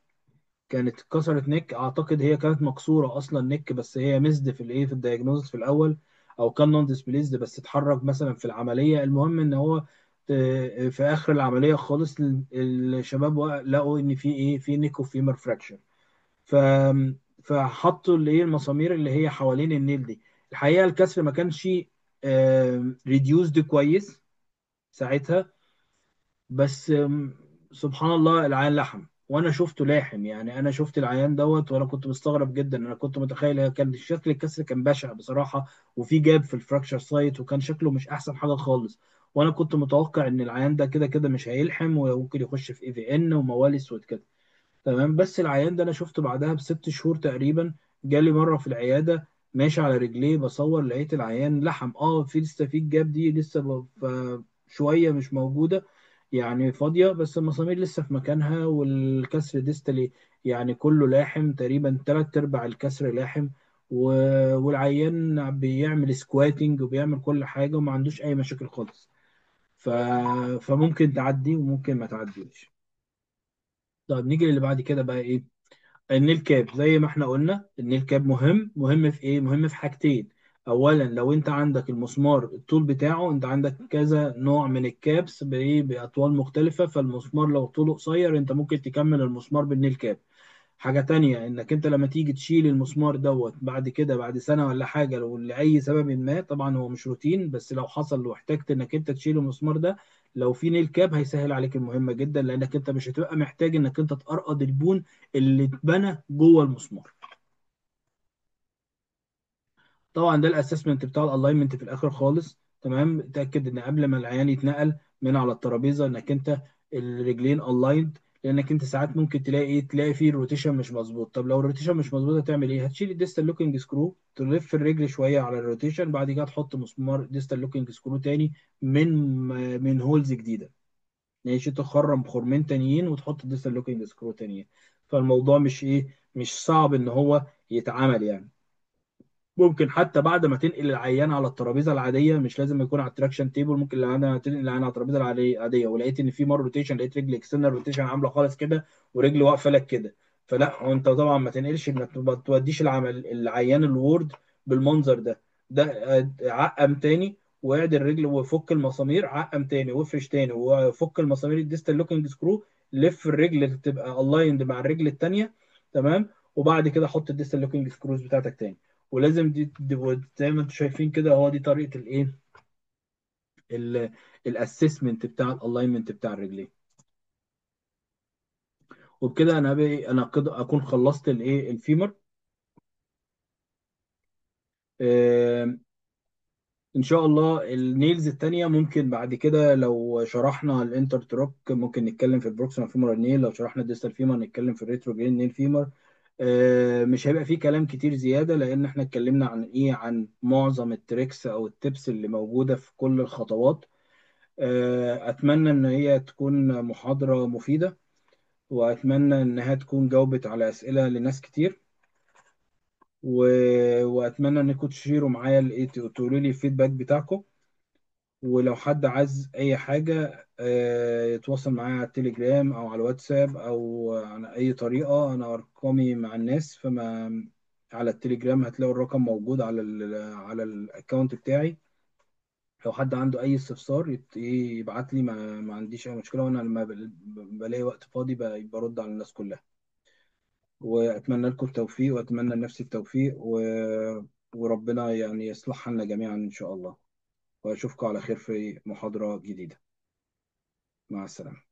A: كانت اتكسرت نك. أعتقد هي كانت مكسورة أصلا نك، بس هي مزد في الإيه في الدياجنوز في الأول، أو كان نون ديسبليسد بس اتحرك مثلا في العملية. المهم إن هو في آخر العملية خالص الشباب لقوا إن في إيه، في نيكو فيمر فراكشر. ف فحطوا اللي هي المسامير اللي هي حوالين النيل دي. الحقيقة الكسر ما كانش ريديوسد كويس ساعتها، بس سبحان الله العيان لحم، وانا شفته لاحم. يعني انا شفت العيان دوت وانا كنت مستغرب جدا. انا كنت متخيل كان شكل الكسر كان بشع بصراحة، وفي جاب في الفراكشر سايت، وكان شكله مش احسن حاجة خالص. وانا كنت متوقع ان العيان ده كده كده مش هيلحم، وممكن يخش في اي في ان وموال اسود كده. تمام. بس العيان ده انا شفته بعدها ب6 شهور تقريبا، جالي مره في العياده ماشي على رجليه بصور، لقيت العيان لحم. في لسه في الجاب دي لسه شويه مش موجوده، يعني فاضيه، بس المسامير لسه في مكانها، والكسر ديستالي يعني كله لاحم تقريبا، 3/4 الكسر لاحم. والعيان بيعمل سكواتنج وبيعمل كل حاجه وما عندوش اي مشاكل خالص. ف... فممكن تعدي وممكن ما تعديش. طيب نيجي للي بعد كده بقى ايه. النيل كاب زي ما احنا قلنا، النيل كاب مهم في ايه؟ مهم في حاجتين. اولا لو انت عندك المسمار الطول بتاعه، انت عندك كذا نوع من الكابس بايه باطوال مختلفه، فالمسمار لو طوله قصير انت ممكن تكمل المسمار بالنيل كاب. حاجة تانية انك انت لما تيجي تشيل المسمار دوت بعد كده بعد سنة ولا حاجة، لو لأي سبب ما، طبعا هو مش روتين، بس لو حصل واحتجت انك انت تشيل المسمار ده، لو في نيل كاب هيسهل عليك المهمة جدا، لانك انت مش هتبقى محتاج انك انت تقرقض البون اللي اتبنى جوه المسمار. طبعا ده الاسسمنت بتاع الالاينمنت في الاخر خالص. تمام. تاكد ان قبل ما العيان يتنقل من على الترابيزه انك انت الرجلين الايند، لانك انت ساعات ممكن تلاقي تلاقي فيه الروتيشن مش مظبوط. طب لو الروتيشن مش مظبوط هتعمل ايه؟ هتشيل الديستال لوكينج سكرو، تلف الرجل شويه على الروتيشن، بعد كده تحط مسمار ديستال لوكينج سكرو تاني من هولز جديده. ماشي، تخرم خرمين تانيين وتحط الديستال لوكينج سكرو تانيين. فالموضوع مش صعب ان هو يتعمل يعني. ممكن حتى بعد ما تنقل العيان على الترابيزه العاديه، مش لازم يكون على التراكشن تيبل، ممكن لو انا تنقل العيان على الترابيزه العاديه ولقيت ان في مره روتيشن، لقيت رجل اكسترنال روتيشن عامله خالص كده ورجل واقفه لك كده، فلا، وانت طبعا ما تنقلش انك ما توديش العيان الوورد بالمنظر ده. ده عقم تاني، واعدل رجل وفك المسامير، عقم تاني وافرش تاني وفك المسامير الديستال لوكينج سكرو، لف الرجل اللي تبقى الايند مع الرجل التانيه. تمام. وبعد كده حط الديستال لوكينج سكروز بتاعتك تاني. ولازم زي ما انتم شايفين كده، هو دي طريقه الايه، الاسسمنت بتاع الالاينمنت بتاع الرجلين. وبكده انا كده اكون خلصت الايه الفيمر. ان شاء الله النيلز التانية ممكن بعد كده، لو شرحنا الانترتروك ممكن نتكلم في البروكسيمال فيمورال نيل، لو شرحنا الديستال فيمر نتكلم في الريترو جرين نيل فيمر. مش هيبقى فيه كلام كتير زيادة، لان احنا اتكلمنا عن ايه، عن معظم التريكس او التبس اللي موجودة في كل الخطوات. اتمنى ان هي تكون محاضرة مفيدة، واتمنى انها تكون جاوبت على اسئلة لناس كتير. و... واتمنى انكم تشيروا معايا تقولوا لي الفيدباك بتاعكم. ولو حد عايز اي حاجة يتواصل معايا على التليجرام او على الواتساب او على اي طريقة. انا ارقامي مع الناس، فما على التليجرام هتلاقوا الرقم موجود على على الاكونت بتاعي. لو حد عنده اي استفسار يبعت لي، ما عنديش اي مشكلة، وانا لما بلاقي وقت فاضي برد على الناس كلها. واتمنى لكم التوفيق، واتمنى لنفسي التوفيق، وربنا يعني يصلح حالنا جميعا ان شاء الله. واشوفكم على خير في محاضرة جديدة. مع السلامة.